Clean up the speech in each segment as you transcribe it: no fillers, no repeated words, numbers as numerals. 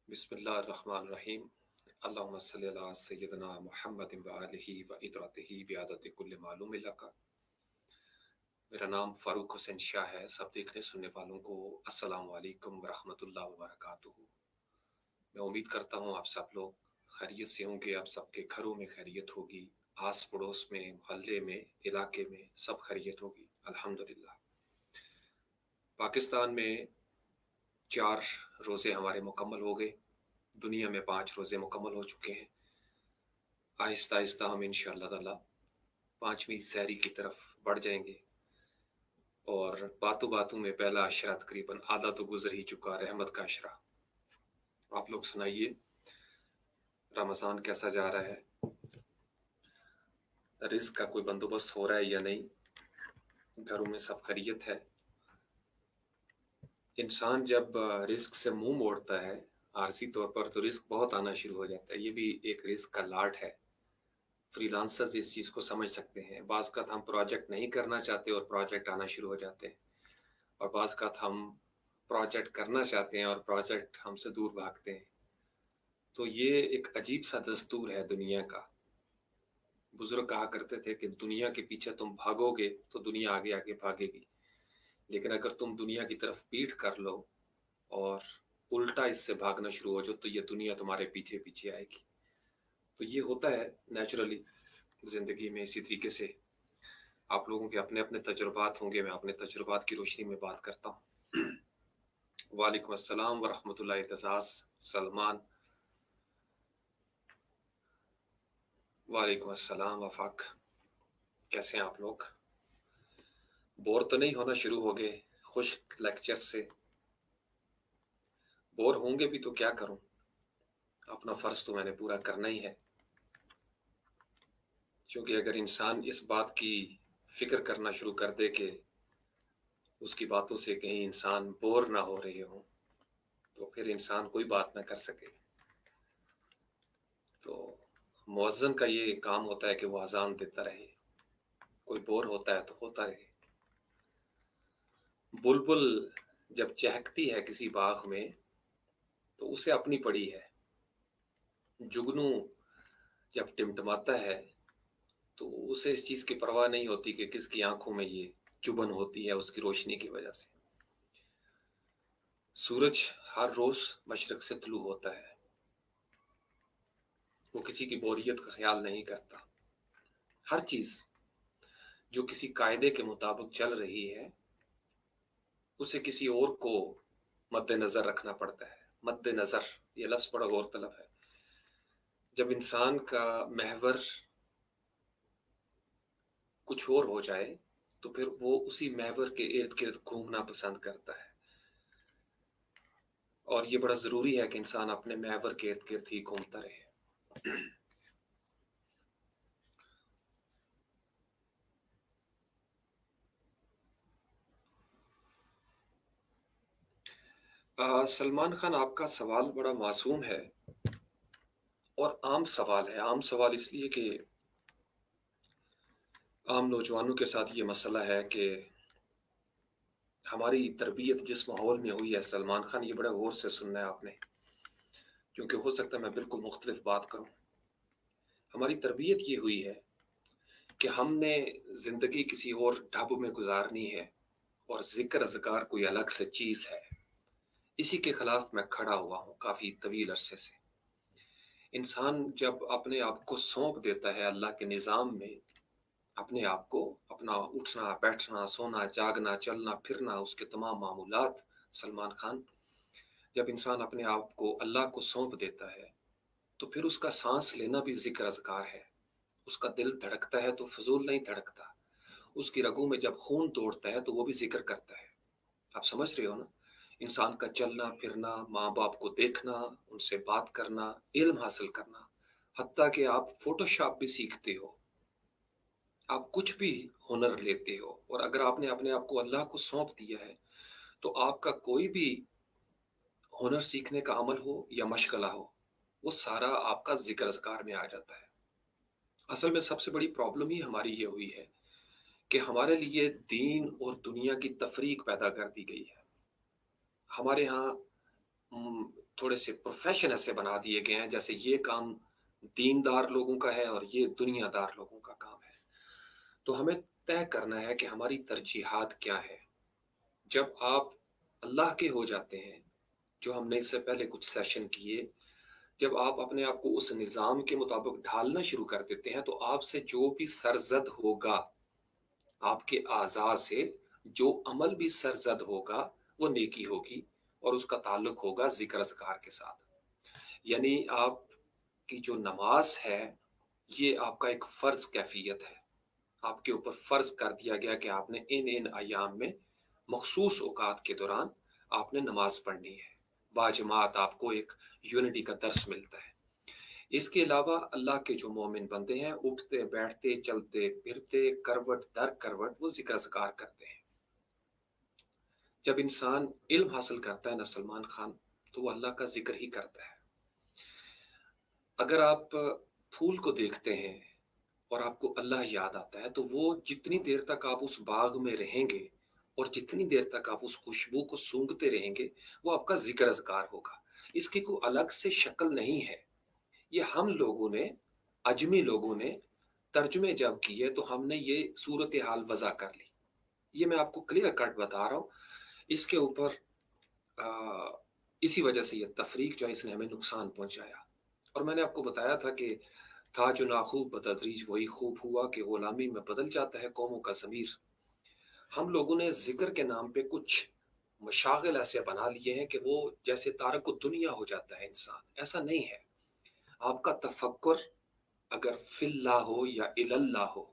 बिस्मिल्लाहिर्रहमानिर्रहीम। अल्लाहुम्मा सल्लि अला सय्यिदना मुहम्मद व आलिहि व इतरतिहि बिआदति कुल्लि मालूम लका। मेरा नाम फारूक हुसैन शाह है। सब देखने सुनने वालों को अस्सलाम वालेकुम व रहमतुल्लाहि व बरकातुहू। मैं उम्मीद करता हूँ आप सब लोग खैरियत से होंगे, आप सबके घरों में खैरियत होगी, आस पड़ोस में, मोहल्ले में, इलाके में सब खैरियत होगी अल्हम्दुलिल्लाह। पाकिस्तान में 4 रोज़े हमारे मुकम्मल हो गए, दुनिया में 5 रोज़े मुकम्मल हो चुके हैं। आहिस्ता आहिस्ता हम इंशाअल्लाह ताला 5वीं सहरी की तरफ बढ़ जाएंगे और बातों बातों में पहला अशरा तकरीबन आधा तो गुजर ही चुका, रहमत का अशरा। आप लोग सुनाइए, रमज़ान कैसा जा रहा है? रिज़्क का कोई बंदोबस्त हो रहा है या नहीं? घरों में सब खैरियत है? इंसान जब रिज़्क से मुंह मोड़ता है आरसी तौर पर तो रिज़्क बहुत आना शुरू हो जाता है। ये भी एक रिज़्क का लाट है। फ्रीलांसर्स इस चीज़ को समझ सकते हैं। बाज़ का हम प्रोजेक्ट नहीं करना चाहते और प्रोजेक्ट आना शुरू हो जाते हैं, और बाज़ का हम प्रोजेक्ट करना चाहते हैं और प्रोजेक्ट हमसे दूर भागते हैं। तो ये एक अजीब सा दस्तूर है दुनिया का। बुजुर्ग कहा करते थे कि दुनिया के पीछे तुम भागोगे तो दुनिया आगे आगे भागेगी, लेकिन अगर तुम दुनिया की तरफ पीठ कर लो और उल्टा इससे भागना शुरू हो जाओ तो ये दुनिया तुम्हारे पीछे पीछे आएगी। तो ये होता है नेचुरली ज़िंदगी में। इसी तरीके से आप लोगों के अपने अपने तजुर्बात होंगे, मैं अपने तजुर्बात की रोशनी में बात करता हूँ। वालेकुम अस्सलाम व रहमतुल्लाहि तज़ाज़ सलमान। वालेकुम अस्सलाम वफाक। कैसे हैं आप लोग? बोर तो नहीं होना शुरू हो गए खुश लेक्चर्स से? बोर होंगे भी तो क्या करूं, अपना फर्ज तो मैंने पूरा करना ही है। क्योंकि अगर इंसान इस बात की फिक्र करना शुरू कर दे कि उसकी बातों से कहीं इंसान बोर ना हो रहे हो, तो फिर इंसान कोई बात ना कर सके। तो मुअज्जिन का ये काम होता है कि वो अजान देता रहे। कोई बोर होता है तो होता रहे। बुलबुल जब चहकती है किसी बाग में तो उसे अपनी पड़ी है। जुगनू जब टिमटिमाता है तो उसे इस चीज़ की परवाह नहीं होती कि किसकी आंखों में ये चुभन होती है उसकी रोशनी की वजह से। सूरज हर रोज मशरक से तुलू होता है, वो किसी की बोरियत का ख्याल नहीं करता। हर चीज़ जो किसी कायदे के मुताबिक चल रही है उसे किसी और को मद्देनज़र रखना पड़ता है। मद्देनज़र ये लफ्ज़ बड़ा गौर तलब है। जब इंसान का महवर कुछ और हो जाए तो फिर वो उसी महवर के इर्द गिर्द घूमना पसंद करता है, और ये बड़ा ज़रूरी है कि इंसान अपने महवर के इर्द गिर्द ही घूमता रहे। सलमान खान, आपका सवाल बड़ा मासूम है और आम सवाल है। आम सवाल इसलिए कि आम नौजवानों के साथ ये मसला है कि हमारी तरबियत जिस माहौल में हुई है, सलमान खान ये बड़ा गौर से सुनना है आपने, क्योंकि हो सकता है मैं बिल्कुल मुख्तलिफ बात करूं। हमारी तरबियत ये हुई है कि हमने ज़िंदगी किसी और ढाबू में गुजारनी है और ज़िक्र अज़कार कोई अलग से चीज़ है। इसी के खिलाफ मैं खड़ा हुआ हूँ काफ़ी तवील अरसे से। इंसान जब अपने आप को सौंप देता है अल्लाह के निज़ाम में, अपने आप को, अपना उठना बैठना सोना जागना चलना फिरना उसके तमाम मामूलात, सलमान खान, जब इंसान अपने आप को अल्लाह को सौंप देता है तो फिर उसका सांस लेना भी जिक्र अज़कार है। उसका दिल धड़कता है तो फजूल नहीं धड़कता। उसकी रगों में जब खून दौड़ता है तो वो भी जिक्र करता है। आप समझ रहे हो ना? इंसान का चलना फिरना, माँ बाप को देखना, उनसे बात करना, इल्म हासिल करना, हत्ता कि आप फोटोशॉप भी सीखते हो, आप कुछ भी हुनर लेते हो, और अगर आपने अपने आप को अल्लाह को सौंप दिया है तो आपका कोई भी हुनर सीखने का अमल हो या मशगला हो, वो सारा आपका जिक्र अज़कार में आ जाता है। असल में सबसे बड़ी प्रॉब्लम ही हमारी ये हुई है कि हमारे लिए दीन और दुनिया की तफरीक पैदा कर दी गई है। हमारे यहाँ थोड़े से प्रोफेशन ऐसे बना दिए गए हैं जैसे ये काम दीनदार लोगों का है और ये दुनियादार लोगों का काम है। तो हमें तय करना है कि हमारी तरजीहात क्या है। जब आप अल्लाह के हो जाते हैं, जो हमने इससे पहले कुछ सेशन किए, जब आप अपने आप को उस निज़ाम के मुताबिक ढालना शुरू कर देते हैं, तो आपसे जो भी सरज़द होगा, आपके आज़ा से जो अमल भी सरज़द होगा, वो नेकी होगी और उसका ताल्लुक होगा ज़िक्र अज़कार के साथ। यानी आपकी जो नमाज़ है, ये आपका एक फ़र्ज़ कैफ़ियत है। आपके ऊपर फ़र्ज़ कर दिया गया कि आपने इन-इन अय्याम में मख़सूस औक़ात के दौरान आपने नमाज़ पढ़नी है। बाजमात आपको एक यूनिटी का दर्स मिलता है। इसके अलावा अल्लाह के जो मोमिन बंदे हैं, उठते, बैठते, चलते, फिरते, करवट दर करवट वो ज़िक्र-अज़कार करते हैं। जब इंसान इल्म हासिल करता है ना सलमान खान, तो वो अल्लाह का ज़िक्र ही करता है। अगर आप फूल को देखते हैं और आपको अल्लाह याद आता है, तो वो जितनी देर तक आप उस बाग में रहेंगे और जितनी देर तक आप उस खुशबू को सूंघते रहेंगे, वो आपका ज़िक्र-अज़कार होगा। इसकी कोई अलग से शक्ल नहीं है। ये हम लोगों ने, अजमी लोगों ने तर्जुमे जब किए, तो हमने ये सूरत-ए-हाल वज़ा कर ली। ये मैं आपको क्लियर कट बता रहा हूँ। इसके ऊपर इसी वजह से ये तफ़रीक जो है, इसने हमें नुकसान पहुँचाया। और मैंने आपको बताया था कि था जो नाख़ूब बतदरीज वही खूब हुआ कि ग़ुलामी में बदल जाता है कौमों का ज़मीर। हम लोगों ने ज़िक्र के नाम पे कुछ मशागिल ऐसे बना लिए हैं कि वो जैसे तारकुद्दुनिया हो जाता है इंसान, ऐसा नहीं है। आपका तफ़क्कुर अगर फ़िल्लाह हो या इलल्लाह हो,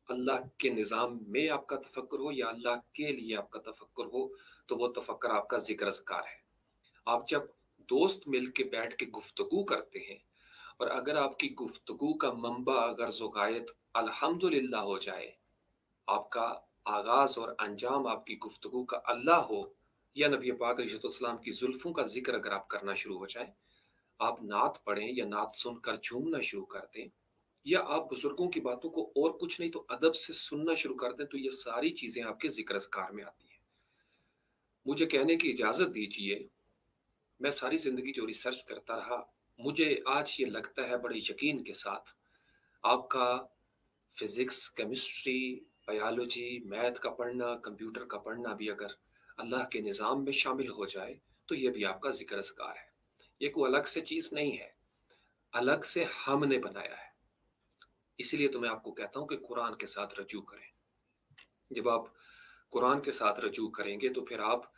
अल्लाह के निज़ाम में आपका तफ़क्कुर हो या अल्लाह के लिए आपका तफ़क्कुर हो, तो वो तफ़क्कुर आपका ज़िक्र-अज़कार है। आप जब दोस्त मिल के बैठ के गुफ्तगू करते हैं और अगर आपकी गुफ्तगू का मंबा अगर ज़ुगायत अल्हम्दुलिल्लाह हो जाए, आपका आगाज़ और अंजाम आपकी गुफ्तगू का अल्लाह हो या नबी पाक अलैहिस्सलाम की ज़ुल्फ़ों का ज़िक्र अगर आप करना शुरू हो जाएँ, आप नात पढ़ें या नात सुनकर झूमना शुरू कर दें या आप बुज़ुर्गों की बातों को और कुछ नहीं तो अदब से सुनना शुरू कर दें, तो ये सारी चीज़ें आपके ज़िक्र-अज़कार में आती हैं। मुझे कहने की इजाज़त दीजिए, मैं सारी ज़िंदगी जो रिसर्च करता रहा, मुझे आज ये लगता है बड़े यकीन के साथ, आपका फ़िज़िक्स, केमिस्ट्री, बायोलॉजी, मैथ का पढ़ना, कंप्यूटर का पढ़ना भी अगर अल्लाह के निज़ाम में शामिल हो जाए, तो ये भी आपका ज़िक्र-अज़कार है। ये कोई अलग से चीज़ नहीं है, अलग से हमने बनाया है। इसीलिए तो मैं आपको कहता हूँ कि कुरान के साथ रजू करें। जब आप कुरान के साथ रजू करेंगे, तो फिर आप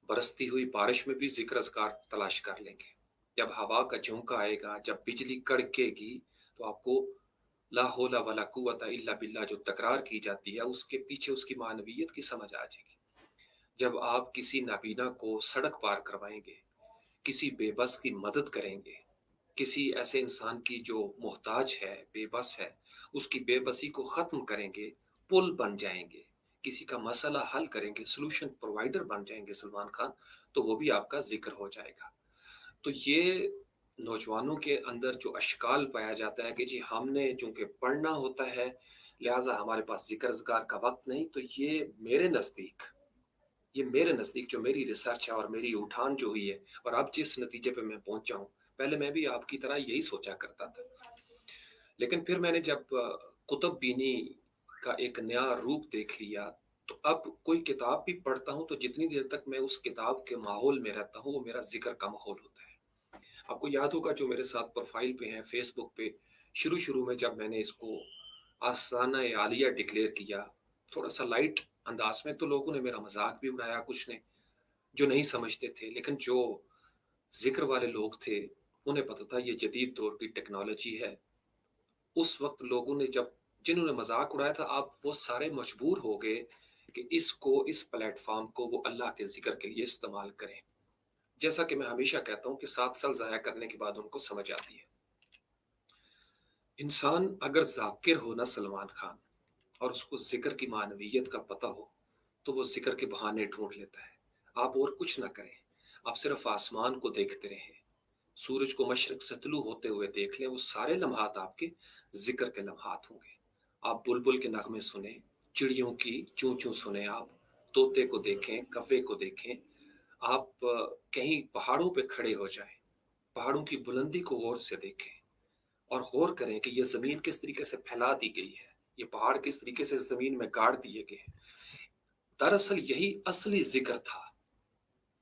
बरसती हुई बारिश में भी ज़िक्र-अज़कार तलाश कर लेंगे। जब हवा का झोंका आएगा, जब बिजली कड़केगी, तो आपको ला हौला वला कुव्वता इल्ला बिल्लाह जो तकरार की जाती है, उसके पीछे उसकी मानवियत की समझ आ जाएगी। जब आप किसी नाबीना को सड़क पार करवाएँगे, किसी बेबस की मदद करेंगे, किसी ऐसे इंसान की जो मोहताज है, बेबस है, उसकी बेबसी को ख़त्म करेंगे, पुल बन जाएँगे, किसी का मसला हल करेंगे, सॉल्यूशन प्रोवाइडर बन जाएँगे सलमान खान, तो वो भी आपका ज़िक्र हो जाएगा। तो ये नौजवानों के अंदर जो अश्काल पाया जाता है कि जी हमने चूँकि पढ़ना होता है, लिहाज़ा हमारे पास ज़िक्र-अज़कार का वक़्त नहीं, तो ये मेरे नज़दीक जो मेरी रिसर्च है और मेरी उठान जो हुई है और अब जिस नतीजे पे मैं पहुँचा हूँ, पहले मैं भी आपकी तरह यही सोचा करता था। लेकिन फिर मैंने जब कुतुब बीनी का एक नया रूप देख लिया, तो अब कोई किताब भी पढ़ता हूँ, तो जितनी देर तक मैं उस किताब के माहौल में रहता हूँ, वो मेरा ज़िक्र का माहौल होता है। आपको याद होगा जो मेरे साथ प्रोफ़ाइल पे हैं फ़ेसबुक पे, शुरू-शुरू में जब मैंने इसको आस्ताना-ए आलिया डिक्लेयर किया, थोड़ा-सा लाइट अंदाज़ में, तो लोगों ने मेरा मज़ाक भी उड़ाया कुछ ने, जो नहीं समझते थे। लेकिन जो ज़िक्र वाले लोग थे, उन्हें पता था ये जदीद दौर की टेक्नोलॉजी है। उस वक़्त लोगों ने जब जिन्होंने मज़ाक उड़ाया था, अब वो सारे मजबूर हो गए कि इस प्लेटफ़ॉर्म को वो अल्लाह के ज़िक्र के लिए इस्तेमाल करें। जैसा कि मैं हमेशा कहता हूँ कि 7 साल ज़ाया करने के बाद उनको समझ आती है। इंसान अगर ज़ाकिर हो ना सलमान खान और उसको ज़िक्र की मानवियत का पता हो, तो वो ज़िक्र के बहाने ढूँढ लेता है। आप और कुछ ना करें, आप सिर्फ़ आसमान को देखते रहें, सूरज को मशरिक़ से तुलू होते हुए देख लें, वो सारे लम्हात आपके ज़िक्र के लम्हात होंगे। आप बुलबुल के नग़मे सुनें, चिड़ियों की चूँ-चूँ सुनें आप, तोते को देखें, कव्वे को देखें, आप कहीं पहाड़ों पे खड़े हो जाएं, पहाड़ों की बुलंदी को गौर से देखें और गौर करें कि ये जमीन किस तरीके से फैला दी गई है, ये पहाड़ किस तरीके से जमीन में गाड़ दिए गए हैं। दरअसल यही असली जिक्र था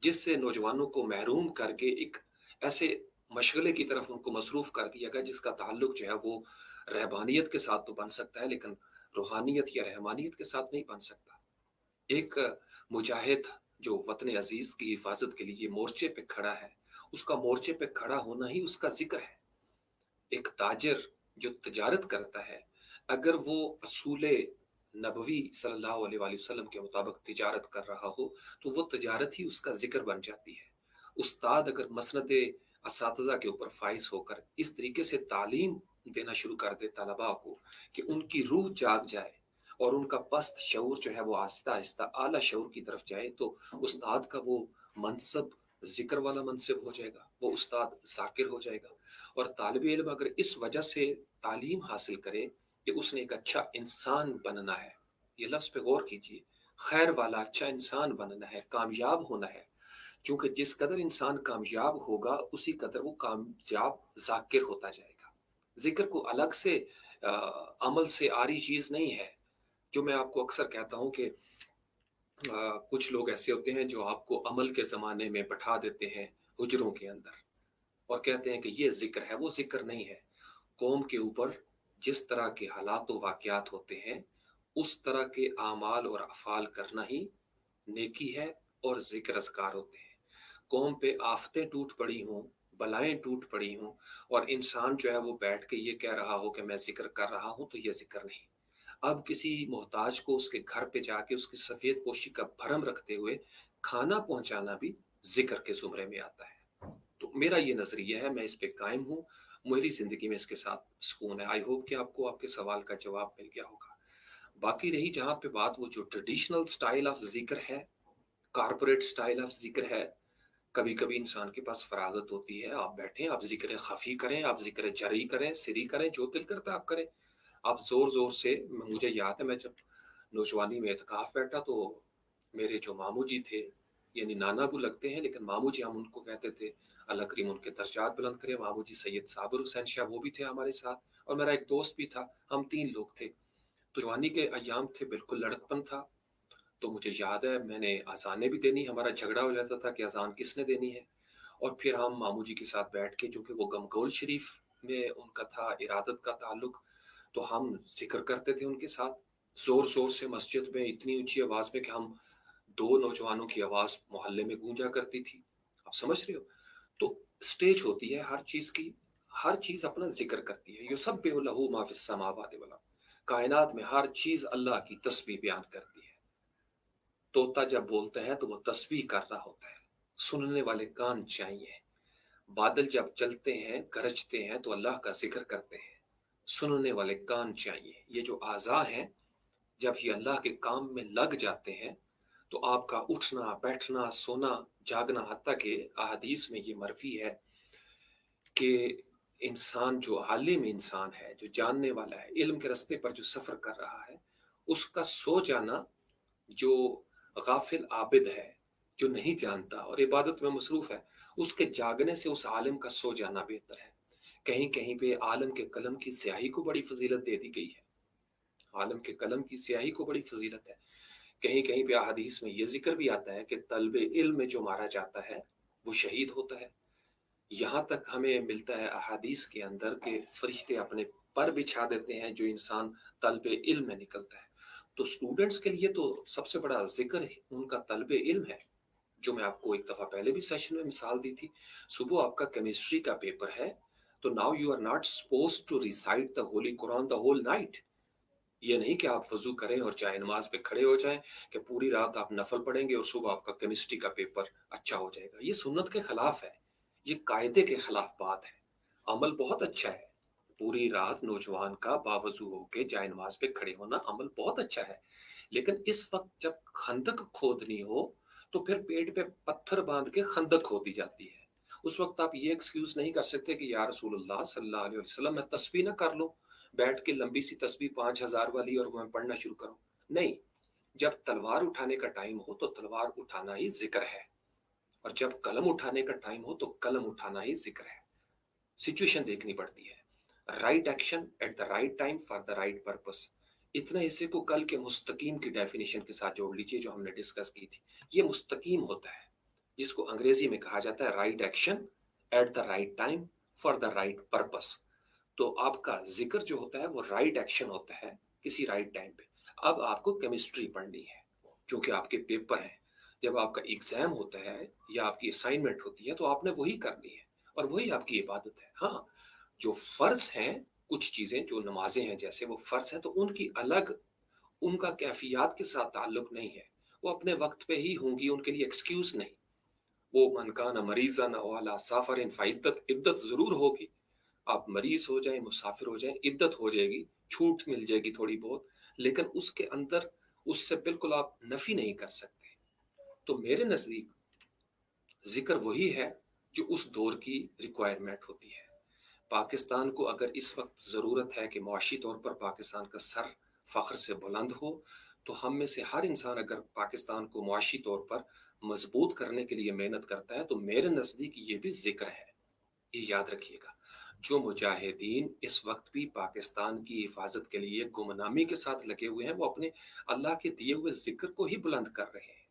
जिससे नौजवानों को महरूम करके एक ऐसे मशगले की तरफ उनको मसरूफ कर दिया गया जिसका ताल्लुक जो है वो रहबानियत के साथ तो बन सकता है, लेकिन रूहानियत या रहमानियत के साथ नहीं बन सकता। एक मुजाहिद जो वतन अजीज की हिफाजत के लिए मोर्चे पे खड़ा है, उसका मोर्चे पे खड़ा होना ही उसका जिक्र है। एक ताजिर जो तजारत करता है, अगर वो असूले नबवी सल्लल्लाहु अलैहि वसल्लम के मुताबिक तिजारत कर रहा हो तो वो तजारत ही उसका जिक्र बन जाती है। उस्ताद अगर मसनद असातिज़ा के ऊपर फाइज होकर इस तरीके से तालीम देना शुरू कर दे तलबा को कि उनकी रूह जाग जाए और उनका पस्त शऊर जो है वो आहिस्ता आहिस्ता आला शऊर की तरफ जाए, तो उस्ताद का वो मनसब जिक्र वाला मनसब हो जाएगा, वो उस्ताद जाकिर हो जाएगा। और तालिब इल्म अगर इस वजह से तालीम हासिल करे कि उसने एक अच्छा इंसान बनना है, ये लफ्ज़ पे गौर कीजिए, खैर वाला अच्छा इंसान बनना है, कामयाब होना है। क्योंकि जिस कदर इंसान कामयाब होगा उसी कदर वो कामयाब जाकिर होता जाएगा। जिक्र को अलग से अमल से आरी चीज़ नहीं है। जो मैं आपको अक्सर कहता हूँ कि कुछ लोग ऐसे होते हैं जो आपको अमल के ज़माने में बैठा देते हैं हुजरों के अंदर और कहते हैं कि ये ज़िक्र है, वो ज़िक्र नहीं है। कौम के ऊपर जिस तरह के हालात व वाक़यात होते हैं, उस तरह के आमाल और अफ़ाल करना ही नेकी है और ज़िक्र अज़कार होते हैं। कौम पे आफ़तें टूट पड़ी हों, बलाएँ टूट पड़ी हों और इंसान जो है वो बैठ के ये कह रहा हो कि मैं ज़िक्र कर रहा हूँ, तो ये ज़िक्र नहीं। अब किसी मोहताज को उसके घर पे जाके उसकी सफ़ेद पोशी का भरम रखते हुए खाना पहुँचाना भी ज़िक्र के ज़ुमरे में आता है। तो मेरा ये नज़रिया है, मैं इस पे कायम हूँ, मेरी ज़िंदगी में इसके साथ सुकून है। आई होप कि आपको आपके सवाल का जवाब मिल गया होगा। बाकी रही जहाँ पे बात वो जो ट्रेडिशनल स्टाइल ऑफ ज़िक्र है, कॉर्पोरेट स्टाइल ऑफ ज़िक्र है, कभी-कभी इंसान के पास फ़रागत होती है, आप बैठें, आप ज़िक्र ख़फ़ी करें, आप ज़िक्र जरी करें, सिरी करें, जो दिल करता है आप करें। आप ज़ोर-ज़ोर से मुझे याद है मैं जब नौजवानी में एतकाफ़ बैठा तो मेरे जो मामू जी थे, यानी नाना अबू लगते हैं लेकिन मामू जी हम उनको कहते थे, अल्लाह करीम उनके दर्जात बुलंद करे। मामू जी सैयद साबिर हुसैन शाह वो भी थे हमारे साथ और मेरा एक दोस्त भी था, हम 3 लोग थे। तो जवानी के अय्याम थे, बिल्कुल लड़कपन था। तो मुझे याद है मैंने अज़ानें भी देनी, हमारा झगड़ा हो जाता था कि अज़ान किसने देनी है। और फिर हम मामू जी के साथ बैठ के, चूँकि वो गमगोल शरीफ में उनका था इरादत का ताल्लुक, तो हम ज़िक्र करते थे उनके साथ, ज़ोर-ज़ोर से मस्जिद में इतनी ऊँची आवाज़ में कि हम 2 नौजवानों की आवाज़ मोहल्ले में गूंजा करती थी। आप समझ रहे हो? तो स्टेज होती है हर चीज़ की, हर चीज़ अपना ज़िक्र करती है। युसब्बिहु लहू मा फ़िस समावाति वल अर्द। कायनात में हर चीज़ अल्लाह की तस्बीह बयान करती है। तोता जब बोलता है तो वो तस्बीह कर रहा होता है। सुनने वाले कान चाहिए। बादल जब चलते हैं, गरजते हैं तो अल्लाह का ज़िक्र करते हैं। सुनने वाले कान चाहिए। ये जो आज़ा हैं, जब ये अल्लाह के काम में लग जाते हैं, तो आपका उठना, बैठना, सोना, जागना, हत्ता कि अहादीस में ये मरवी है कि इंसान जो आलिम इंसान है, जो जानने वाला है, इल्म के रास्ते पर जो सफ़र कर रहा है, उसका सो जाना, जो गाफिल आबिद है, जो नहीं जानता और इबादत में मसरूफ़ है, उसके जागने से उस आलिम का सो जाना बेहतर है। कहीं-कहीं पे आलिम के कलम की स्याही को बड़ी फ़ज़ीलत दे दी गई है। आलिम के कलम की स्याही को बड़ी फ़ज़ीलत है। कहीं-कहीं पे अहादीस में ये ज़िक्र भी आता है कि तल्बे इल्म में जो मारा जाता है, वो शहीद होता है। यहाँ तक हमें मिलता है अहादीस के अंदर कि फ़रिश्ते अपने पर बिछा देते हैं जो इंसान तल्बे इल्म में निकलता है। तो स्टूडेंट्स के लिए तो सबसे बड़ा ज़िक्र उनका तल्बे इल्म है, जो मैं आपको एक दफ़ा पहले भी सेशन में मिसाल दी थी। सुबह आपका केमिस्ट्री का पेपर है, तो now you are not supposed to recite the holy Quran the whole night. ये नहीं कि आप वज़ू करें और चाहे नमाज़ पे खड़े हो जाएँ कि पूरी रात आप नफ़ल पढ़ेंगे और सुबह आपका केमिस्ट्री का पेपर अच्छा हो जाएगा। ये सुन्नत के खिलाफ है, ये कायदे के खिलाफ बात है। अमल बहुत अच्छा है, पूरी रात नौजवान का बावज़ू होके जाए नमाज़ पे खड़े होना अमल बहुत अच्छा है। लेकिन इस वक़्त जब खंदक खोदनी हो, तो फिर पेट पे पत्थर बाँध के खंदक खोदी जाती है। उस वक़्त आप ये एक्सक्यूज़ नहीं कर सकते कि या रसूलल्लाह सल्लल्लाहु अलैहि वसल्लम मैं तस्बीह ना कर लूँ, बैठ के लंबी सी तस्बीह 5000 वाली और मैं पढ़ना शुरू करूँ। नहीं, जब तलवार उठाने का टाइम हो तो तलवार उठाना ही ज़िक्र है। और जब कलम उठाने का टाइम हो तो कलम उठाना ही जिक्र है। सिचुएशन देखनी पड़ती है। Right action at the right time for the right purpose. इतने हिस्से को कल के मुस्तकीम की डेफिनेशन के साथ जोड़ लीजिए जो हमने डिस्कस की थी। ये मुस्तकीम होता है जिसको अंग्रेजी में कहा जाता है right action at the right time for the right purpose. तो आपका जिक्र जो होता है वो राइट एक्शन होता है किसी राइट टाइम पे। अब आपको केमिस्ट्री पढ़नी है क्योंकि आपके पेपर हैं। जब आपका एग्जाम होता है या आपकी असाइनमेंट होती है तो आपने वही करनी है और वही आपकी इबादत है। हाँ, जो फर्ज हैं, कुछ चीजें जो नमाजें हैं जैसे वो फर्ज है तो उनकी अलग, उनका कैफियत के साथ ताल्लुक नहीं है, वो अपने वक्त पे ही होंगी, उनके लिए एक्सक्यूज नहीं। वो मन कान मरीजन वाला साफर फाइद्दत, इद्दत जरूर होगी। आप मरीज हो जाए, मुसाफिर हो जाए, इद्दत हो जाएगी, छूट मिल जाएगी थोड़ी बहुत, लेकिन उसके अंदर उससे बिल्कुल आप नफी नहीं कर सकते। तो मेरे नजदीक जिक्र वही है जो उस दौर की रिक्वायरमेंट होती है। पाकिस्तान को अगर इस वक्त ज़रूरत है कि मुआशी तौर पर पाकिस्तान का सर फ़ख्र से बुलंद हो, तो हम में से हर इंसान अगर पाकिस्तान को मुआशी तौर पर मजबूत करने के लिए मेहनत करता है तो मेरे नज़दीक ये भी जिक्र है। ये याद रखिएगा, जो मुजाहिदीन इस वक्त भी पाकिस्तान की हिफाजत के लिए गुमनामी के साथ लगे हुए हैं, वो अपने अल्लाह के दिए हुए जिक्र को ही बुलंद कर रहे हैं।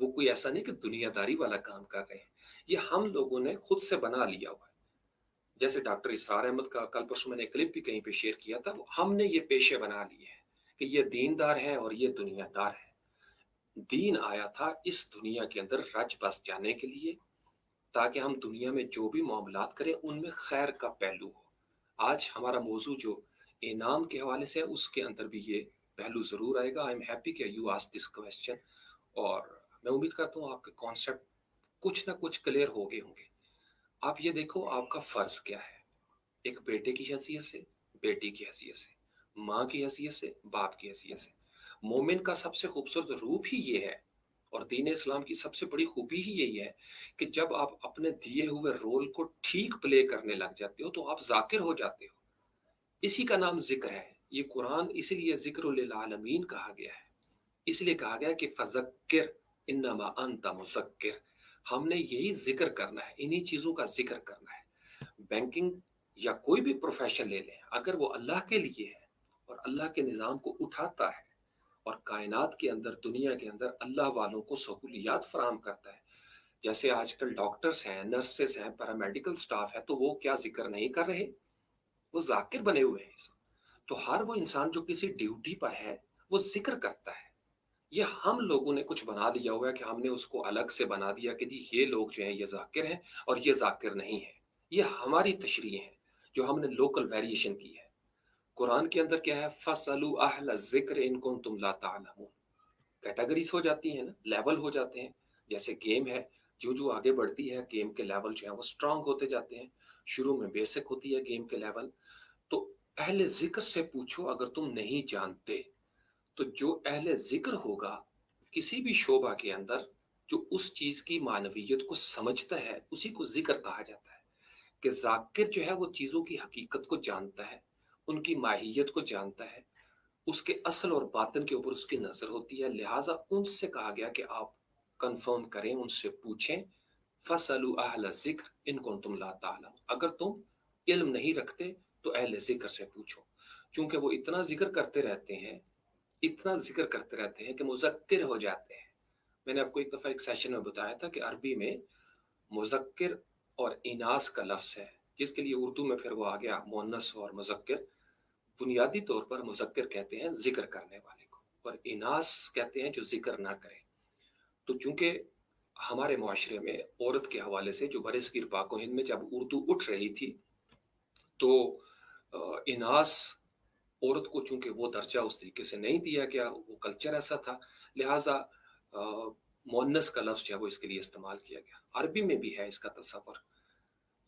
वो कोई ऐसा नहीं कि दुनियादारी वाला काम कर रहे हैं। ये हम लोगों ने खुद से बना लिया हुआ है। जैसे डॉक्टर इसरार अहमद का कल परसों मैंने क्लिप भी कहीं पे शेयर किया था, हमने ये पेशे बना लिए हैं कि ये दीनदार है और ये दुनियादार है। दीन आया था इस दुनिया के अंदर रच बस जाने के लिए, ताकि हम दुनिया में जो भी मामलात करें उनमें खैर का पहलू हो। आज हमारा मौजू जो इनाम के हवाले से है उसके अंदर भी ये पहलू जरूर आएगा। आई एम हैप्पी कि यू आस्क्ड दिस क्वेश्चन, और मैं उम्मीद करता हूँ आपके कॉन्सेप्ट कुछ ना कुछ क्लियर हो गए होंगे। आप ये देखो आपका फर्ज क्या है, एक बेटे की हैसियत से, बेटी की हैसियत से, माँ की हैसियत से, बाप की हैसियत से। मोमिन का सबसे खूबसूरत रूप ही ये है और दीन इस्लाम की सबसे बड़ी खूबी ही यही है कि जब आप अपने दिए हुए रोल को ठीक प्ले करने लग जाते हो तो आप जाकिर हो जाते हो। इसी का नाम जिक्र है। ये कुरान इसीलिए जिक्र लिल आलमीन कहा गया है। इसलिए कहा गया कि फज़क्किर इन्नमा अंता मुज़क्किर। हमने यही जिक्र करना है, इन्हीं चीजों का जिक्र करना है। बैंकिंग या कोई भी प्रोफेशन ले लें, अगर वो अल्लाह के लिए है और अल्लाह के निज़ाम को उठाता है और कायनात के अंदर, दुनिया के अंदर अल्लाह वालों को सहूलियात फराहम करता है, जैसे आजकल डॉक्टर्स हैं, नर्सेस हैं, पैरामेडिकल स्टाफ है, तो वो क्या जिक्र नहीं कर रहे? वो जाकिर बने हुए हैं। तो हर वो इंसान जो किसी ड्यूटी पर है वो जिक्र करता है। ये हम लोगों ने कुछ बना दिया हुआ है कि हमने उसको अलग से बना दिया कि जी ये लोग जो हैं ये जाकिर हैं और ये जाकिर नहीं है। ये हमारी तशरीह है जो हमने लोकल वेरिएशन की है। कुरान के अंदर क्या है, फसलु अहल जिक्र इन कुंतुम ला तालमून। कैटेगरीज हो जाती है ना, लेवल हो जाते हैं। जैसे गेम है, जो जो आगे बढ़ती है गेम के लेवल जो है वो स्ट्रांग होते जाते हैं। शुरू में बेसिक होती है गेम के लेवल। तो अहले जिक्र से पूछो अगर तुम नहीं जानते। तो जो अहले जिक्र होगा किसी भी शोबा के अंदर, जो उस चीज की मानवियत को समझता है, उसी को जिक्र कहा जाता है। कि जाकिर जो है वो चीजों की हकीकत को जानता है, उनकी माहियत को जानता है, उसके असल और बातन के ऊपर उसकी नजर होती है। लिहाजा उनसे कहा गया कि आप कंफर्म करें, उनसे पूछें। फसलु अहल जिक्र इन कुंतुम ला तालम। अगर तुम इल्म नहीं रखते तो अहले जिक्र से पूछो, क्योंकि वो इतना जिक्र करते रहते हैं, इतना जिक्र करते रहते हैं कि मुज़क्किर हो जाते हैं। मैंने आपको एक दफ़ा एक सेशन में बताया था कि अरबी में मुज़क्किर और इनास का लफ्ज़ है, जिसके लिए उर्दू में फिर वो आ गया मुअन्नस और मुज़क्किर। बुनियादी तौर पर मुज़क्किर कहते हैं जिक्र करने वाले को, और इनास कहते हैं जो जिक्र ना करे। तो चूंकि हमारे मुआशरे में औरत के हवाले से जो बरसगीर पाक व हिंद में जब उर्दू उठ रही थी, तो इनास औरत को चूंकि वो दर्जा उस तरीके से नहीं दिया गया, वो कल्चर ऐसा था, लिहाजा मोन्नस का लफ्ज जो है वो इसके लिए इस्तेमाल किया गया। अरबी में भी है इसका तस्वर,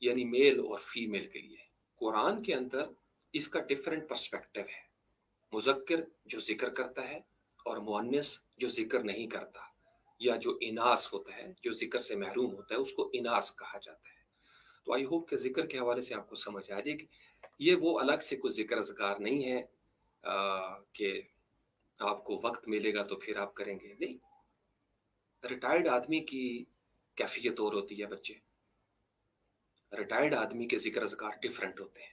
यानी मेल और फीमेल के लिए। कुरान के अंदर इसका डिफरेंट पर्सपेक्टिव है। मुजक्किर जो जिक्र करता है और मुअन्निस जो जिक्र नहीं करता, या जो इनास होता है, जो जिक्र से महरूम होता है, उसको इनास कहा जाता है। तो आई होप कि जिक्र के हवाले से आपको समझ आ जाएगी। ये वो अलग से कुछ जिक्र अज़कार नहीं है कि आपको वक्त मिलेगा तो फिर आप करेंगे, नहीं। रिटायर्ड आदमी की कैफियत और होती है बच्चे। रिटायर्ड आदमी के जिक्र ज़कार डिफरेंट होते हैं।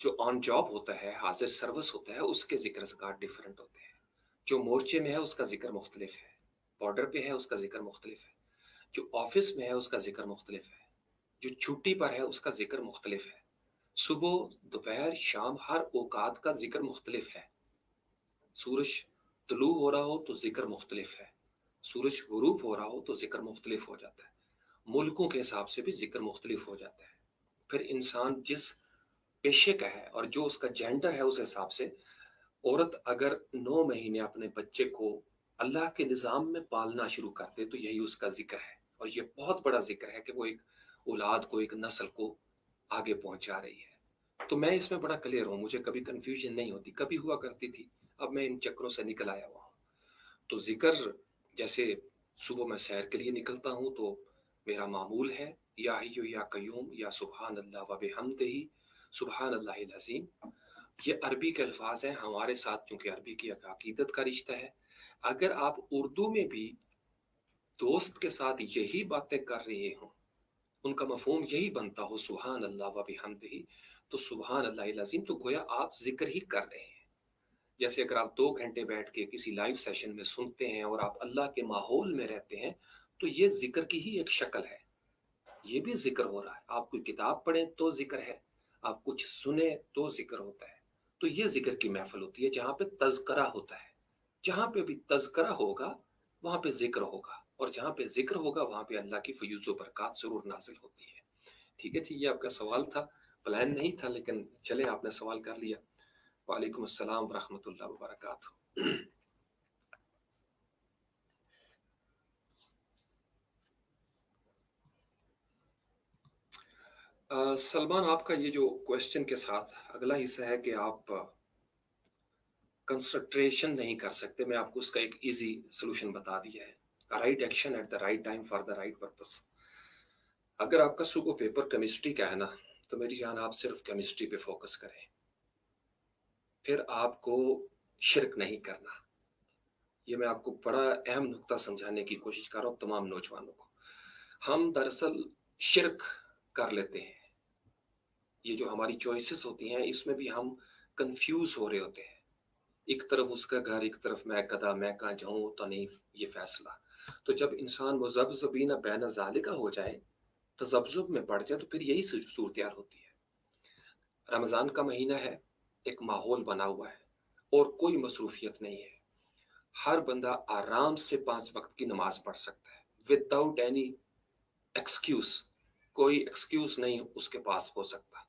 जो ऑन जॉब होता है, हाजिर सर्विस होता है, उसके जिक्र ज़कार डिफरेंट होते हैं। जो मोर्चे में है उसका जिक्र मुख्तलिफ है, बॉर्डर पे है उसका जिक्र मुख्तलिफ है, जो ऑफिस में है उसका जिक्र मुख्तलिफ है, जो छुट्टी पर है उसका जिक्र मुख्तलिफ है। सुबह, दोपहर, शाम हर औकात का जिक्र मुख्तलिफ है। सूरज तुलू हो रहा हो तो जिक्र मुख्तलिफ है, सूरज गुरूब हो रहा हो तो जिक्र मुख्तलिफ हो जाता है, मुल्कों के हिसाब से भी जिक्र मुख्तलिफ हो जाता है। फिर इंसान जिस पेशे का है और जो उसका जेंडर है उस हिसाब से, औरत अगर 9 महीने अपने बच्चे को अल्लाह के निज़ाम में पालना शुरू कर दे तो यही उसका जिक्र है, और ये बहुत बड़ा जिक्र है कि वो एक औलाद को, एक नस्ल को आगे पहुंचा रही है। तो मैं इसमें बड़ा क्लियर हूँ, मुझे कभी कंफ्यूजन नहीं होती, कभी हुआ करती थी, अब मैं इन चक्रों से निकल आया हुआ हूँ। तो जिक्र, जैसे सुबह मैं सैर के लिए निकलता हूँ तो मेरा मामूल है या हय्यु या कय्यूम या सुबहान अल्लाह व बिहम्दिही सुबहान अल्लाहिल अज़ीम। ये अरबी के अल्फाज हैं हमारे साथ, चूंकि अरबी की एक अकीदत का रिश्ता है। अगर आप उर्दू में भी दोस्त के साथ यही बातें कर रहे हो, उनका मफहूम यही बनता हो सुबहान अल्लाह व बिहम्दिही, तो सुबहान अल्लाहिल अज़ीम, तो गोया आप जिक्र ही कर रहे हैं। जैसे अगर आप 2 घंटे बैठ के किसी लाइव सेशन में सुनते हैं और आप अल्लाह के माहौल में रहते हैं, तो ये जिक्र की ही एक शक्ल है, ये भी जिक्र हो रहा है। आप कोई किताब पढ़ें तो जिक्र है, आप कुछ सुने तो जिक्र होता है। तो ये जिक्र की महफिल होती है जहाँ पे तज़किरा होता है। जहाँ पे भी तज़किरा होगा वहाँ पे जिक्र होगा, और जहाँ पे जिक्र होगा वहाँ पे अल्लाह की फयूज़ व बरक़ात ज़रूर नाज़िल होती है। ठीक है जी, ये आपका सवाल था, प्लान नहीं था, लेकिन चले आपने सवाल कर लिया। वालेकुम अस्सलाम व रहमतुल्लाहि व बरकातहू। सलमान, आपका ये जो क्वेश्चन के साथ अगला हिस्सा है कि आप कंसंट्रेशन नहीं कर सकते, मैं आपको उसका एक इजी सोल्यूशन बता दिया है। Right action at the right time for the right purpose. अगर आपका सुबह पेपर केमिस्ट्री का है ना, तो मेरी जान आप सिर्फ केमिस्ट्री पे फोकस करें, फिर आपको शिरक नहीं करना। ये मैं आपको बड़ा अहम नुक्ता समझाने की कोशिश कर रहा हूँ तमाम नौजवानों को। हम दरअसल शिरक कर लेते हैं, ये जो हमारी चॉइसेस होती हैं इसमें भी हम कंफ्यूज हो रहे होते हैं। एक तरफ उसका घर, एक तरफ मैं कदा, मैं कहाँ जाऊं तो नहीं ये फैसला। तो जब इंसान मुज़ब्ज़बीन बैन ज़ालिका हो जाए, तज़ब्ज़ुब में पड़ जाए, तो फिर यही सूरत होती है। रमज़ान का महीना है, एक माहौल बना हुआ है और कोई मसरूफियत नहीं है। हर बंदा आराम से 5 वक्त की नमाज पढ़ सकता है विदाउट एनी एक्सक्यूज। कोई एक्सक्यूज नहीं उसके पास हो सकता।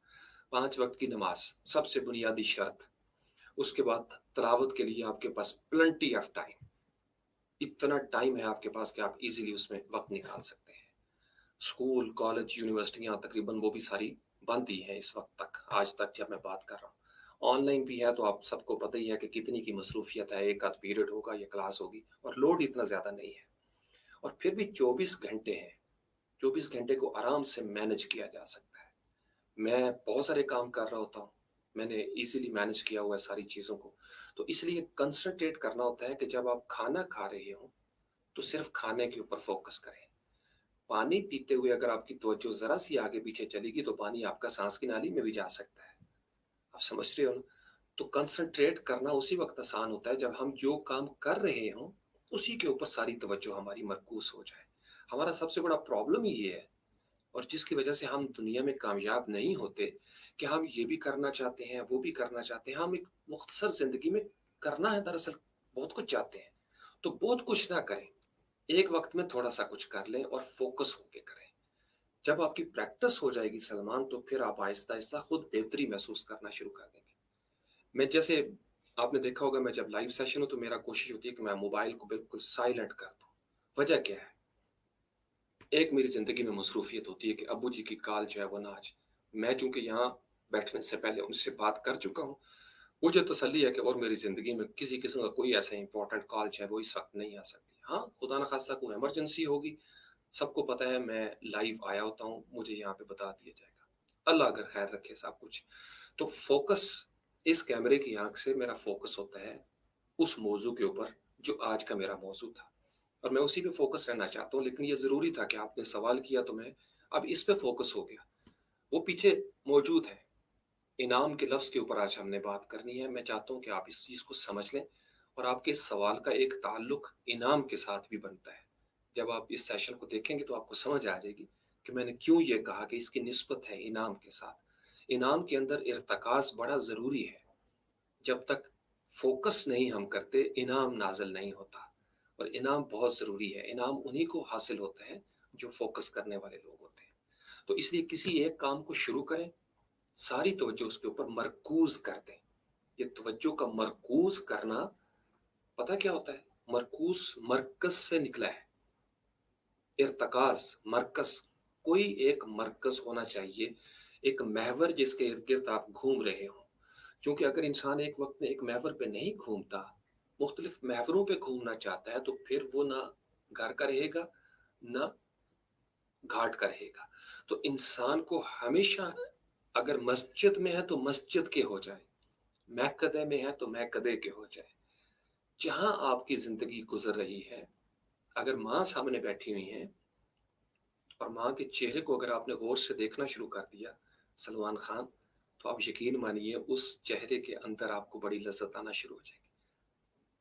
5 वक्त की नमाज सबसे बुनियादी शर्त। उसके बाद तलावत के लिए आपके पास प्लेंटी ऑफ टाइम, इतना टाइम है आपके पास कि आप इजीली उसमें वक्त निकाल सकते हैं। स्कूल, कॉलेज, यूनिवर्सिटियां तकरीबन वो भी सारी बंद ही हैं इस वक्त तक, आज तक जब मैं बात कर रहा हूँ। ऑनलाइन भी है तो आप सबको पता ही है कि कितनी की मसरूफियत है, एक आध पीरियड होगा या क्लास होगी, और लोड इतना ज़्यादा नहीं है। और फिर भी 24 घंटे हैं, 24 घंटे को आराम से मैनेज किया जा सकता है। मैं बहुत सारे काम कर रहा होता हूँ, मैंने इजीली मैनेज किया हुआ है सारी चीज़ों को। तो इसलिए कंसंट्रेट करना होता है कि जब आप खाना खा रहे हो तो सिर्फ खाने के ऊपर फोकस करें। पानी पीते हुए अगर आपकी तवज्जो ज़रा सी आगे पीछे चलेगी तो पानी आपका सांस की नाली में भी जा सकता है। आप समझ रहे हो ना? तो कंसंट्रेट करना उसी वक्त आसान होता है जब हम जो काम कर रहे हों उसी के ऊपर सारी तवज्जो हमारी मरकूज हो जाए। हमारा सबसे बड़ा प्रॉब्लम ही ये है, और जिसकी वजह से हम दुनिया में कामयाब नहीं होते, कि हम ये भी करना चाहते हैं, वो भी करना चाहते हैं, हम एक मुख्तसर ज़िंदगी में करना है दरअसल बहुत कुछ चाहते हैं। तो बहुत कुछ ना करें, एक वक्त में थोड़ा सा कुछ कर लें और फोकस होके करें। जब आपकी प्रैक्टिस हो जाएगी सलमान, तो फिर आप आहिस्ता आहिस्ता खुद बेहतरी महसूस करना शुरू कर देंगे। मैं जैसे, आपने देखा होगा, मैं जब लाइव सेशन हो तो मेरा कोशिश होती है कि मैं मोबाइल को बिल्कुल साइलेंट कर दूं। वजह क्या है? एक मेरी ज़िंदगी में मसरूफ़ियत होती है कि अब्बू जी की कॉल जो है वो ना आ जाए। मैं चूँकि यहाँ बैठने से पहले उनसे बात कर चुका हूँ, मुझे तसल्ली है कि और मेरी ज़िंदगी में किसी किस्म का कोई ऐसा इम्पोर्टेंट कॉल जो है वो इस वक़्त नहीं आ सकती। हाँ, खुदा न ख़ास्ता कोई इमरजेंसी होगी, सबको पता है मैं लाइव आया होता हूँ, मुझे यहाँ पे बता दिया जाएगा। अल्लाह अगर ख़ैर रखे सब कुछ। तो फ़ोकस, इस कैमरे की आँख से मेरा फ़ोकस होता है उस मौज़ू के ऊपर जो आज का मेरा मौज़ू था। और मैं उसी पे फोकस रहना चाहता हूँ, लेकिन ये ज़रूरी था कि आपने सवाल किया तो मैं अब इस पे फोकस हो गया। वो पीछे मौजूद है। इनाम के लफ्ज़ के ऊपर आज हमने बात करनी है। मैं चाहता हूँ कि आप इस चीज़ को समझ लें और आपके इस सवाल का एक ताल्लुक इनाम के साथ भी बनता है। जब आप इस सेशन को देखेंगे तो आपको समझ आ जाएगी कि मैंने क्यों ये कहा कि इसकी निस्बत है इनाम के साथ। इनाम के अंदर इर्तिकाज़ बड़ा ज़रूरी है। जब तक फोकस नहीं हम करते, इनाम नाज़िल नहीं होता और इनाम बहुत ज़रूरी है। इनाम उन्हीं को हासिल होता है जो फोकस करने वाले लोग होते हैं। तो इसलिए किसी एक काम को शुरू करें, सारी तवज्जो उसके ऊपर मरकूज़ कर दें। ये तवज्जो का मरकूज़ करना पता क्या होता है? मरकूज़ मरकज़ से निकला है। इर्तिकाज़, मरकज़, कोई एक मरकज़ होना चाहिए, एक महवर जिसके इर्द-गिर्द आप घूम रहे हों। क्योंकि अगर इंसान एक वक़्त में एक महवर पे नहीं घूमता, मुख्तलिफ महवरों पे घूमना चाहता है, तो फिर वो ना घर का रहेगा, ना घाट का रहेगा। तो इंसान को हमेशा अगर मस्जिद में है तो मस्जिद के हो जाए, महकदे में है तो महकदे के हो जाए। जहाँ आपकी ज़िंदगी गुज़र रही है, अगर माँ सामने बैठी हुई हैं और माँ के चेहरे को अगर आपने गौर से देखना शुरू कर दिया, सलमान खान, तो आप यकीन मानिए उस चेहरे के अंदर आपको बड़ी लज़्ज़त आना शुरू हो जाएगी।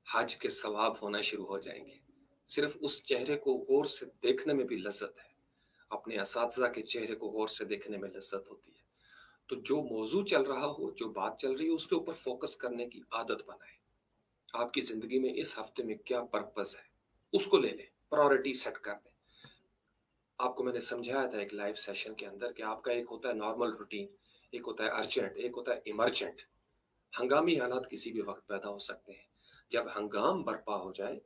हज के सवाब होना शुरू हो जाएंगे। सिर्फ उस चेहरे को गौर से देखने में भी लज़्ज़त है। अपने असातिज़ा के चेहरे को गौर से देखने में लज़्ज़त होती है। तो जो मौजू चल रहा हो, जो बात चल रही है, उसके ऊपर फोकस करने की आदत बनाएं। आपकी ज़िंदगी में इस हफ्ते में क्या पर्पस है, उसको ले लें, प्रायोरिटी सेट कर दें। आपको मैंने समझाया था एक लाइव सेशन के अंदर कि आपका एक होता है नॉर्मल रूटीन, एक होता है अर्जेंट, एक होता है इमरजेंट। हंगामी हालात किसी भी वक्त पैदा हो सकते हैं। जब हंगाम बर्पा हो जाए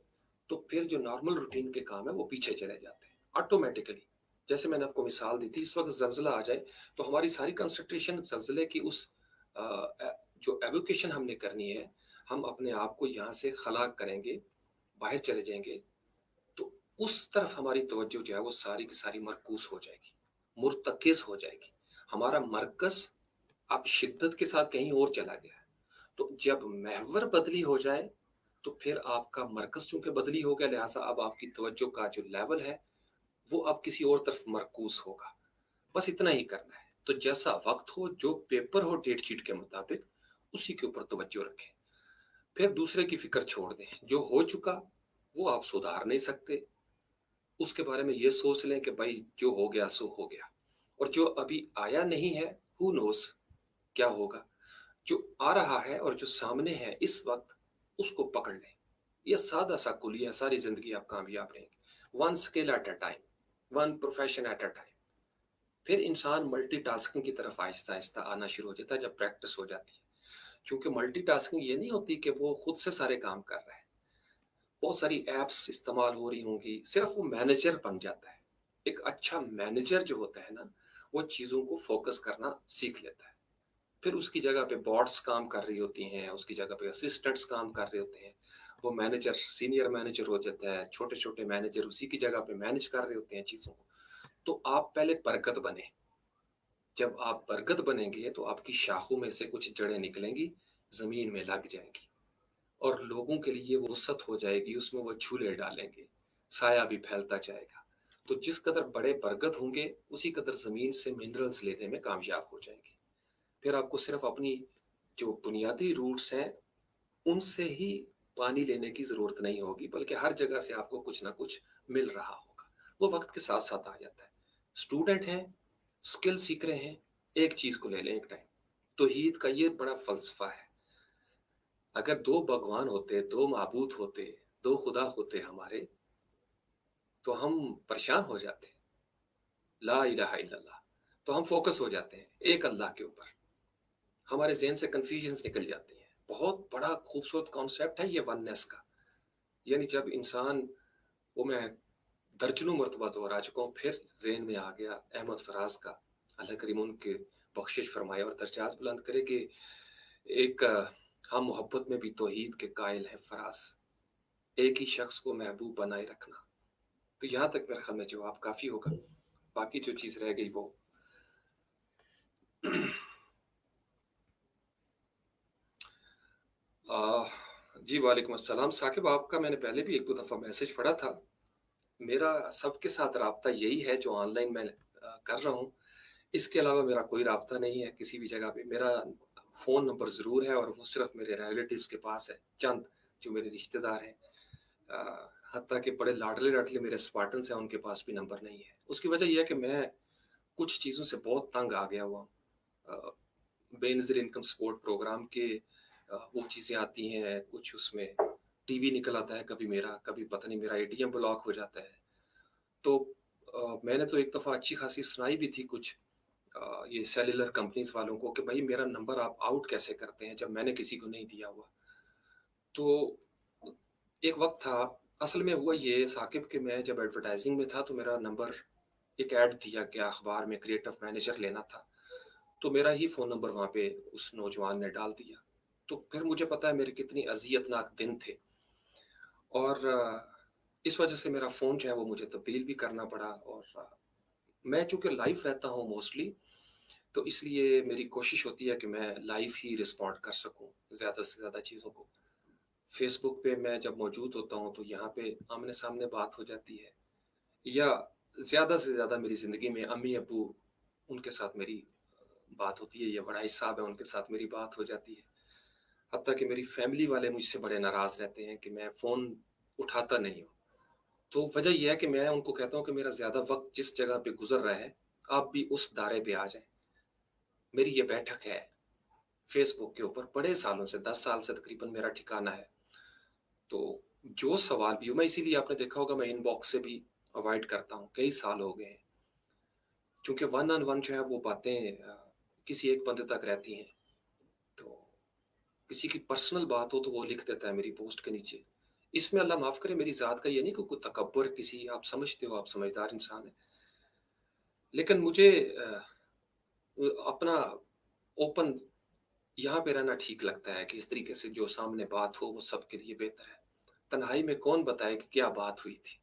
तो फिर जो नॉर्मल रूटीन के काम है वो पीछे चले जाते हैं ऑटोमेटिकली। जैसे मैंने आपको मिसाल दी थी, इस वक्त जल्जला आ जाए तो हमारी सारी कंसंट्रेशन जल्जले की उस जो एवोकेशन हमने करनी है, हम अपने आप को यहाँ से खलाक करेंगे, बाहर चले जाएंगे, तो उस तरफ हमारी तवज्जो जो है वो सारी की सारी मरकूज हो जाएगी, मुर्तकिज हो जाएगी। हमारा मरकज अब शिद्दत के साथ कहीं और चला गया है। तो जब महवर बदली हो जाए तो फिर आपका मरकज चूंकि बदली हो गया, लिहाजा अब आपकी तवज्जो का जो लेवल है वो अब किसी और तरफ मरकूज होगा। बस इतना ही करना है। तो जैसा वक्त हो, जो पेपर हो डेट शीट के मुताबिक, उसी के ऊपर तवज्जो रखें। फिर दूसरे की फिक्र छोड़ दें। जो हो चुका वो आप सुधार नहीं सकते, उसके बारे में ये सोच लें कि भाई जो हो गया सो हो गया। और जो अभी आया नहीं है, हु नोस क्या होगा। जो आ रहा है और जो सामने है इस वक्त, उसको पकड़ लें। ये सादा सा कुलिया, सारी जिंदगी आप कामयाब रहेंगे। One skill at a time, one profession at a time. फिर इंसान मल्टीटास्किंग की तरफ आहिस्ता आहिस्ता आना शुरू हो जाता है जब प्रैक्टिस हो जाती है। क्योंकि मल्टीटास्किंग ये नहीं होती कि वो खुद से सारे काम कर रहा है। बहुत सारी एप्स इस्तेमाल हो रही होंगी, सिर्फ वो मैनेजर बन जाता है। एक अच्छा मैनेजर जो होता है ना, वो चीज़ों को फोकस करना सीख लेता है। फिर उसकी जगह पे बॉट्स काम कर रही होती हैं, उसकी जगह पे असिस्टेंट्स काम कर रहे होते हैं। वो मैनेजर सीनियर मैनेजर हो जाता है, छोटे छोटे मैनेजर उसी की जगह पे मैनेज कर रहे होते हैं चीज़ों को। तो आप पहले बरगद बने। जब आप बरगद बनेंगे तो आपकी शाखों में से कुछ जड़ें निकलेंगी, ज़मीन में लग जाएंगी और लोगों के लिए वो वसत हो जाएगी, उसमें वो झूले डालेंगे, साया भी फैलता जाएगा। तो जिस कदर बड़े बरगद होंगे, उसी कदर ज़मीन से मिनरल्स लेने में कामयाब हो जाएंगे। फिर आपको सिर्फ अपनी जो बुनियादी रूट्स हैं उनसे ही पानी लेने की ज़रूरत नहीं होगी, बल्कि हर जगह से आपको कुछ ना कुछ मिल रहा होगा। वो वक्त के साथ साथ आ जाता है। स्टूडेंट हैं, स्किल सीख रहे हैं, एक चीज़ को ले लें एक टाइम। तौहीद का ये बड़ा फलसफा है। अगर दो भगवान होते, दो माबूद होते, दो खुदा होते हमारे, तो हम परेशान हो जाते। ला इलाहा इल्लल्लाह, तो हम फोकस हो जाते हैं एक अल्लाह के ऊपर। हमारे ज़हन से कन्फ्यूजन्स निकल जाती हैं। बहुत बड़ा खूबसूरत कॉन्सेप्ट है ये वननेस का। यानी जब इंसान, वो मैं दर्जनों मरतबा दोहरा चुका हूँ, फिर ज़हन में आ गया अहमद फराज का, अल्लाह करीम उनके बख्शिश फरमाए और दर्जात बुलंद करे, कि एक हम मोहब्बत में भी तौहीद के कायल हैं फराज, एक ही शख्स को महबूब बनाए रखना। तो यहाँ तक मेरे ख्याल में जवाब काफ़ी होगा। बाकी जो चीज़ रह गई वो आ, जी वालेकुम अस्सलाम। साकिब, आपका मैंने पहले भी एक दो दफ़ा मैसेज पढ़ा था। मेरा सबके साथ राब्ता यही है जो ऑनलाइन मैं कर रहा हूँ। इसके अलावा मेरा कोई राब्ता नहीं है किसी भी जगह पे। मेरा फ़ोन नंबर ज़रूर है और वो सिर्फ़ मेरे रिलेटिव्स के पास है, चंद जो मेरे रिश्तेदार हैं। हत्ता कि बड़े लाडले-लाडले मेरे स्पार्टन्स हैं, उनके पास भी नंबर नहीं है। उसकी वजह ये है कि मैं कुछ चीज़ों से बहुत तंग आ गया हुआ हूँ। अ, बेनज़ीर इनकम सपोर्ट प्रोग्राम के वो चीज़ें आती हैं, कुछ उसमें टीवी निकल आता है कभी मेरा, कभी पता नहीं मेरा एटीएम ब्लॉक हो जाता है। तो मैंने तो एक दफ़ा अच्छी खासी सुनाई भी थी कुछ ये सेल्युलर कंपनीज़ वालों को कि भई मेरा नंबर आप आउट कैसे करते हैं जब मैंने किसी को नहीं दिया हुआ। तो एक वक़्त था, असल में हुआ ये साकिब कि मैं जब एडवर्टाइज़िंग में था तो मेरा नंबर एक ऐड दिया गया अखबार में क्रिएटिव मैनेजर लेना था। तो मेरा ही फ़ोन नंबर वहाँ पे उस नौजवान ने डाल दिया। तो फिर मुझे पता है मेरे कितनी अज़ियतनाक दिन थे और इस वज़ह से मेरा फ़ोन जो है वो मुझे तब्दील भी करना पड़ा और मैं चूँकि लाइव रहता हूँ मोस्टली, तो इसलिए मेरी कोशिश होती है कि मैं लाइव ही रिस्पॉन्ड कर सकूँ ज़्यादा से ज़्यादा चीज़ों को। फ़ेसबुक पे मैं जब मौजूद होता हूँ तो यहाँ पे आमने-सामने बात हो जाती है या ज़्यादा से ज़्यादा मेरी ज़िंदगी में अम्मी-अब्बू उनके साथ मेरी बात होती है या बड़ाई साहब हैं उनके साथ मेरी बात हो जाती है। हत्ता कि मेरी फैमिली वाले मुझसे बड़े नाराज़ रहते हैं कि मैं फ़ोन उठाता नहीं हूँ। तो वजह ये है कि मैं उनको कहता हूँ कि मेरा ज़्यादा वक़्त जिस जगह पे गुज़र रहा है, आप भी उस दायरे पे आ जाएँ। मेरी ये बैठक है फ़ेसबुक के ऊपर बड़े सालों से 10 साल से तकरीबन मेरा ठिकाना है। तो जो सवाल भी हो मैं इसीलिए आपने देखा होगा मैं इनबॉक्स से भी अवॉइड करता हूँ, कई साल हो गए हैं। चूँकि वन ऑन वन जो है वो बातें किसी एक बंदे तक रहती हैं। तो किसी की पर्सनल बात हो तो वो लिख देता है मेरी पोस्ट के नीचे। इसमें अल्लाह माफ़ करे मेरी ज़ात का ये नहीं कि कोई तकब्बुर किसी आप समझते हो आप समझदार इंसान हैं। लेकिन मुझे अपना ओपन यहाँ पे रहना ठीक लगता है कि इस तरीके से जो सामने बात हो वो सबके लिए बेहतर है। तन्हाई में कौन बताए कि क्या बात हुई थी?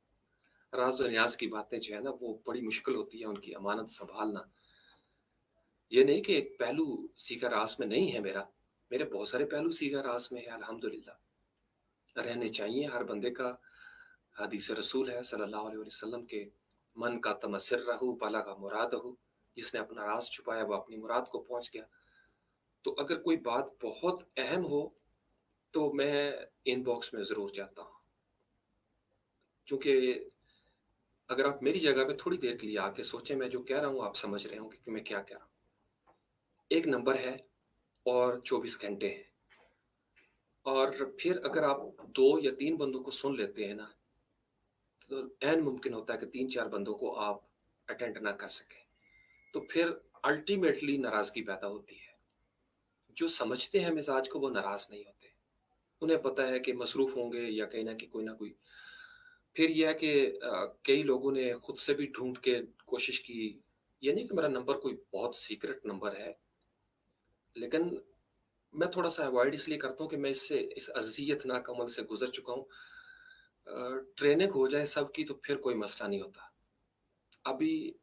राज़ और न्याज़ की बातें जो है ना वो बड़ी मुश्किल होती है उनकी अमानत सँभालना। ये नहीं कि एक पहलू सीगा रास में नहीं है मेरा, मेरे बहुत सारे पहलू सीगा रास में है अल्हम्दुलिल्लाह। रहने चाहिए हर बंदे का हदीस रसूल है सल्लल्लाहु अलैहि वसल्लम के मन का तमसर्रहु बलगा मुरादहु जिसने अपना राज छुपाया वो अपनी मुराद को पहुंच गया। तो अगर कोई बात बहुत अहम हो तो मैं इनबॉक्स में ज़रूर जाता हूँ क्योंकि अगर आप मेरी जगह पे थोड़ी देर के लिए आके सोचें मैं जो कह रहा हूँ आप समझ रहे होंगे कि मैं क्या कह रहा हूँ। एक नंबर है और 24 घंटे हैं और फिर अगर आप 2 या 3 बंदों को सुन लेते हैं ना, तो ऐन मुमकिन होता है कि 3-4 बंदों को आप अटेंड ना कर सकें। तो फिर अल्टीमेटली नाराज़गी पैदा होती है। जो समझते हैं मिज़ाज को वो नाराज़ नहीं होते। उन्हें पता है कि मसरूफ़ होंगे या कहीं न कहीं कोई न कोई फिर ये है कि कई लोगों ने खुद से भी ढूँढ के कोशिश की। ये नहीं कि मेरा नंबर कोई बहुत सीक्रेट नंबर है, लेकिन मैं थोड़ा-सा अवॉइड इसलिए करता हूँ कि मैं इससे इस अज़ियतनाक अमल से गुज़र चुका हूँ। ट्रेनिंग हो जाए सबकी तो फिर कोई मसला नहीं होता। अभी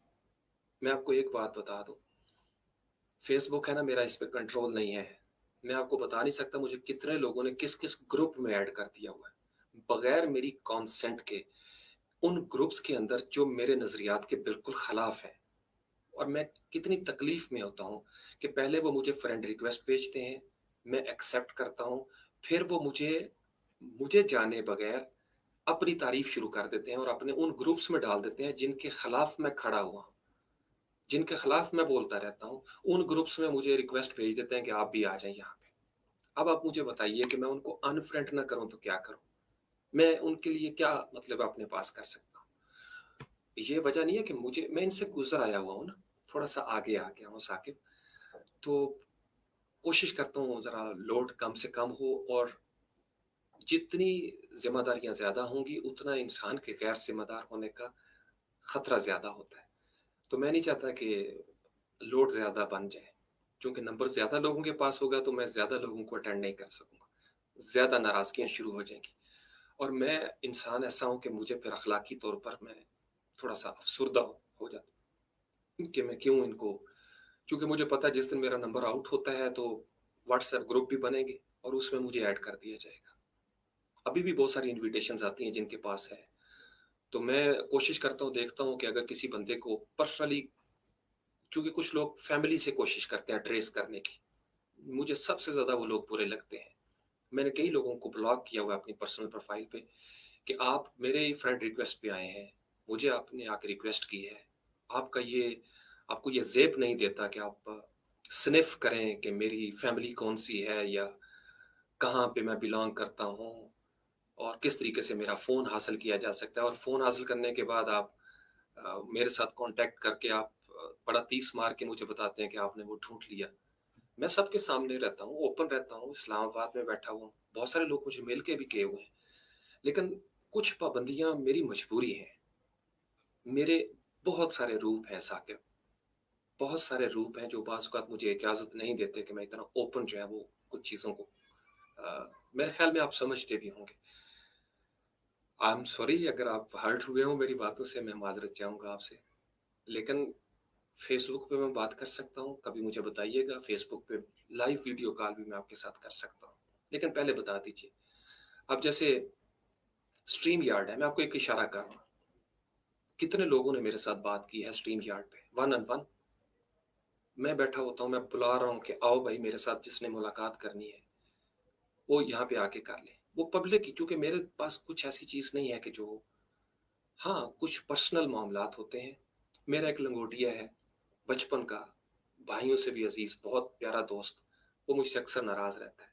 मैं आपको एक बात बता दूँ, फ़ेसबुक है ना मेरा इस पे कंट्रोल नहीं है। मैं आपको बता नहीं सकता मुझे कितने लोगों ने किस-किस ग्रुप में ऐड कर दिया हुआ है। बगैर मेरी कॉन्सेंट के उन ग्रुप्स के अंदर जो मेरे नज़रियात के बिल्कुल ख़िलाफ़ हैं और मैं कितनी तकलीफ़ में होता हूँ कि पहले वो मुझे फ्रेंड रिक्वेस्ट भेजते हैं, मैं एक्सेप्ट करता हूँ, फिर वो मुझे मुझे जाने बगैर अपनी तारीफ़ शुरू कर देते हैं और अपने उन ग्रुप्स में डाल देते हैं जिनके खिलाफ मैं खड़ा हुआ हूँ, जिनके खिलाफ मैं बोलता रहता हूँ, उन ग्रुप्स में मुझे रिक्वेस्ट भेज देते हैं कि आप भी आ जाइए यहाँ पे। अब आप मुझे बताइए कि मैं उनको अनफ्रेंड ना करूँ तो क्या करूँ? मैं उनके लिए क्या मतलब अपने पास कर सकता हूँ? ये वजह नहीं है कि मुझे मैं इनसे गुज़र आया हुआ हूँ ना, थोड़ा-सा आगे आ गया हूँ साकिब, तो कोशिश करता हूँ ज़रा लोड कम से कम हो और जितनी ज़िम्मेदारियाँ ज़्यादा होंगी, उतना इंसान के गैर ज़िम्मेदार होने का खतरा ज़्यादा होता है। तो मैं नहीं चाहता कि लोड ज़्यादा बन जाए, क्योंकि नंबर ज़्यादा लोगों के पास होगा तो मैं ज़्यादा लोगों को अटेंड नहीं कर सकूँगा। ज़्यादा नाराज़गियाँ शुरू हो जाएँगी और मैं इंसान ऐसा हूँ कि मुझे फिर अख़लाक़ी तौर पर मैं थोड़ा-सा अफ़सुर्दा हो जाता हूँ कि मैं क्यों इनको क्योंकि मुझे पता है जिस दिन मेरा नंबर आउट होता है तो व्हाट्सएप ग्रुप भी बनेंगे और उसमें मुझे ऐड कर दिया जाएगा। अभी भी बहुत सारी इन्विटेशंस आती हैं जिनके पास है। तो मैं कोशिश करता हूँ, देखता हूँ कि अगर किसी बंदे को पर्सनली, चूँकि कुछ लोग फैमिली से कोशिश करते हैं ट्रेस करने की, मुझे सबसे ज़्यादा वो लोग बुरे लगते हैं। मैंने कई लोगों को ब्लॉक किया हुआ है अपनी पर्सनल प्रोफ़ाइल पे कि आप मेरे फ्रेंड रिक्वेस्ट पे आए हैं, मुझे आपने आके रिक्वेस्ट की है। आपका ये आपको ये ज़ेप नहीं देता कि आप स्निफ़ करें कि मेरी फैमिली कौन-सी है या कहाँ पे मैं बिलॉन्ग करता हूँ और किस तरीके से मेरा फ़ोन हासिल किया जा सकता है, और फ़ोन हासिल करने के बाद आप मेरे साथ कॉन्टैक्ट करके आप बड़ा तीस मार के मुझे बताते हैं कि आपने वो ढूँढ लिया। मैं सबके सामने रहता हूँ, ओपन रहता हूँ, इस्लामाबाद में बैठा हुआ हूँ। बहुत सारे लोग मुझे मिल के भी गए हुए हैं। लेकिन कुछ पाबंदियाँ मेरी मजबूरी हैं। मेरे बहुत सारे रूप हैं साकिब, बहुत सारे रूप हैं जो बाज़ औक़ात मुझे इजाज़त नहीं देते कि मैं इतना ओपन जो है वो कुछ चीज़ों को मेरे ख़्याल में आप समझते भी होंगे। आई एम सॉरी अगर आप हर्ट हुए हों मेरी बातों से, मैं माज़रत चाहूँगा आपसे। लेकिन फ़ेसबुक पे मैं बात कर सकता हूँ, कभी मुझे बताइएगा, फ़ेसबुक पे लाइव वीडियो कॉल भी मैं आपके साथ कर सकता हूँ। लेकिन पहले बता दीजिए, अब जैसे स्ट्रीम यार्ड है, मैं आपको एक इशारा कर रहा हूँ। कितने लोगों ने मेरे साथ बात की है स्ट्रीम यार्ड पे, वन ऑन वन। मैं बैठा होता हूँ, मैं बुला रहा हूँ कि आओ भाई मेरे साथ जिसने मुलाकात करनी है, वो यहाँ पे आके कर ले। वो पब्लिक ही, चूँकि मेरे पास कुछ ऐसी चीज़ नहीं है कि जो, हाँ, कुछ पर्सनल मामलात होते हैं। मेरा एक लंगोटिया है, बचपन का, भाइयों से भी अज़ीज़, बहुत प्यारा दोस्त, वो मुझसे अक्सर नाराज़ रहता है।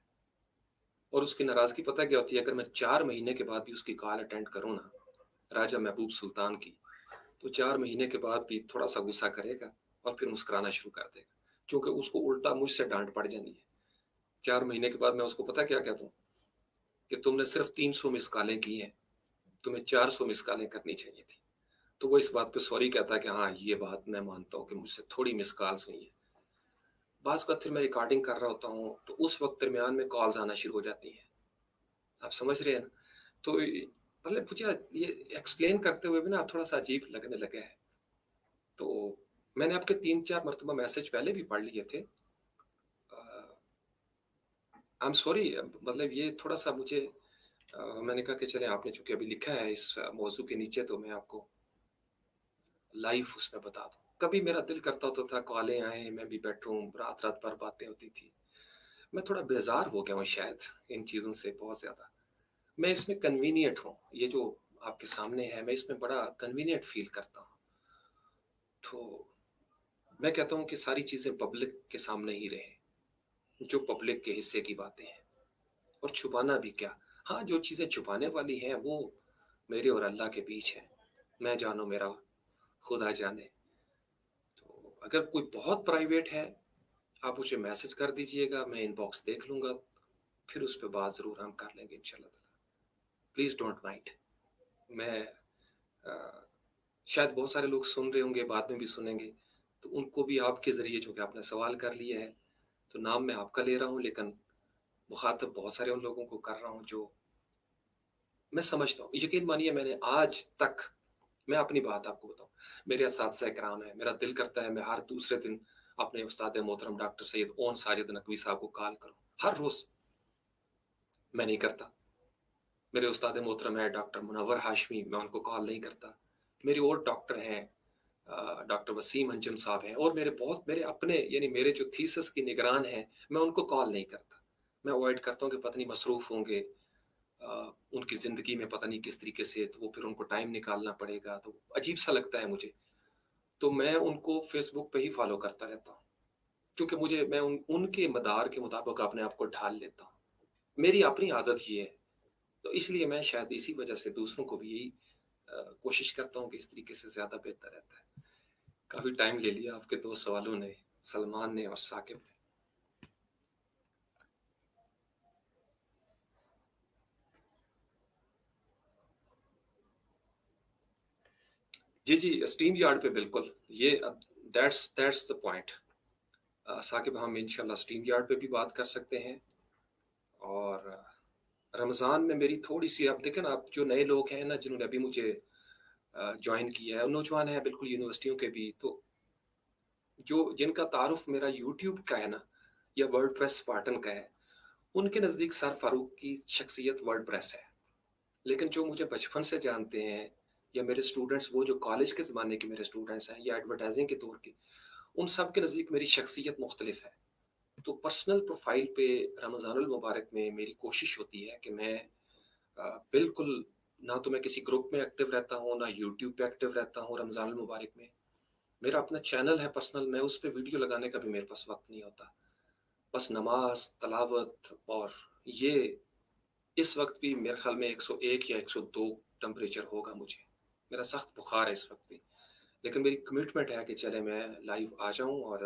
और उसकी नाराज़गी पता है क्या होती है? अगर मैं 4 महीने के बाद भी उसकी कॉल अटेंड करूँ ना, राजा महबूब सुल्तान की, तो 4 महीने के बाद भी थोड़ा-सा गुस्सा करेगा और फिर मुस्कुराना शुरू कर देगा। चूँकि उसको उल्टा मुझसे डाँट पड़ जानी है। 4 महीने के बाद मैं उसको पता है क्या कहता हूँ? कि तुमने सिर्फ़ 300 मिस्ड कॉलें की हैं, तुम्हें 400 मिस्ड कॉलें करनी चाहिए थी। तो वो इस बात पे सॉरी कहता है कि हाँ, ये बात मैं मानता हूँ कि मुझसे थोड़ी मिस्ड कॉल्स हुई हैं। बाज़ वक़्त फिर मैं रिकॉर्डिंग कर रहा होता हूँ, तो उस वक़्त दरमियान में कॉल्स आना शुरू हो जाती हैं। आप समझ रहे हैं ना? तो मतलब मुझे ये एक्सप्लेन करते हुए भी ना थोड़ा-सा अजीब लगने लगा है। तो मैंने आपके 3-4 मर्तबा मैसेज पहले भी पढ़ लिए थे। अ, आई एम सॉरी, मतलब ये थोड़ा-सा मुझे मैंने कहा कि चलें, आपने चूँकि अभी लिखा है इस मौज़ू के नीचे, तो मैं आपको लाइव उसमें बता दूँ। कभी मेरा दिल करता होता था कॉलें आएँ, मैं भी बैठूँ, रात-रात भर बातें होती थी। मैं थोड़ा बेज़ार हो गया हूँ शायद इन चीज़ों से बहुत ज़्यादा। मैं इसमें कन्वीनिएंट हूँ, ये जो आपके सामने है, मैं इसमें बड़ा कन्वीनिएंट फ़ील करता हूँ। तो मैं कहता हूँ कि सारी चीज़ें पब्लिक के सामने ही रहें, जो पब्लिक के हिस्से की बातें हैं, और छुपाना भी क्या? हाँ, जो चीज़ें छुपाने वाली हैं वो मेरे और अल्लाह के बीच हैं। मैं जानूँ, मेरा खुदा जाने। तो अगर कोई बहुत प्राइवेट है, आप मुझे मैसेज कर दीजिएगा, मैं इनबॉक्स देख लूँगा, फिर उस पे बात ज़रूर हम कर लेंगे इंशाअल्लाह ताला। Please don't mind. मैं अ, शायद बहुत सारे लोग सुन रहे होंगे, बाद में भी सुनेंगे, तो उनको भी आपके ज़रिए, चूँकि आपने सवाल कर लिया है, तो नाम मैं आपका ले रहा हूँ, लेकिन मुख़ातब बहुत सारे उन लोगों को कर रहा हूँ जो मैं समझता हूँ। यकीन मानिए, मैंने आज तक, मैं अपनी बात आपको बताऊँ, मेरे असातिज़ा किराम हैं, मेरा दिल करता है मैं हर दूसरे दिन अपने उस्ताद मोहतरम डॉक्टर सैयद ओन साजिद नकवी साहब को कॉल करूँ, हर रोज़। मैं नहीं करता। मेरे उस्ताद मोहतरम हैं डॉक्टर मुनव्वर हाशमी, मैं उनको कॉल नहीं करता। मेरे और डॉक्टर हैं, डॉक्टर वसीम अंजुम साहब हैं, और मेरे अपने, यानी मेरे जो थीसिस की निगरान हैं, मैं उनको कॉल नहीं करता। मैं अवॉइड करता हूँ कि पता नहीं मसरूफ़ होंगे, उनकी ज़िंदगी में पता नहीं किस तरीके से, तो वो फिर उनको टाइम निकालना पड़ेगा, तो अजीब-सा लगता है मुझे। तो मैं उनको फ़ेसबुक पे ही फ़ॉलो करता रहता हूँ, क्योंकि मैं उनके मदार के मुताबिक अपने आप को ढाल लेता हूँ। मेरी अपनी आदत ये है, तो इसलिए मैं शायद इसी वजह से दूसरों को भी यही कोशिश करता हूँ कि इस तरीके से ज़्यादा बेहतर रहता है। काफ़ी टाइम ले लिया आपके 2 सवालों ने, सलमान ने और साकिब ने। जी, जी, स्टीम यार्ड पे बिल्कुल, ये अब दैट्स द पॉइंट। साकिब, हम इंशाल्लाह स्टीम यार्ड पे भी बात कर सकते हैं। और रमज़ान में मेरी थोड़ी-सी, आप देखें ना, आप जो नए लोग हैं ना, जिन्होंने अभी मुझे जॉइन किया है, नौजवान हैं बिल्कुल, यूनिवर्सिटियों के भी, तो जो जिनका तारुफ़ मेरा यूट्यूब का है ना, या वर्डप्रेस स्पार्टन का है, उनके नज़दीक सर फ़ारूक की शख्सियत वर्डप्रेस है। लेकिन जो मुझे बचपन से जानते हैं, یا میرے اسٹوڈنٹس وہ جو کالج کے زمانے کے میرے اسٹوڈنٹس ہیں یا ایڈورٹائزنگ کے دور کے، ان سب کے نزدیک میری شخصیت مختلف ہے۔ تو پرسنل پروفائل پہ رمضان المبارک میں میری کوشش ہوتی ہے کہ میں بالکل نہ تو میں کسی گروپ میں ایکٹیو رہتا ہوں، نہ یوٹیوب پہ ایکٹیو رہتا ہوں رمضان المبارک میں۔ میرا اپنا چینل ہے پرسنل، میں اس پہ ویڈیو لگانے کا بھی میرے پاس وقت نہیں ہوتا۔ بس نماز، تلاوت، اور یہ اس وقت بھی میرے خیال میں 101 یا 102 ٹمپریچر ہوگا مجھے، میرا سخت بخار ہے اس وقت بھی، لیکن میری کمٹمنٹ ہے کہ چلے میں لائیو آ جاؤں اور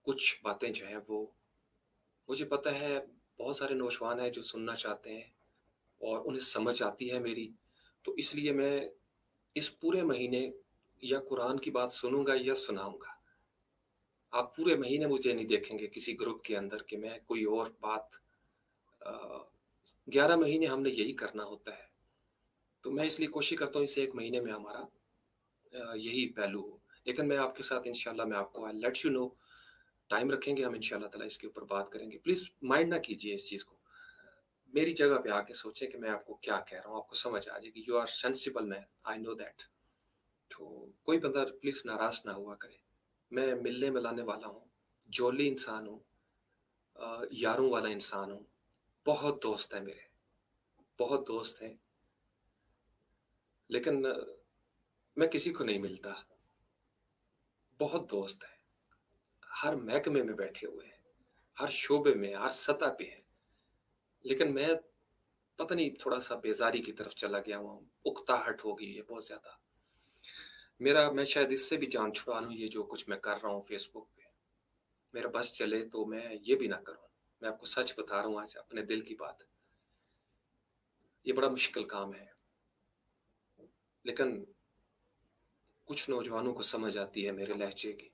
کچھ باتیں جو ہیں وہ مجھے پتہ ہے بہت سارے نوجوان ہیں جو سننا چاہتے ہیں اور انہیں سمجھ آتی ہے میری، تو اس لیے میں اس پورے مہینے یا قرآن کی بات سنوں گا یا سناؤں گا۔ آپ پورے مہینے مجھے نہیں دیکھیں گے کسی گروپ کے اندر کہ میں کوئی اور بات 11 مہینے ہم نے یہی کرنا ہوتا ہے، تو میں اس لیے کوشش کرتا ہوں اس ایک مہینے میں ہمارا یہی پہلو ہو، لیکن میں آپ کے ساتھ انشاءاللہ میں آپ کو لیٹ یو نو ٹائم رکھیں گے، ہم انشاءاللہ تعالیٰ اس کے اوپر بات کریں گے۔ پلیز مائنڈ نہ کیجیے اس چیز کو، میری جگہ پہ آ کے سوچیں کہ میں آپ کو کیا کہہ رہا ہوں، آپ کو سمجھ آ جائے گی۔ You are sensible man, I know that. تو کوئی بندہ پلیز ناراض نہ ہوا کرے، میں ملنے ملانے والا ہوں، جولی انسان ہوں، یاروں والا انسان ہوں، بہت دوست ہیں میرے، بہت دوست ہیں، لیکن میں کسی کو نہیں ملتا۔ بہت دوست ہیں، ہر محکمے میں بیٹھے ہوئے ہیں، ہر شعبے میں، ہر سطح پہ ہیں، لیکن میں پتہ نہیں تھوڑا سا بیزاری کی طرف چلا گیا ہوں، اکتاہٹ ہو گئی ہے بہت زیادہ۔ میں شاید اس سے بھی جان چھڑا لوں، یہ جو کچھ میں کر رہا ہوں فیس بک پہ، میرا بس چلے تو میں یہ بھی نہ کروں۔ میں آپ کو سچ بتا رہا ہوں آج اپنے دل کی بات، یہ بڑا مشکل کام ہے، لیکن کچھ نوجوانوں کو سمجھ آتی ہے میرے لہجے کی،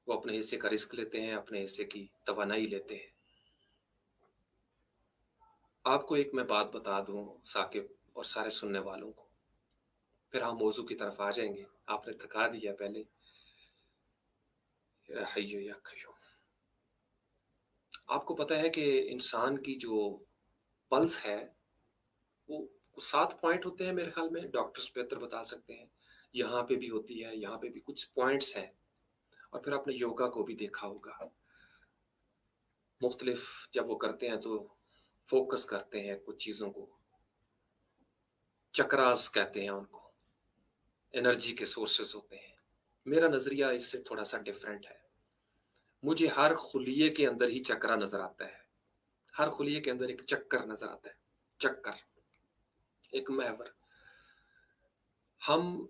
وہ اپنے حصے کا رزق لیتے ہیں، اپنے حصے کی توانائی لیتے ہیں۔ آپ کو ایک میں بات بتا دوں ثاقب اور سارے سننے والوں کو، پھر ہم موضوع کی طرف آ جائیں گے، آپ نے تھکا دیا پہلے۔ یا حیو یا قیوم، آپ کو پتہ ہے کہ انسان کی جو پلس ہے وہ 7 پوائنٹ ہوتے ہیں میرے خیال میں، ڈاکٹرز بہتر بتا سکتے ہیں، یہاں پہ بھی ہوتی ہے، یہاں پہ بھی کچھ پوائنٹس ہیں، اور پھر آپ نے یوگا کو بھی دیکھا ہوگا، مختلف جب وہ کرتے ہیں تو فوکس کرتے ہیں کچھ چیزوں کو، چکراز کہتے ہیں ان کو، انرجی کے سورسز ہوتے ہیں۔ میرا نظریہ اس سے تھوڑا سا ڈیفرنٹ ہے، مجھے ہر خلیے کے اندر ہی چکرا نظر آتا ہے، ہر خلیے کے اندر ایک چکر نظر آتا ہے، چکر، ایک محور۔ ہم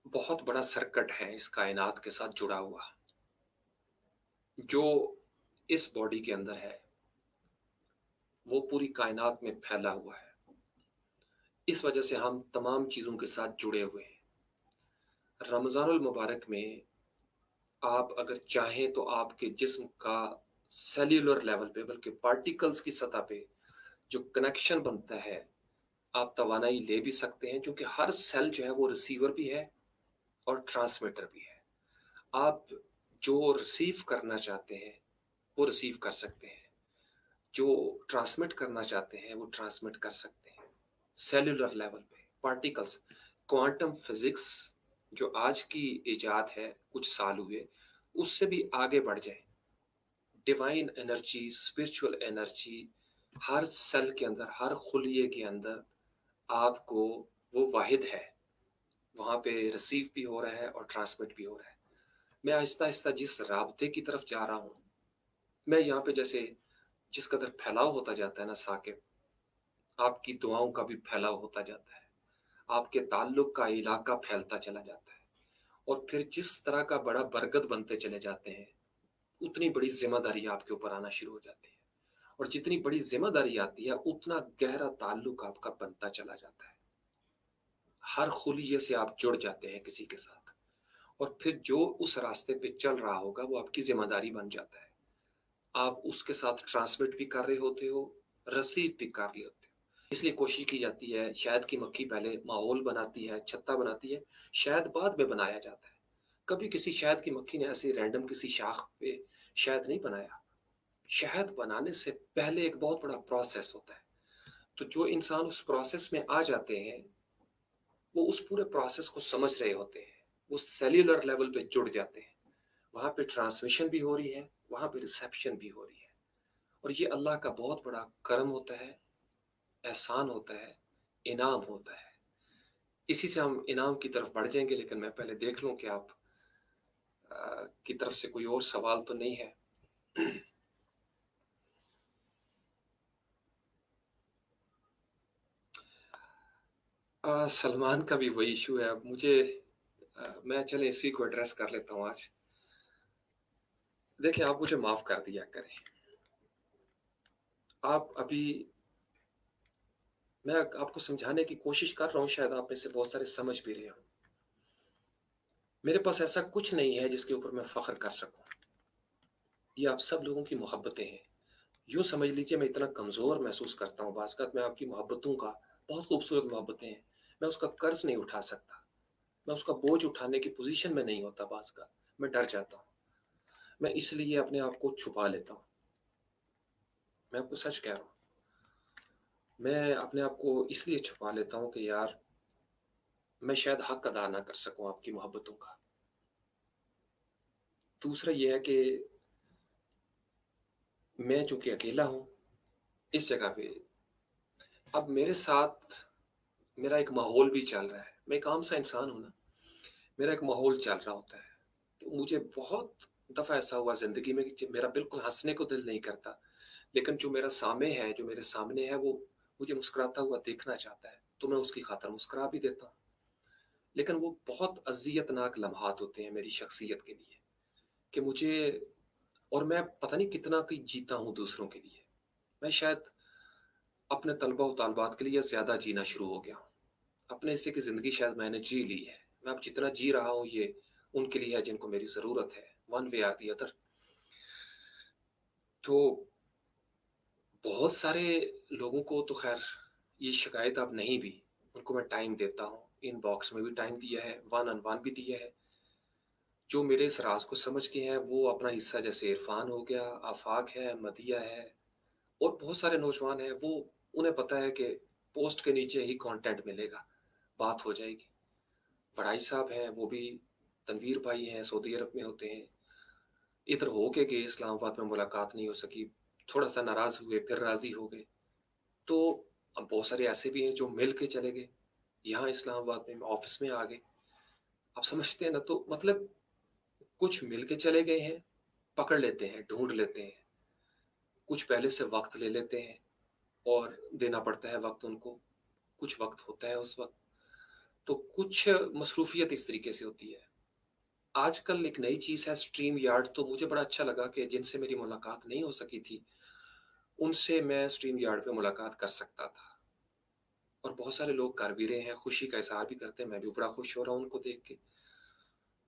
بہت بڑا سرکٹ ہے اس کائنات کے ساتھ جڑا ہوا، جو اس باڈی کے اندر ہے وہ پوری کائنات میں پھیلا ہوا ہے، اس وجہ سے ہم تمام چیزوں کے ساتھ جڑے ہوئے ہیں۔ رمضان المبارک میں آپ اگر چاہیں تو آپ کے جسم کا سیلولر لیول پہ بلکہ پارٹیکلز کی سطح پہ جو کنیکشن بنتا ہے، آپ توانائی لے بھی سکتے ہیں، کیونکہ ہر سیل جو ہے وہ ریسیور بھی ہے اور ٹرانسمیٹر بھی ہے۔ آپ جو ریسیو کرنا چاہتے ہیں وہ ریسیو کر سکتے ہیں، جو ٹرانسمٹ کرنا چاہتے ہیں وہ ٹرانسمٹ کر سکتے ہیں، سیلولر لیول پہ پارٹیکلز۔ کوانٹم فزکس جو آج کی ایجاد ہے، کچھ سال ہوئے، اس سے بھی آگے بڑھ جائیں، ڈیوائن انرجی، اسپرچول انرجی ہر سیل کے اندر، ہر خلیے کے اندر آپ کو وہ واحد ہے، وہاں پہ ریسیو بھی ہو رہا ہے اور ٹرانسمٹ بھی ہو رہا ہے۔ میں آہستہ آہستہ جس رابطے کی طرف جا رہا ہوں، میں یہاں پہ جیسے جس قدر پھیلاؤ ہوتا جاتا ہے نا ثاقب، آپ کی دعاؤں کا بھی پھیلاؤ ہوتا جاتا ہے، آپ کے تعلق کا علاقہ پھیلتا چلا جاتا ہے، اور پھر جس طرح کا بڑا برگد بنتے چلے جاتے ہیں، اتنی بڑی ذمہ داری آپ کے اوپر آنا شروع ہو جاتی ہے، اور جتنی بڑی ذمہ داری آتی ہے اتنا گہرا تعلق آپ کا بنتا چلا جاتا ہے، ہر خلیے سے آپ جڑ جاتے ہیں کسی کے ساتھ، اور پھر جو اس راستے پہ چل رہا ہوگا وہ آپ کی ذمہ داری بن جاتا ہے، آپ اس کے ساتھ ٹرانسمٹ بھی کر رہے ہوتے ہو، ریسیو بھی کر رہے ہوتے ہو۔ اس لیے کوشش کی جاتی ہے، شہد کی مکھی پہلے ماحول بناتی ہے، چھتا بناتی ہے، شہد بعد میں بنایا جاتا ہے۔ کبھی کسی شہد کی مکھی نے ایسے رینڈم کسی شاخ پہ شہد نہیں بنایا، شہد بنانے سے پہلے ایک بہت بڑا پروسیس ہوتا ہے۔ تو جو انسان اس پروسیس میں آ جاتے ہیں وہ اس پورے پروسیس کو سمجھ رہے ہوتے ہیں، وہ سیلولر لیول پہ جڑ جاتے ہیں، وہاں پہ ٹرانسمیشن بھی ہو رہی ہے، وہاں پہ ریسیپشن بھی ہو رہی ہے، اور یہ اللہ کا بہت بڑا کرم ہوتا ہے، احسان ہوتا ہے، انعام ہوتا ہے۔ اسی سے ہم انعام کی طرف بڑھ جائیں گے، لیکن میں پہلے دیکھ لوں کہ آپ کی طرف سے کوئی اور سوال تو نہیں ہے۔ سلمان کا بھی وہی ایشو ہے۔ اب مجھے میں چلے اسی کو ایڈریس کر لیتا ہوں آج۔ دیکھیں، آپ مجھے معاف کر دیا کریں، آپ ابھی میں آپ کو سمجھانے کی کوشش کر رہا ہوں، شاید آپ میں سے بہت سارے سمجھ بھی رہے ہوں۔ میرے پاس ایسا کچھ نہیں ہے جس کے اوپر میں فخر کر سکوں، یہ آپ سب لوگوں کی محبتیں ہیں۔ یوں سمجھ لیجئے میں اتنا کمزور محسوس کرتا ہوں بعض اوقات، میں آپ کی محبتوں کا، بہت خوبصورت محبتیں ہیں، میں اس کا قرض نہیں اٹھا سکتا، میں اس کا بوجھ اٹھانے کی پوزیشن میں نہیں ہوتا، بعض اوقات میں ڈر جاتا ہوں، میں اس لیے اپنے آپ کو چھپا لیتا ہوں۔ میں آپ کو سچ کہہ رہا ہوں، میں اپنے آپ کو اس لیے چھپا لیتا ہوں کہ یار میں شاید حق ادا نہ کر سکوں آپ کی محبتوں کا۔ دوسرا یہ ہے کہ میں چونکہ اکیلا ہوں اس جگہ پہ، اب میرے ساتھ میرا ایک ماحول بھی چل رہا ہے، میں ایک عام سا انسان ہوں نا، میرا ایک ماحول چل رہا ہوتا ہے، تو مجھے بہت دفعہ ایسا ہوا زندگی میں کہ میرا بالکل ہنسنے کو دل نہیں کرتا، لیکن جو میرا سامنے ہے، جو میرے سامنے ہے، وہ مجھے مسکراتا ہوا دیکھنا چاہتا ہے، تو میں اس کی خاطر مسکرا بھی دیتا ہوں۔ لیکن وہ بہت اذیت ناک لمحات ہوتے ہیں میری شخصیت کے لیے، کہ مجھے، اور میں پتہ نہیں کتنا کہ جیتا ہوں دوسروں کے لیے، میں شاید اپنے طلبہ و طالبات کے لیے زیادہ جینا شروع ہو گیا ہوں، اپنے حصے کی زندگی شاید میں نے جی لی ہے، میں اب جتنا جی رہا ہوں یہ ان کے لیے ہے جن کو میری ضرورت ہے، one way or the other. تو بہت سارے لوگوں کو تو خیر یہ شکایت اب نہیں بھی، ان کو میں ٹائم دیتا ہوں، ان باکس میں بھی ٹائم دیا ہے، ون آن ون بھی دیا ہے، جو میرے اس راز کو سمجھ کے ہیں وہ اپنا حصہ، جیسے عرفان ہو گیا، آفاق ہے، مدیہ ہے، اور بہت سارے نوجوان ہیں، وہ انہیں پتہ ہے کہ پوسٹ کے نیچے ہی کانٹینٹ ملے گا، بات ہو جائے گی۔ وڑائی صاحب ہیں، وہ بھی، تنویر بھائی ہیں، سعودی عرب میں ہوتے ہیں، ادھر ہو کے گئے، اسلام آباد میں ملاقات نہیں ہو سکی، تھوڑا سا ناراض ہوئے، پھر راضی ہو گئے۔ تو اب بہت سارے ایسے بھی ہیں جو مل کے چلے گئے، یہاں اسلام آباد میں آفس میں آ گئے، آپ سمجھتے ہیں نا؟ تو مطلب کچھ مل کے چلے گئے ہیں، پکڑ لیتے ہیں، ڈھونڈ لیتے ہیں، کچھ پہلے سے وقت لے لیتے ہیں اور دینا پڑتا ہے وقت ان کو، کچھ وقت ہوتا ہے اس وقت، تو کچھ مصروفیت اس طریقے سے ہوتی ہے۔ آج کل ایک نئی چیز ہے سٹریم یارڈ، تو مجھے بڑا اچھا لگا کہ جن سے میری ملاقات نہیں ہو سکی تھی ان سے میں سٹریم یارڈ پہ ملاقات کر سکتا تھا، اور بہت سارے لوگ کر بھی رہے ہیں، خوشی کا اظہار بھی کرتے ہیں، میں بھی بڑا خوش ہو رہا ہوں ان کو دیکھ کے۔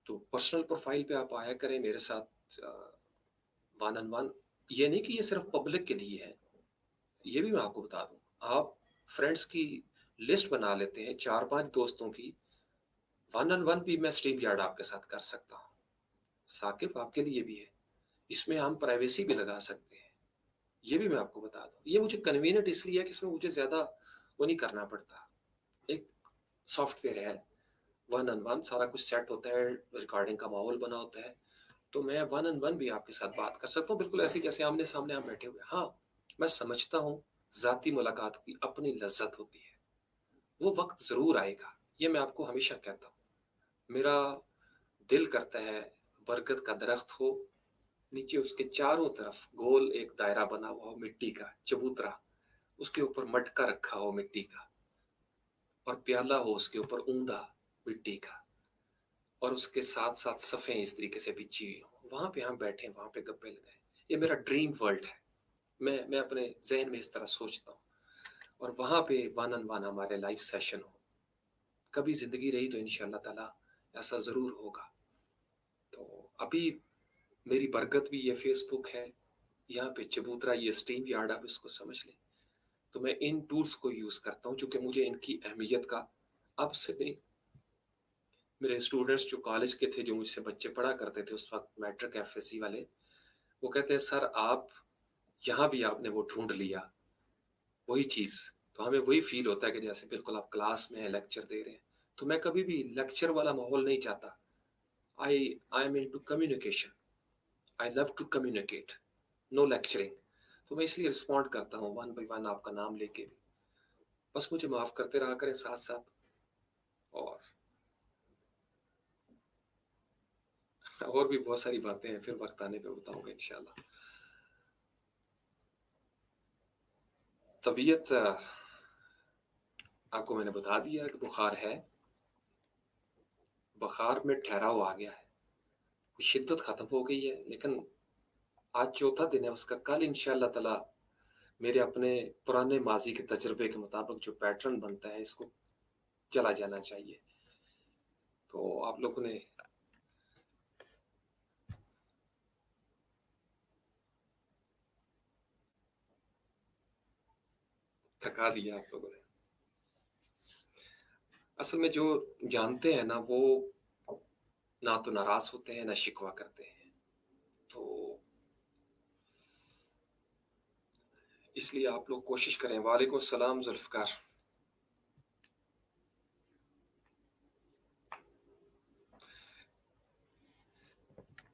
تو پرسنل پروفائل پہ آپ آیا کریں میرے ساتھ ون آن ون، یہ نہیں کہ یہ صرف پبلک کے لیے ہے، یہ بھی میں آپ کو بتا دوں، آپ فرینڈس کی لسٹ بنا لیتے ہیں 4-5 دوستوں کی، ون آن ون بھی میں سٹریم یارڈ آپ کے ساتھ کر سکتا ہوں، ثاقب آپ کے لیے بھی ہے، اس میں ہم پرائیویسی بھی لگا سکتے ہیں، یہ بھی میں آپ کو بتا دوں۔ یہ مجھے کنوینئنٹ اس لیے ہے کہ اس میں مجھے زیادہ وہ نہیں کرنا پڑتا، ایک سافٹ ویئر ہے، ون آن ون سارا کچھ سیٹ ہوتا ہے، ریکارڈنگ کا ماحول بنا ہوتا ہے، تو میں ون آن ون بھی آپ کے ساتھ بات کر سکتا ہوں، بالکل ایسے جیسے آمنے سامنے آپ بیٹھے ہوئے۔ ہاں، میں سمجھتا ہوں ذاتی ملاقات کی اپنی لذت ہوتی ہے، وہ وقت ضرور آئے گا، یہ میں آپ کو ہمیشہ کہتا ہوں۔ میرا دل کرتا ہے برکت کا درخت ہو، نیچے اس کے چاروں طرف گول ایک دائرہ بنا ہوا ہو مٹی کا چبوترا، اس کے اوپر مٹکا رکھا ہو مٹی کا، اور پیالہ ہو اس کے اوپر اوندا مٹی کا، اور اس کے ساتھ ساتھ صفیں اس طریقے سے بچھی ہوئی ہوں، وہاں پہ ہم بیٹھیں، وہاں پہ گپے لگائیں، یہ میرا ڈریم ورلڈ ہے، میں اپنے ذہن میں اس طرح سوچتا ہوں، اور وہاں پہ ون آن ون ہمارے لائف سیشن ہو، کبھی زندگی رہی تو انشاءاللہ تعالی ایسا ضرور ہوگا۔ تو ابھی میری برکت بھی یہ فیس بک ہے، یہاں پہ چبوترا یہ سٹریم یارڈ، آپ اس کو سمجھ لیں، تو میں ان ٹولز کو یوز کرتا ہوں چونکہ مجھے ان کی اہمیت کا اب سے نہیں، میرے اسٹوڈنٹس جو کالج کے تھے، جو مجھ سے بچے پڑھا کرتے تھے اس وقت، میٹرک ایف ایس سی والے، وہ کہتے ہیں سر آپ یہاں بھی آپ نے وہ ڈھونڈ لیا، وہی چیز، تو ہمیں وہی فیل ہوتا ہے کہ جیسے بالکل آپ کلاس میں ہیں، لیکچر دے رہے ہیں، तो मैं कभी भी लेक्चर वाला माहौल नहीं चाहता। I am into communication, I love to communicate, no lecturing. तो मैं इसलिए रिस्पॉन्ड करता हूँ वन बाई वन आपका नाम लेके भी। बस मुझे माफ करते रहा करें साथ साथ, और भी बहुत सारी बातें हैं, फिर वक्त आने पे बताऊंगा इंशाल्लाह। तबीयत आपको मैंने बता दिया कि बुखार है, बुखार में ठहराव आ गया है, शिद्दत खत्म हो गई है, लेकिन आज चौथा दिन है उसका। कल इंशाल्लाह ताला मेरे अपने पुराने माजी के तजुर्बे के मुताबिक जो पैटर्न बनता है इसको चला जाना चाहिए। तो आप लोगों ने थका दिया, आप लोगों ने। असल में जो जानते हैं ना, वो ना तो नाराज होते हैं ना शिकवा करते हैं। तो इसलिए आप लोग कोशिश करें। वालेकुम सलाम जुल्फकार।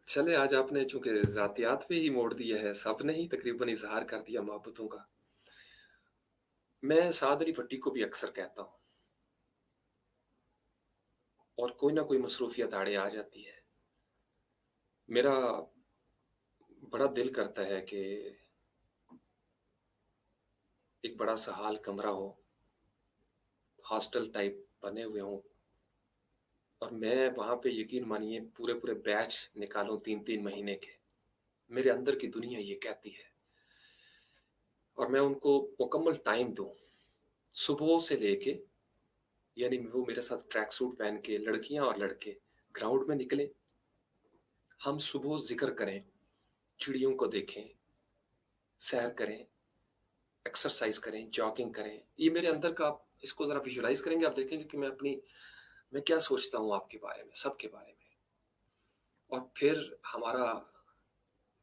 चले, आज आपने चूंकि जातियात पे ही मोड़ दिया है, सब ने ही तकरीबन इजहार कर दिया मोहब्बतों का। मैं साद अली भट्टी को भी अक्सर कहता हूँ, और कोई ना कोई मसरूफियत आड़े आ जाती है। मेरा बड़ा दिल करता है कि एक बड़ा सा हाल कमरा हो, हॉस्टल टाइप बने हुए हों, और मैं वहां पे यकीन मानिए पूरे पूरे बैच निकालूं 3 3 महीने के। मेरे अंदर की दुनिया ये कहती है, और मैं उनको मुकम्मल टाइम दूं, सुबह से लेके, यानी वो मेरे साथ ट्रैक सूट पहन के लड़कियां और लड़के ग्राउंड में निकले, हम सुबह जिक्र करें, चिड़ियों को देखें, सैर करें, एक्सरसाइज करें, जॉगिंग करें। ये मेरे अंदर का, आप इसको जरा विजुलाइज करेंगे, आप देखेंगे कि मैं क्या सोचता हूँ आपके बारे में, सबके बारे में। और फिर हमारा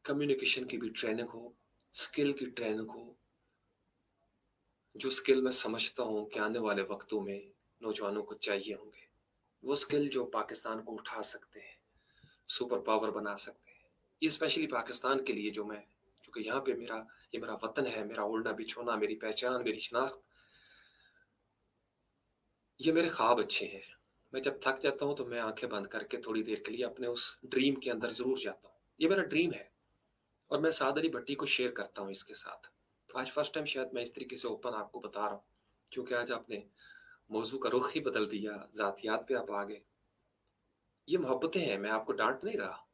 कम्युनिकेशन की भी ट्रेनिंग हो, स्किल की ट्रेनिंग हो, जो स्किल मैं समझता हूँ कि आने वाले वक्तों में नौजवानों को चाहिए होंगे, वो स्किल जो पाकिस्तान को उठा सकते हैं, सुपर पावर बना सकते हैं। ये स्पेशली पाकिस्तान के लिए, जो मैं, क्योंकि यहाँ पे ये मेरा वतन है, मेरा ओढ़ना बिछोना, मेरी पहचान, मेरी शनाख्त, ये मेरे ख्वाब अच्छे हैं। मैं जब थक जाता हूँ तो मैं आंखें बंद करके थोड़ी देर के लिए अपने उस ड्रीम के अंदर जरूर जाता हूँ। ये मेरा ड्रीम है, और मैं साद अली भट्टी को शेयर करता हूँ इसके साथ। आज फर्स्ट टाइम शायद मैं इस तरीके से ओपन आपको बता रहा हूँ, क्योंकि आज आपने मौजू का रुख ही बदल दिया, जातियात पे आप आ गए। ये मोहब्बतें हैं, मैं आपको डांट नहीं रहा,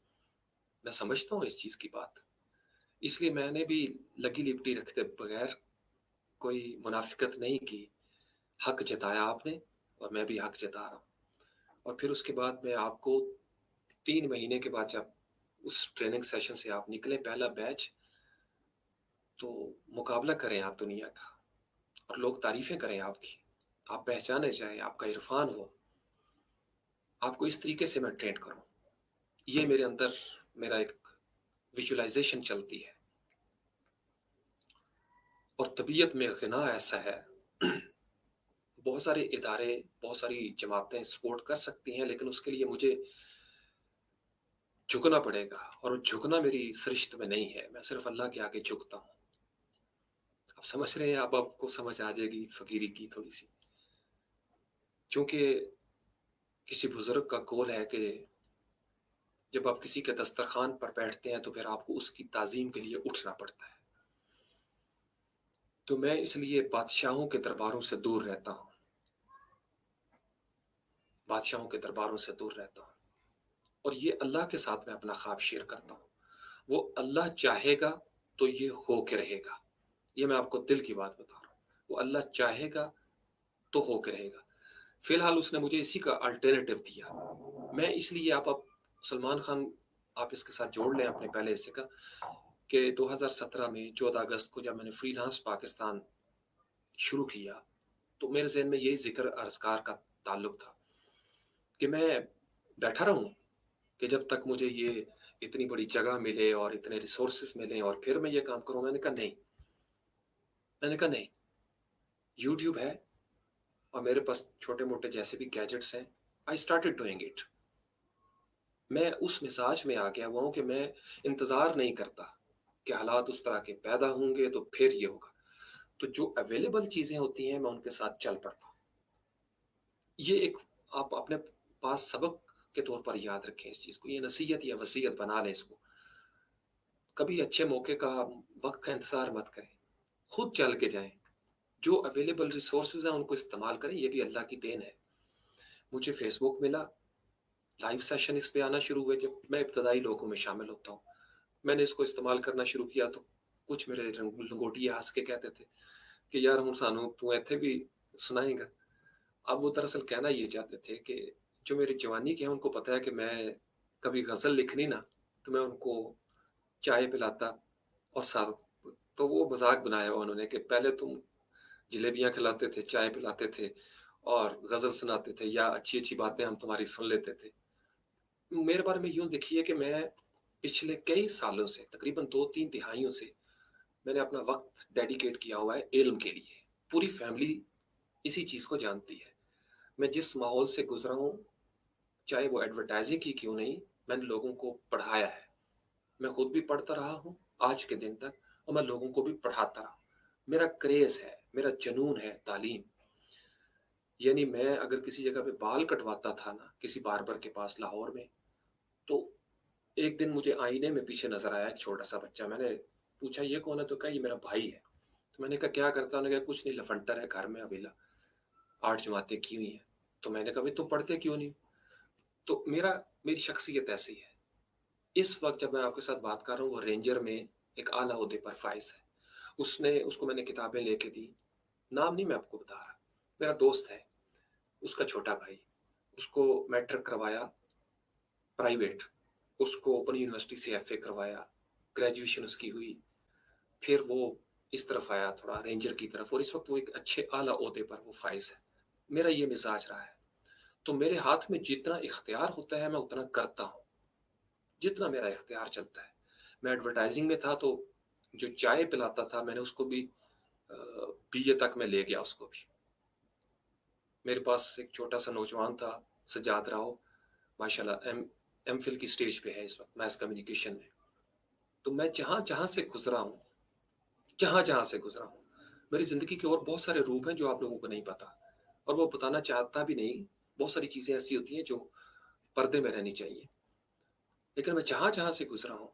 मैं समझता हूँ इस चीज़ की बात। इसलिए मैंने भी लगी लिपटी रखते बगैर कोई मुनाफिकत नहीं की। हक जताया आपने, और मैं भी हक जता रहा हूँ। और फिर उसके बाद मैं आपको 3 महीने के बाद, जब उस ट्रेनिंग सेशन से आप निकले पहला बैच, तो मुकाबला करें आप दुनिया का, और लोग तारीफें करें आपकी, आप पहचाने जाएं, आपका इरफान हो, आपको इस तरीके से मैं ट्रेन करूं। ये मेरे अंदर, मेरा एक विजुअलाइजेशन चलती है। और तबीयत में गिना ऐसा है, बहुत सारे इदारे, बहुत सारी जमातें सपोर्ट कर सकती हैं, लेकिन उसके लिए मुझे झुकना पड़ेगा, और झुकना मेरी सरिश्त में नहीं है। मैं सिर्फ अल्लाह के आगे झुकता हूँ। आप समझ रहे हैं, अब आपको समझ आ जाएगी फकीरी की थोड़ी सी। क्योंकि किसी बुजुर्ग का कौल है कि जब आप किसी के दस्तरखान पर बैठते हैं तो फिर आपको उसकी ताजीम के लिए उठना पड़ता है। तो मैं इसलिए बादशाहों के दरबारों से दूर रहता हूँ, बादशाहों के दरबारों से दूर रहता हूँ। और ये अल्लाह के साथ मैं अपना ख्वाब शेयर करता हूँ। वो अल्लाह चाहेगा तो ये हो के रहेगा। ये मैं आपको दिल की बात बता रहा हूँ, वो अल्लाह चाहेगा तो हो के रहेगा। फिलहाल उसने मुझे इसी का अल्टरनेटिव दिया। मैं इसलिए, आप सलमान खान, आप इसके साथ जोड़ लें अपने पहले हिस्से का, कि 2017 में 14 अगस्त को जब मैंने फ्रीलांस पाकिस्तान शुरू किया, तो मेरे जहन में यही जिक्र अरजगार का ताल्लुक था कि मैं बैठा रहूं, कि जब तक मुझे ये इतनी बड़ी जगह मिले और इतने रिसोर्सेस मिले और फिर मैं ये काम करूं। मैंने कहा नहीं, यूट्यूब है, اور میرے پاس چھوٹے موٹے جیسے بھی گیجٹس ہیں، آئی اسٹارٹیڈ ڈوئنگ اٹ. میں اس مزاج میں آ گیا ہوا ہوں کہ میں انتظار نہیں کرتا کہ حالات اس طرح کے پیدا ہوں گے تو پھر یہ ہوگا. تو جو اویلیبل چیزیں ہوتی ہیں میں ان کے ساتھ چل پڑتا ہوں. یہ ایک آپ اپنے پاس سبق کے طور پر یاد رکھیں اس چیز کو، یہ نصیحت یا وصیت بنا لیں اس کو. کبھی اچھے موقع کا وقت کا انتظار مت کریں، خود چل کے جائیں. جو اویلیبل ریسورسز ہیں ان کو استعمال کریں. یہ بھی اللہ کی دین ہے. مجھے فیس بک ملا، لائیو سیشن اس پہ آنا شروع ہوئے. جب میں ابتدائی لوگوں میں شامل ہوتا ہوں، میں نے اس کو استعمال کرنا شروع کیا تو کچھ میرے لنگوٹی ہنس کے کہتے تھے کہ یار ہوں سانو تو ایتھے بھی سنائیں گا. اب وہ دراصل کہنا یہ چاہتے تھے کہ جو میری جوانی کے ہیں ان کو پتہ ہے کہ میں کبھی غزل لکھنی نا تو میں ان کو چائے پلاتا اور ساتھ. تو وہ مذاق بنایا ہوا انہوں نے کہ پہلے تم جلیبیاں کھلاتے تھے، چائے پلاتے تھے اور غزل سناتے تھے، یا اچھی اچھی باتیں ہم تمہاری سن لیتے تھے. میرے بارے میں یوں دیکھیے کہ میں پچھلے کئی سالوں سے تقریباً 2-3 دہائیوں سے میں نے اپنا وقت ڈیڈیکیٹ کیا ہوا ہے علم کے لیے. پوری فیملی اسی چیز کو جانتی ہے. میں جس ماحول سے گزرا ہوں، چاہے وہ ایڈورٹائزنگ کی کیوں نہیں، میں نے لوگوں کو پڑھایا ہے. میں خود بھی پڑھتا رہا ہوں آج کے دن تک، اور میں لوگوں کو بھی پڑھاتا رہا ہوں. میرا کریز ہے، میرا جنون ہے تعلیم. یعنی میں اگر کسی جگہ پہ بال کٹواتا تھا نا کسی باربر کے پاس لاہور میں، تو ایک دن مجھے آئینے میں پیچھے نظر آیا ایک چھوٹا سا بچہ. میں نے پوچھا یہ کون ہے؟ تو کہا یہ میرا بھائی ہے. تو میں نے کہا کیا کرتا؟ انہوں نے کہا کچھ نہیں، لفنٹر ہے، گھر میں اویلا 8 جماعتیں کی ہوئی ہیں. تو میں نے کہا تم پڑھتے کیوں نہیں؟ تو میری شخصیت ایسی ہے. اس وقت جب میں آپ کے ساتھ بات کر رہا ہوں وہ رینجر میں ایک اعلیٰ عہدے پر فائز ہے. اس کو میں نے کتابیں لے کے دی. نام نہیں میں آپ کو بتا رہا، میرا دوست ہے، اس کا چھوٹا بھائی. اس کو میٹرک کروایا پرائیویٹ، اس کو اوپن یونیورسٹی سے ایف اے کروایا، گریجویشن اس کی ہوئی. پھر وہ اس طرف آیا تھوڑا رینجر کی طرف، اور اس وقت وہ ایک اچھے اعلیٰ عہدے پر وہ فائز ہے. میرا یہ مزاج رہا ہے. تو میرے ہاتھ میں جتنا اختیار ہوتا ہے میں اتنا کرتا ہوں، جتنا میرا اختیار چلتا ہے. میں ایڈورٹائزنگ میں تھا تو جو چائے پلاتا تھا میں نے اس کو بھی بی اے تک میں لے گیا. اس کو بھی میرے پاس ایک چھوٹا سا نوجوان تھا سجاد راؤ، ماشاءاللہ ایم فل کی سٹیج پہ ہے اس وقت میس کمیونیکیشن میں. تو میں جہاں جہاں سے گزرا ہوں، میری زندگی کے اور بہت سارے روپ ہیں جو آپ لوگوں کو نہیں پتا، اور وہ بتانا چاہتا بھی نہیں. بہت ساری چیزیں ایسی ہوتی ہیں جو پردے میں رہنی چاہیے. لیکن میں جہاں جہاں سے گزرا ہوں،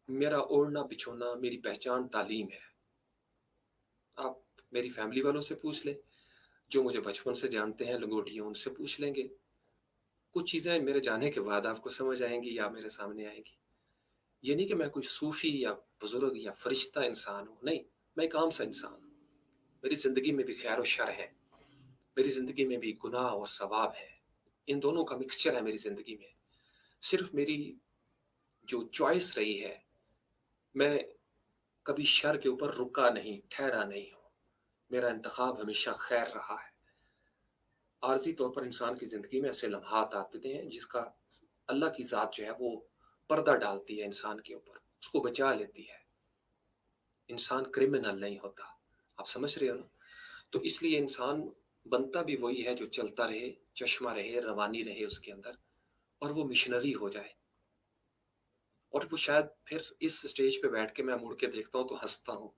میرا اوڑھنا بچھونا، میری پہچان تعلیم ہے. آپ میری فیملی والوں سے پوچھ لیں جو مجھے بچپن سے جانتے ہیں، لنگوٹیوں، ان سے پوچھ لیں گے. کچھ چیزیں میرے جانے کے بعد آپ کو سمجھ آئیں گی یا میرے سامنے آئیں گی. یہ نہیں کہ میں کوئی صوفی یا بزرگ یا فرشتہ انسان ہوں، نہیں، میں ایک عام سا انسان ہوں. میری زندگی میں بھی خیر و شر ہے، میری زندگی میں بھی گناہ اور ثواب ہے. ان دونوں کا مکسچر ہے میری زندگی میں. صرف میری جو چوائس رہی ہے، میں کبھی شر کے اوپر رکا نہیں، ٹھہرا نہیں ہوں. میرا انتخاب ہمیشہ خیر رہا ہے. عارضی طور پر انسان کی زندگی میں ایسے لمحات آتے ہیں جس کا اللہ کی ذات جو ہے وہ پردہ ڈالتی ہے انسان کے اوپر، اس کو بچا لیتی ہے. انسان کرمنل نہیں ہوتا، آپ سمجھ رہے ہو نا؟ تو اس لیے انسان بنتا بھی وہی ہے جو چلتا رہے، چشمہ رہے، روانی رہے اس کے اندر، اور وہ مشنری ہو جائے. اور وہ شاید پھر اس سٹیج پہ بیٹھ کے میں مڑ کے دیکھتا ہوں تو ہنستا ہوں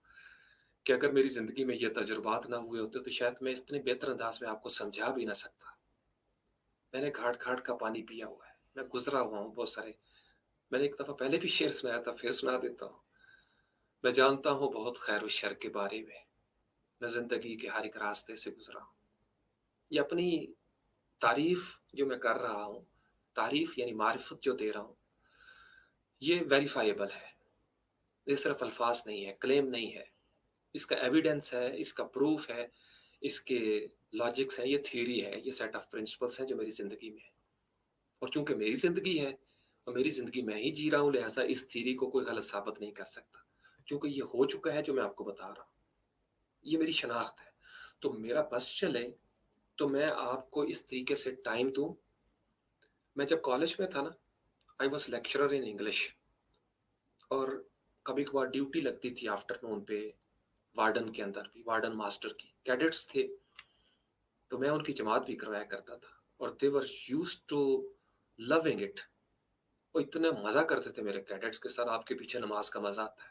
کہ اگر میری زندگی میں یہ تجربات نہ ہوئے ہوتے تو شاید میں اتنے بہتر انداز میں آپ کو سمجھا بھی نہ سکتا. میں نے گھاٹ گھاٹ کا پانی پیا ہوا ہے، میں گزرا ہوا ہوں بہت سارے. میں نے ایک دفعہ پہلے بھی شعر سنایا تھا، پھر سنا دیتا ہوں. میں جانتا ہوں بہت خیر و شر کے بارے میں زندگی کے ہر ایک راستے سے گزرا ہوں. یہ اپنی تعریف جو میں کر رہا ہوں، تعریف یعنی معرفت جو دے رہا ہوں، یہ ویریفائیبل ہے. یہ صرف الفاظ نہیں ہے، کلیم نہیں ہے. اس کا ایویڈنس ہے، اس کا پروف ہے، اس کے لاجکس ہیں، یہ تھیوری ہے، یہ سیٹ آف پرنسپلس ہیں جو میری زندگی میں ہے. اور چونکہ میری زندگی ہے اور میری زندگی میں ہی جی رہا ہوں، لہٰذا اس تھیوری کو کوئی غلط ثابت نہیں کر سکتا. چونکہ یہ ہو چکا ہے جو میں آپ کو بتا رہا ہوں، یہ میری شناخت ہے. تو میرا بس چلے تو میں آپ کو اس طریقے سے ٹائم دوں. میں جب کالج میں تھا نا، I was lecturer in English, اور کبھی کبھار ڈیوٹی لگتی تھی آفٹر نون پہ وارڈن کے اندر بھی، وارڈن ماسٹر کی. کیڈٹس تھے तो मैं उनकी जमात भी करवाया करता था, और they were used to loving it. वो इतना मज़ा करते थे मेरे कैडेट्स के साथ, आपके पीछे नमाज का मज़ा आता है।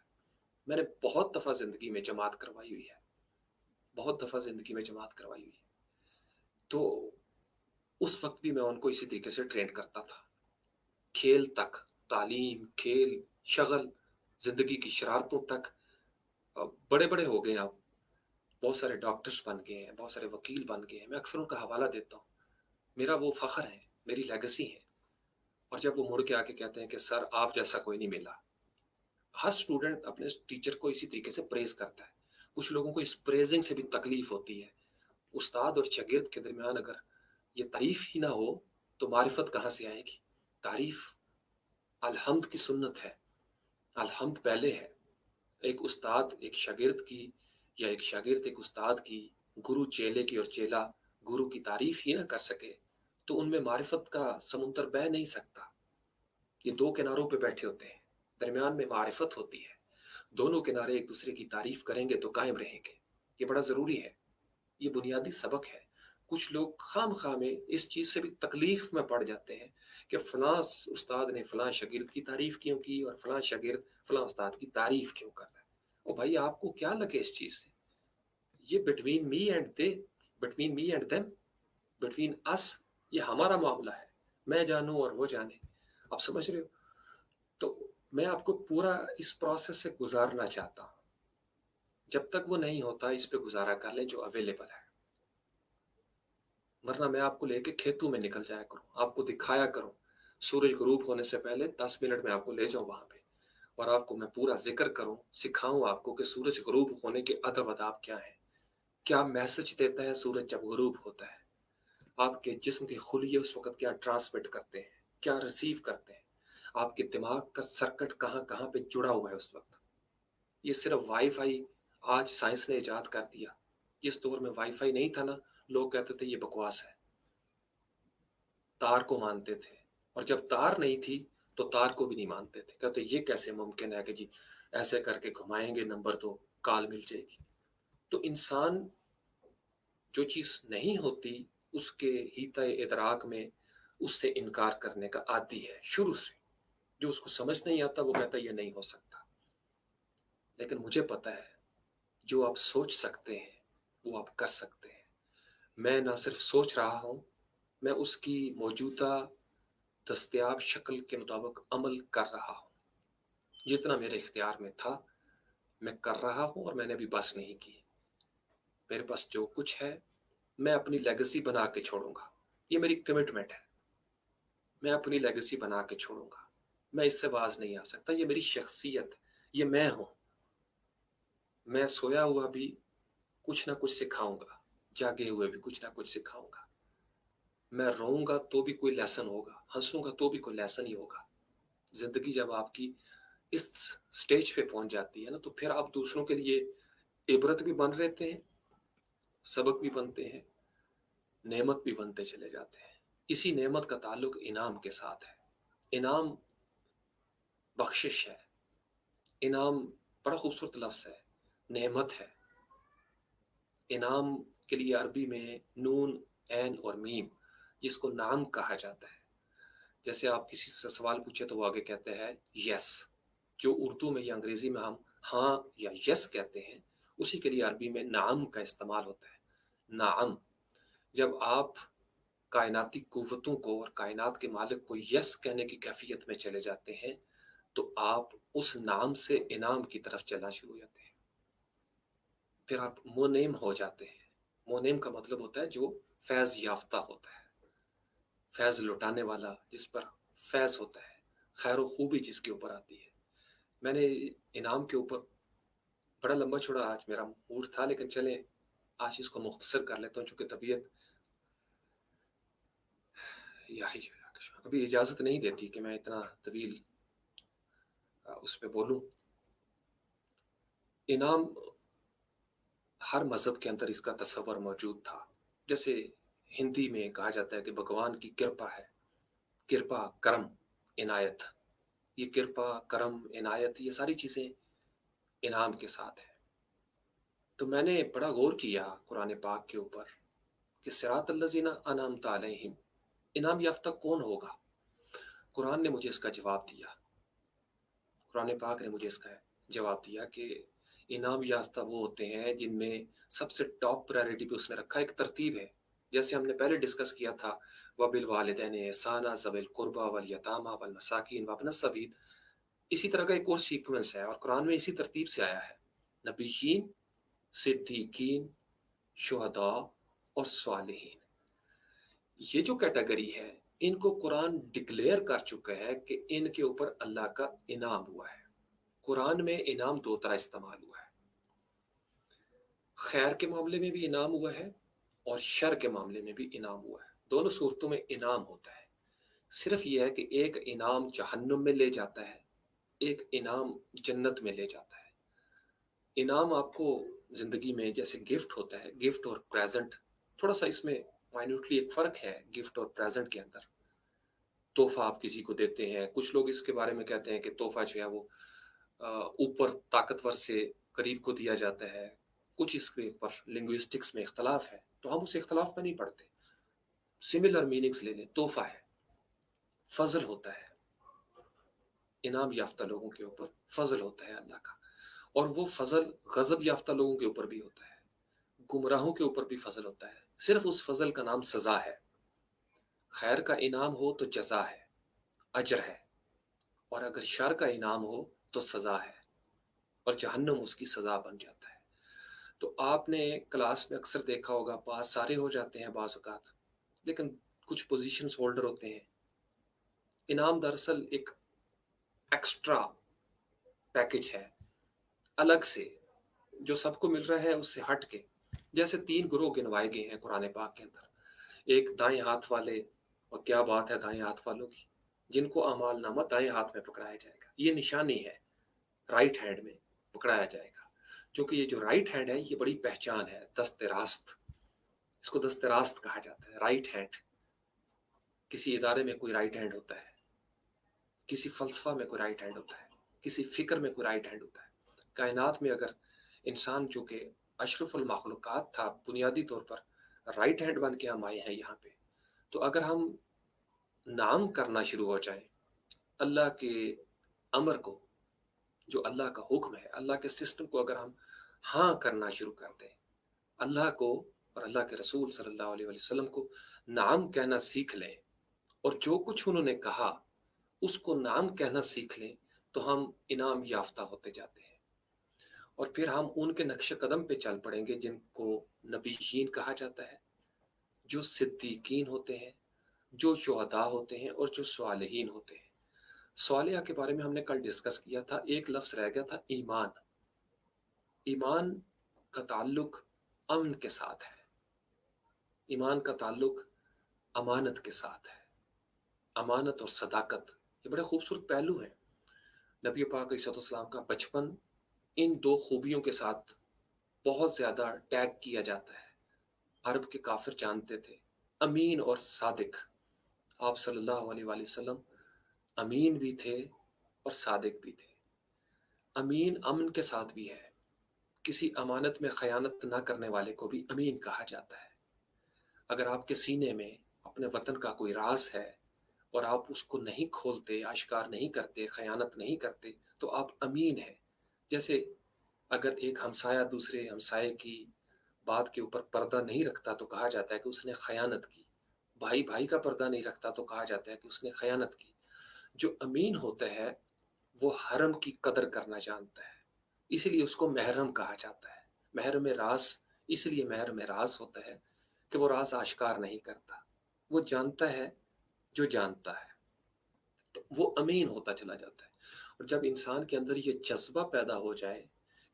मैंने बहुत दफ़ा ज़िंदगी में जमात करवाई हुई है, बहुत दफ़ा ज़िंदगी में जमात करवाई हुई है। तो उस वक्त भी मैं उनको इसी तरीके से ट्रेन करता था, खेल तक, तालीम, खेल, शगल, ज़िंदगी की शरारतों तक। बड़े बड़े हो गए आप, बहुत सारे डॉक्टर्स बन गए हैं, बहुत सारे वकील बन गए हैं। मैं अक्सर उनका हवाला देता हूँ, मेरा वो फ़ख्र है, मेरी लेगेसी है। और जब वो मुड़ के आके कहते हैं कि सर आप जैसा कोई नहीं मिला, हर स्टूडेंट अपने टीचर को इसी तरीके से प्रेज़ करता है। कुछ लोगों को इस प्रेज़िंग से भी तकलीफ़ होती है। उस्ताद और शागिर्द के दरमियान अगर ये तारीफ़ ही ना हो, तो मारिफत कहाँ से आएगी? तारीफ़ अलहम्द की सुन्नत है, अलहम्द पहले है। एक उस्ताद एक शागिर्द की, या एक शागिर्द एक उस्ताद की, गुरु चेले की और चेला गुरु की तारीफ़ ही ना कर सके, तो उनमें मारिफत का समुंदर बह नहीं सकता। ये दो किनारों पे बैठे होते हैं, दरमियान में मारिफत होती है। दोनों किनारे एक दूसरे की तारीफ़ करेंगे तो कायम रहेंगे। ये बड़ा ज़रूरी है, ये बुनियादी सबक है। कुछ लोग खामखा में इस चीज़ से भी तकलीफ में पड़ जाते हैं कि फलां उस्ताद ने फलां शागिर्द की तारीफ क्यों की, और फलां शागिर्द फलां उस्ताद की तारीफ क्यों कर रहा है। ओ भाई, आपको क्या लगे इस चीज़ से? ये between me and they, between me and them, between us, ये हमारा मामला है। मैं जानूं और वो जाने। आप समझ रहे हो? तो मैं आपको पूरा इस प्रोसेस से गुजारना चाहता हूँ। जब तक वो नहीं होता, इस पे गुजारा कर ले जो अवेलेबल है, वरना मैं आपको लेके खेतों में निकल जाया करूँ, आपको दिखाया करूँ। सूरज गुरूब होने से पहले 10 मिनट में आपको ले जाऊँ वहाँ पे, और आपको मैं पूरा ज़िक्र करूँ, सिखाऊँ आपको कि सूरज गुरूब होने के अदब-अदाब क्या हैं, क्या मैसेज देता है सूरज जब गुरूब होता है, आपके जिस्म के खुलिये उस वक़्त क्या ट्रांसमिट करते हैं, क्या रिसीव करते हैं, आपके दिमाग का सर्किट कहाँ-कहाँ पे जुड़ा हुआ है उस वक़्त। ये सिर्फ़ वाई-फाई आज साइंस ने इजाद कर दिया। जिस दौर में वाई-फाई नहीं था ना, लोग कहते थे ये बकवास है। तार को मानते थे, और जब तार नहीं थी तो तार को भी नहीं मानते थे। कहते ये कैसे मुमकिन है कि जी ऐसे करके घुमाएंगे नंबर तो कॉल मिल जाएगी। तो इंसान जो चीज़ नहीं होती उसके हिता इदराक में उससे इनकार करने का आदी है शुरू से। जो उसको समझ नहीं आता वो कहता है ये नहीं हो सकता। लेकिन मुझे पता है जो आप सोच सकते हैं वो आप कर सकते हैं। मैं ना सिर्फ सोच रहा हूँ, मैं उसकी मौजूदा दस्तयाब शक्ल के मुताबिक अमल कर रहा हूँ। जितना मेरे इख्तियार में था मैं कर रहा हूँ, और मैंने भी बस नहीं की। मेरे पास जो कुछ है मैं अपनी लेगेसी बना के छोड़ूंगा। ये मेरी कमिटमेंट है, मैं अपनी लेगेसी बना के छोड़ूंगा। मैं इससे बाज नहीं आ सकता। ये मेरी शख्सियत, ये मैं हूँ। मैं सोया हुआ भी कुछ ना कुछ सिखाऊंगा, जागे हुए भी कुछ ना कुछ सिखाऊंगा। मैं रोऊंगा तो भी कोई लेसन होगा, हंसूंगा तो भी कोई लेसन ही होगा। जिंदगी जब आपकी इस स्टेज पे पहुंच जाती है ना, तो फिर आप दूसरों के लिए इबरत भी बन रहते हैं, सबक भी बनते हैं, नेमत भी बनते चले जाते हैं। इसी नेमत का ताल्लुक इनाम के साथ है। इनाम बख्शिश है। इनाम बड़ा खूबसूरत लफ्ज़ है, नेमत है। इनाम के लिए अरबी में नून, ऐन और मीम, जिसको नाम कहा जाता है। जैसे आप किसी से सवाल पूछे तो वो आगे कहते हैं यस। जो उर्दू में या अंग्रेजी में हम हाँ या यस कहते हैं, उसी के लिए अरबी में नाम का इस्तेमाल होता है। नाम। जब आप कायनाती कुव्वतों को और कायनात के मालिक को यस कहने की कैफियत में चले जाते हैं, तो आप उस नाम से इनाम की तरफ चलना शुरू हो जाते हैं। फिर आप मोनेम हो जाते हैं। मोनेम का मतलब होता है जो फैज़ याफ्ता होता है, फैज़ लुटाने वाला, जिस पर फैज़ होता है, खैर व खूबी जिसके ऊपर आती है। मैंने इनाम के ऊपर बड़ा लंबा चौड़ा आज मेरा मूड था, लेकिन चलें आज इसको मुख्तसर कर लेता हूँ, चूँकि तबीयत यही अभी इजाज़त नहीं देती कि मैं इतना तवील उस पे बोलूँ। इनाम, हर मज़हब के अंदर इसका तसव्वुर मौजूद था। जैसे हिंदी में कहा जाता है कि भगवान की कृपा है, कृपा, करम, इनायत। ये कृपा, करम, इनायत, ये सारी चीज़ें इनाम के साथ है। तो मैंने बड़ा गौर किया कुरान पाक के ऊपर کہ صراط الذین انعمت علیہم، انعام یافتہ کون ہوگا؟ قرآن نے مجھے اس کا جواب دیا، قرآن پاک نے مجھے اس کا جواب دیا کہ انعام یافتہ وہ ہوتے ہیں جن میں سب سے ٹاپ پرائرٹی پہ اس نے رکھا ایک ترتیب ہے، جیسے ہم نے پہلے ڈسکس کیا تھا وَبِالْوَالِدَيْنِ إِحْسَانًا ذَوِي الْقُرْبَى وَالْيَتَامَى وَالْمَسَاكِينِ وَابْنَ السَّبِيلِ، اسی طرح کا ایک اور سیکوینس ہے، اور قرآن میں اسی ترتیب سے آیا ہے، نبیین، صدیقین، شہداء اور صالحین۔ یہ جو کیٹیگری ہے ان کو قرآن ڈکلیئر کر چکا ہے کہ ان کے اوپر اللہ کا انعام ہوا ہے۔ قرآن میں انعام دو طرح استعمال ہوا ہے، خیر کے معاملے میں بھی انعام ہوا ہے اور شر کے معاملے میں بھی انعام ہوا ہے، دونوں صورتوں میں انعام ہوتا ہے۔ صرف یہ ہے کہ ایک انعام جہنم میں لے جاتا ہے، ایک انعام جنت میں لے جاتا ہے۔ انعام آپ کو زندگی میں جیسے گفٹ ہوتا ہے، گفٹ اور پریزنٹ، تھوڑا سا اس میں مائنوٹلی ایک فرق ہے گفٹ اور پریزنٹ کے اندر۔ تحفہ آپ کسی کو دیتے ہیں، کچھ لوگ اس کے بارے میں کہتے ہیں کہ تحفہ جو ہے وہ اوپر طاقتور سے قریب کو دیا جاتا ہے، کچھ اس کے اوپر لنگوسٹکس میں اختلاف ہے، تو ہم اس اختلاف میں نہیں پڑھتے، سملر میننگز لے لیں۔ تحفہ ہے، فضل ہوتا ہے، انعام یافتہ لوگوں کے اوپر فضل ہوتا ہے اللہ کا، اور وہ فضل غضب یافتہ لوگوں کے اوپر بھی ہوتا ہے، گمراہوں کے اوپر بھی فضل ہوتا ہے۔ صرف اس فضل کا نام سزا ہے۔ خیر کا انعام ہو تو جزا ہے، اجر ہے، اور اگر شر کا انعام ہو تو سزا ہے، اور جہنم اس کی سزا بن جاتا ہے۔ تو آپ نے کلاس میں اکثر دیکھا ہوگا، پاس سارے ہو جاتے ہیں بعض اوقات، لیکن کچھ پوزیشنز ہولڈر ہوتے ہیں۔ انعام دراصل ایک ایکسٹرا پیکج ہے، الگ سے، جو سب کو مل رہا ہے اس سے ہٹ کے۔ جیسے 3 گروہ گنوائے گئے ہیں قرآن پاک کے اندر، ایک دائیں ہاتھ والے، اور کیا بات ہے دائیں ہاتھ والوں کی، جن کو اعمال نامہ دائیں ہاتھ میں پکڑایا جائے گا، یہ نشانی ہے، رائٹ ہینڈ میں پکڑایا جائے گا، چونکہ یہ جو رائٹ ہینڈ ہے یہ بڑی پہچان ہے، دست راست، اس کو دست راست کہا جاتا ہے، رائٹ ہینڈ۔ کسی ادارے میں کوئی رائٹ ہینڈ ہوتا ہے، کسی فلسفہ میں کوئی رائٹ ہینڈ ہوتا ہے، کسی فکر میں کوئی رائٹ ہینڈ ہوتا ہے۔ کائنات میں اگر انسان جو کہ اشرف المخلوقات تھا، بنیادی طور پر رائٹ ہینڈ بن کے ہم آئے ہیں یہاں پہ، تو اگر ہم نام کرنا شروع ہو جائیں اللہ کے امر کو، جو اللہ کا حکم ہے، اللہ کے سسٹم کو اگر ہم ہاں کرنا شروع کر دیں، اللہ کو اور اللہ کے رسول صلی اللہ علیہ وسلم کو نام کہنا سیکھ لیں، اور جو کچھ انہوں نے کہا اس کو نام کہنا سیکھ لیں، تو ہم انعام یافتہ ہوتے جاتے ہیں، اور پھر ہم ان کے نقش قدم پہ چل پڑیں گے جن کو نبیین کہا جاتا ہے، جو صدیقین ہوتے ہیں، جو شہداء ہوتے ہیں، اور جو صالحین ہوتے ہیں۔ صالحہ کے بارے میں ہم نے کل ڈسکس کیا تھا، ایک لفظ رہ گیا تھا، ایمان۔ ایمان کا تعلق امن کے ساتھ ہے، ایمان کا تعلق امانت کے ساتھ ہے، امانت اور صداقت، یہ بڑے خوبصورت پہلو ہیں۔ نبی پاک علیہ السلام کا بچپن ان 2 خوبیوں کے ساتھ بہت زیادہ ٹیگ کیا جاتا ہے، عرب کے کافر جانتے تھے، امین اور صادق۔ آپ صلی اللہ علیہ وآلہ وسلم امین بھی تھے اور صادق بھی تھے۔ امین امن کے ساتھ بھی ہے، کسی امانت میں خیانت نہ کرنے والے کو بھی امین کہا جاتا ہے۔ اگر آپ کے سینے میں اپنے وطن کا کوئی راز ہے اور آپ اس کو نہیں کھولتے، اشکار نہیں کرتے، خیانت نہیں کرتے، تو آپ امین ہیں۔ جیسے اگر ایک ہمسایہ دوسرے ہمسائے کی بات کے اوپر پردہ نہیں رکھتا تو کہا جاتا ہے کہ اس نے خیانت کی، بھائی بھائی کا پردہ نہیں رکھتا تو کہا جاتا ہے کہ اس نے خیانت کی۔ جو امین ہوتا ہے وہ حرم کی قدر کرنا جانتا ہے، اسی لیے اس کو محرم کہا جاتا ہے۔ محرم راز اس لیے محرم راز ہوتا ہے کہ وہ راز آشکار نہیں کرتا، وہ جانتا ہے جو جانتا ہے، تو وہ امین ہوتا چلا جاتا ہے۔ اور جب انسان کے اندر یہ جذبہ پیدا ہو جائے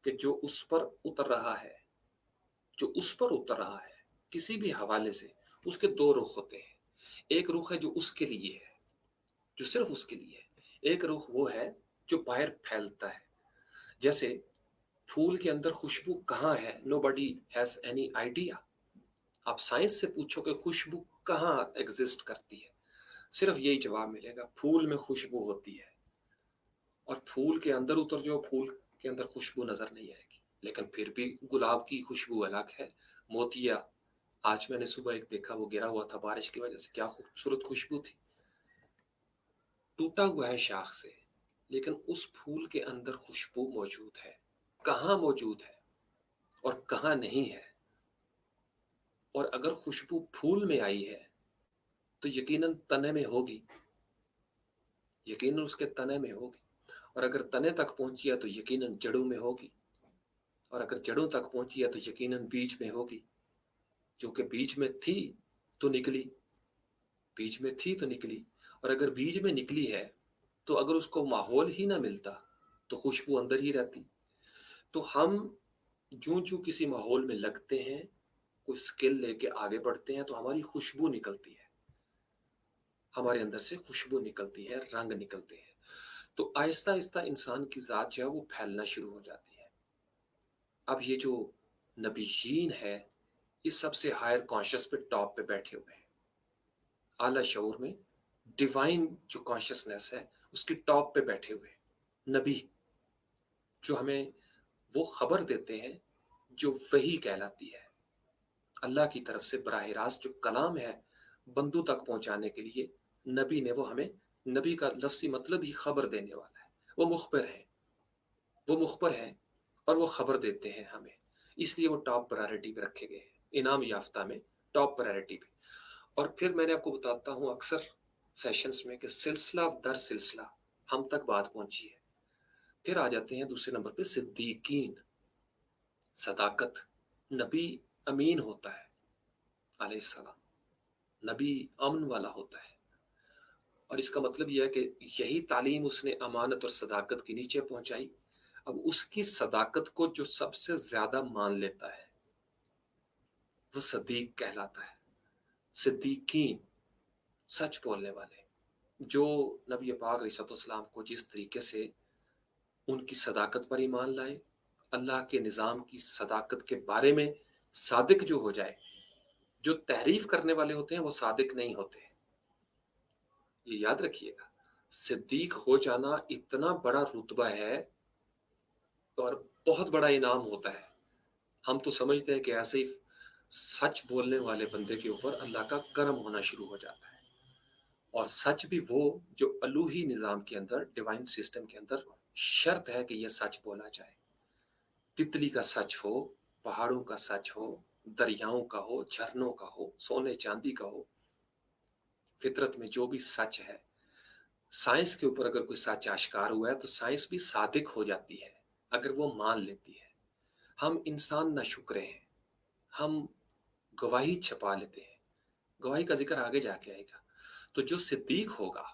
کہ جو اس پر اتر رہا ہے، جو اس پر اتر رہا ہے کسی بھی حوالے سے، اس کے 2 رخ ہوتے ہیں۔ ایک رخ ہے جو اس کے لیے ہے، جو صرف اس کے لیے ہے، ایک رخ وہ ہے جو باہر پھیلتا ہے۔ جیسے پھول کے اندر خوشبو کہاں ہے، نو بڈی ہیز اینی آئیڈیا۔ آپ سائنس سے پوچھو کہ خوشبو کہاں ایگزسٹ کرتی ہے، صرف یہی جواب ملے گا، پھول میں خوشبو ہوتی ہے، اور پھول کے اندر اتر جو پھول کے اندر خوشبو نظر نہیں آئے گی، لیکن پھر بھی گلاب کی خوشبو الگ ہے، موتیا आज मैंने सुबह एक देखा, वो गिरा हुआ था बारिश की वजह से, क्या खूबसूरत खुशबू थी। टूटा हुआ है शाख से, लेकिन उस फूल के अंदर खुशबू मौजूद है। कहाँ मौजूद है और कहाँ नहीं है। और अगर खुशबू फूल में आई है तो यकीनन तने में होगी, यकीनन उसके तने में होगी। और अगर तने तक पहुंची है तो यकीनन जड़ों में होगी। और अगर जड़ों तक पहुंची है तो यकीनन बीज में होगी। जो कि बीज में थी तो निकली, बीज में थी तो निकली। और अगर बीज में निकली है तो अगर उसको माहौल ही ना मिलता तो खुशबू अंदर ही रहती। तो हम जूं जूं किसी माहौल में लगते हैं, कोई स्किल लेके आगे बढ़ते हैं, तो हमारी खुशबू निकलती है, हमारे अंदर से खुशबू निकलती है, रंग निकलते हैं। तो आहिस्ता आहिस्ता इंसान की जात जो है वो फैलना शुरू हो जाती है। अब ये जो नबीयीन है, ये सबसे हायर कॉन्शियस पे टॉप पे बैठे हुए हैं, आला शऊर में, डिवाइन जो कॉन्शियसनेस है उसकी टॉप पे बैठे हुए हैं। नबी जो हमें वो खबर देते हैं जो वही कहलाती है, अल्लाह की तरफ से बराह रास्त जो कलाम है बंदों तक पहुंचाने के लिए। नबी ने वो हमें, नबी का लफ्सी मतलब ही खबर देने वाला है। वो मुखबर है, वो मुखबर है और वो खबर देते हैं हमें, इसलिए वो टॉप प्रायोरिटी पे रखे गए हैं, इनाम याफ्ता में टॉप प्रायोरिटी पे। और फिर मैंने आपको बताता हूँ अक्सर सेशंस में कि सिलसिला दर सिलसिला हम तक बात पहुंची है। फिर आ जाते हैं दूसरे नंबर पे सिद्दीकीन, सदाकत। नबी अमीन होता है अलैहिस्सलाम, नबी अमन वाला होता है। और इसका मतलब यह है कि यही तालीम उसने अमानत और सदाकत के नीचे पहुंचाई। अब उसकी सदाकत को जो सबसे ज्यादा मान लेता है वो सदीक कहलाता है। सिद्दीकीन, सच बोलने वाले, जो नबी पाक अलैहिस्सलाम को जिस तरीके से उनकी सदाकत पर ईमान लाए, अल्लाह के निज़ाम की सदाकत के बारे में सादिक जो हो जाए। जो तहरीफ करने वाले होते हैं वो सादिक नहीं होते, ये याद रखिएगा। सिद्दीक हो जाना इतना बड़ा रुतबा है और बहुत बड़ा इनाम होता है। हम तो समझते हैं कि ऐसे ही सच बोलने वाले बंदे के ऊपर अल्लाह का करम होना शुरू हो जाता है। और सच भी वो जो अलूही निज़ाम के अंदर, डिवाइन सिस्टम के अंदर शर्त है कि यह सच बोला जाए। तितली का सच हो, पहाड़ों का सच हो, दरियाओं का हो, झरनों का हो, सोने चांदी का हो, फितरत में जो भी सच है। साइंस के ऊपर अगर कोई सच आश्कार हुआ है तो साइंस भी सादिक हो जाती है अगर वो मान लेती है। हम इंसान ना शुक्र हैं, हम गवाही छपा लेते हैं। गवाही का जिक्र आगे जाके आएगा। तो जो सिद्दीक होगा,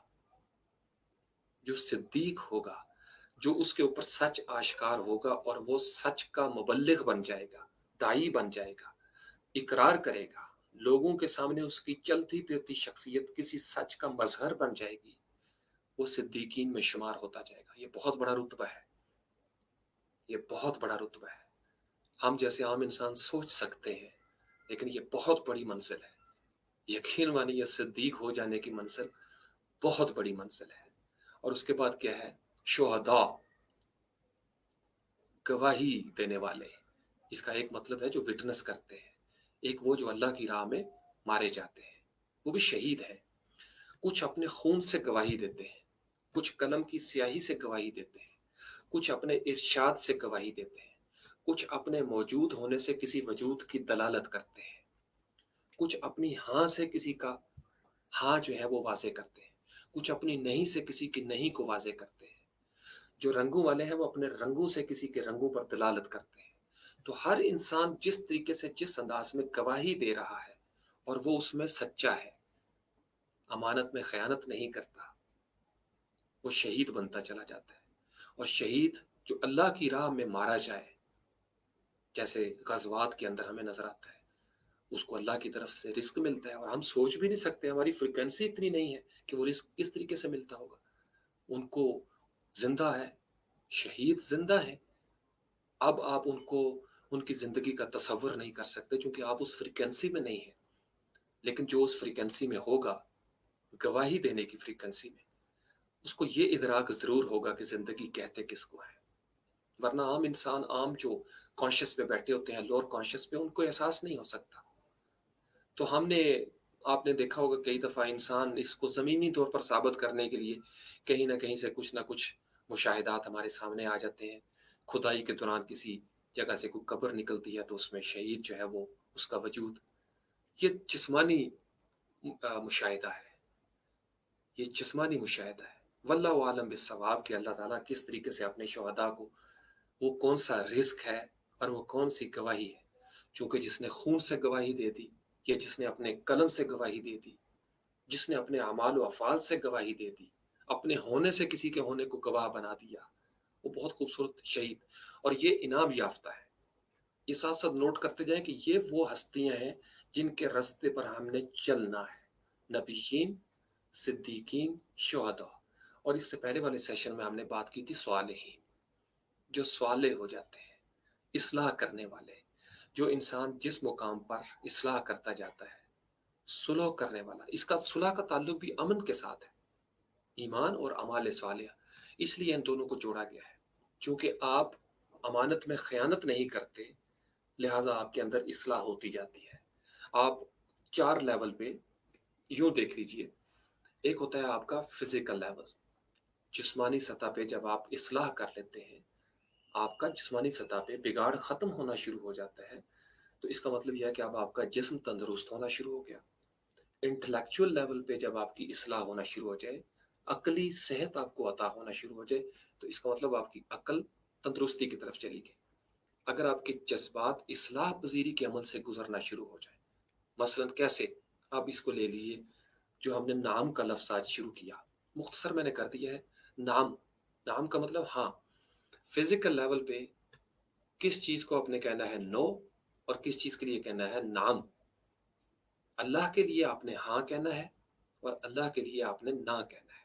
जो सिद्दीक होगा, जो उसके ऊपर सच आश्कार होगा और वो सच का मुबल्लिग बन जाएगा, दाई बन जाएगा, इकरार करेगा, लोगों के सामने उसकी चलती फिरती शख्सियत किसी सच का मजहर बन जाएगी, वो सिद्दीकीन में शुमार होता जाएगा। ये बहुत बड़ा रुतबा है, ये बहुत बड़ा रुतबा है। हम जैसे आम इंसान सोच सकते हैं, लेकिन ये बहुत बड़ी मंजिल है। यकीन मानिए, सिद्दीक हो जाने की मंजिल बहुत बड़ी मंजिल है। और उसके बाद क्या है? शुहदा, गवाही देने वाले। इसका एक मतलब है जो विटनेस करते हैं, एक वो जो अल्लाह की राह में मारे जाते हैं, वो भी शहीद है। कुछ अपने खून से गवाही देते हैं, कुछ कलम की स्याही से गवाही देते हैं, कुछ अपने इरशाद से गवाही देते हैं, कुछ अपने मौजूद होने से किसी वजूद की दलालत करते हैं, कुछ अपनी हाँ से किसी का हाँ जो है वो वाजे करते हैं, कुछ अपनी नहीं से किसी की नहीं को वाजे करते हैं। जो रंगों वाले हैं वो अपने रंगों से किसी के रंगों पर दलालत करते हैं। तो हर इंसान जिस तरीके से, जिस अंदाज में गवाही दे रहा है और वो उसमें सच्चा है, अमानत में खयानत नहीं करता, वो शहीद बनता चला जाता है। और शहीद जो अल्लाह की राह में मारा जाए, जैसे गज़वात के अंदर हमें नजर आता है, उसको अल्लाह की तरफ से रिस्क मिलता है और हम सोच भी नहीं सकते, हमारी फ्रिक्वेंसी इतनी नहीं है कि वो रिस्क किस तरीके से मिलता होगा। उनको जिंदा है, शहीद जिंदा है। अब आप उनको, उनकी जिंदगी का तसव्वुर नहीं कर सकते क्योंकि आप उस फ्रीक्वेंसी में नहीं है। लेकिन जो उस फ्रीक्वेंसी में होगा, गवाही देने की फ्रीक्वेंसी में, उसको ये इदराक जरूर होगा कि जिंदगी कहते किसको है। वरना आम इंसान, आम जो कॉन्शियस पे बैठे होते हैं, लोअर कॉन्शियस पे, उनको एहसास नहीं हो सकता। تو آپ نے دیکھا ہوگا کئی دفعہ انسان اس کو زمینی طور پر ثابت کرنے کے لیے کہیں نہ کہیں سے کچھ نہ کچھ مشاہدات ہمارے سامنے آ جاتے ہیں. کھدائی کے دوران کسی جگہ سے کوئی قبر نکلتی ہے تو اس میں شہید جو ہے وہ اس کا وجود، یہ جسمانی مشاہدہ ہے، یہ جسمانی مشاہدہ ہے. واللہ عالم بالصواب کہ اللہ تعالیٰ کس طریقے سے اپنے شہداء کو، وہ کون سا رزق ہے اور وہ کون سی گواہی ہے. چونکہ جس نے خون سے گواہی دے دی، یا جس نے اپنے قلم سے گواہی دے دی، جس نے اپنے اعمال و افعال سے گواہی دے دی، اپنے ہونے سے کسی کے ہونے کو گواہ بنا دیا، وہ بہت خوبصورت شہید. اور یہ انعام یافتہ ہے. یہ ساتھ ساتھ نوٹ کرتے جائیں کہ یہ وہ ہستیاں ہیں جن کے رستے پر ہم نے چلنا ہے. نبیین، صدیقین، شہداء. اور اس سے پہلے والے سیشن میں ہم نے بات کی تھی صالحین، جو صالح ہو جاتے ہیں، اصلاح کرنے والے. جو انسان جس مقام پر اصلاح کرتا جاتا ہے، صلح کرنے والا. اس کا صلح کا تعلق بھی امن کے ساتھ ہے، ایمان اور اعمال صالحہ. اس لیے ان دونوں کو جوڑا گیا ہے. چونکہ آپ امانت میں خیانت نہیں کرتے، لہٰذا آپ کے اندر اصلاح ہوتی جاتی ہے. آپ 4 لیول پہ یوں دیکھ لیجئے. ایک ہوتا ہے آپ کا فزیکل لیول، جسمانی سطح پہ جب آپ اصلاح کر لیتے ہیں، آپ کا جسمانی سطح پہ بگاڑ ختم ہونا شروع ہو جاتا ہے، تو اس کا مطلب یہ ہے کہ اب آپ کا جسم تندرست ہونا شروع ہو گیا. انٹلیکچوئل لیول پہ جب آپ کی اصلاح ہونا شروع ہو جائے، عقلی صحت آپ کو عطا ہونا شروع ہو جائے، تو اس کا مطلب آپ کی عقل تندرستی کی طرف چلی گئی. اگر آپ کے جذبات اصلاح پذیری کے عمل سے گزرنا شروع ہو جائیں، مثلا کیسے؟ آپ اس کو لے لیجیے، جو ہم نے نام کا لفظ آج شروع کیا، مختصر میں نے کر دیا ہے. نام، نام کا مطلب ہاں. فزیکل لیول پہ کس چیز کو آپ نے کہنا ہے نو، اور کس چیز کے لیے کہنا ہے نام. اللہ کے لیے آپ نے ہاں کہنا ہے، اور اللہ کے لیے آپ نے نہ کہنا ہے.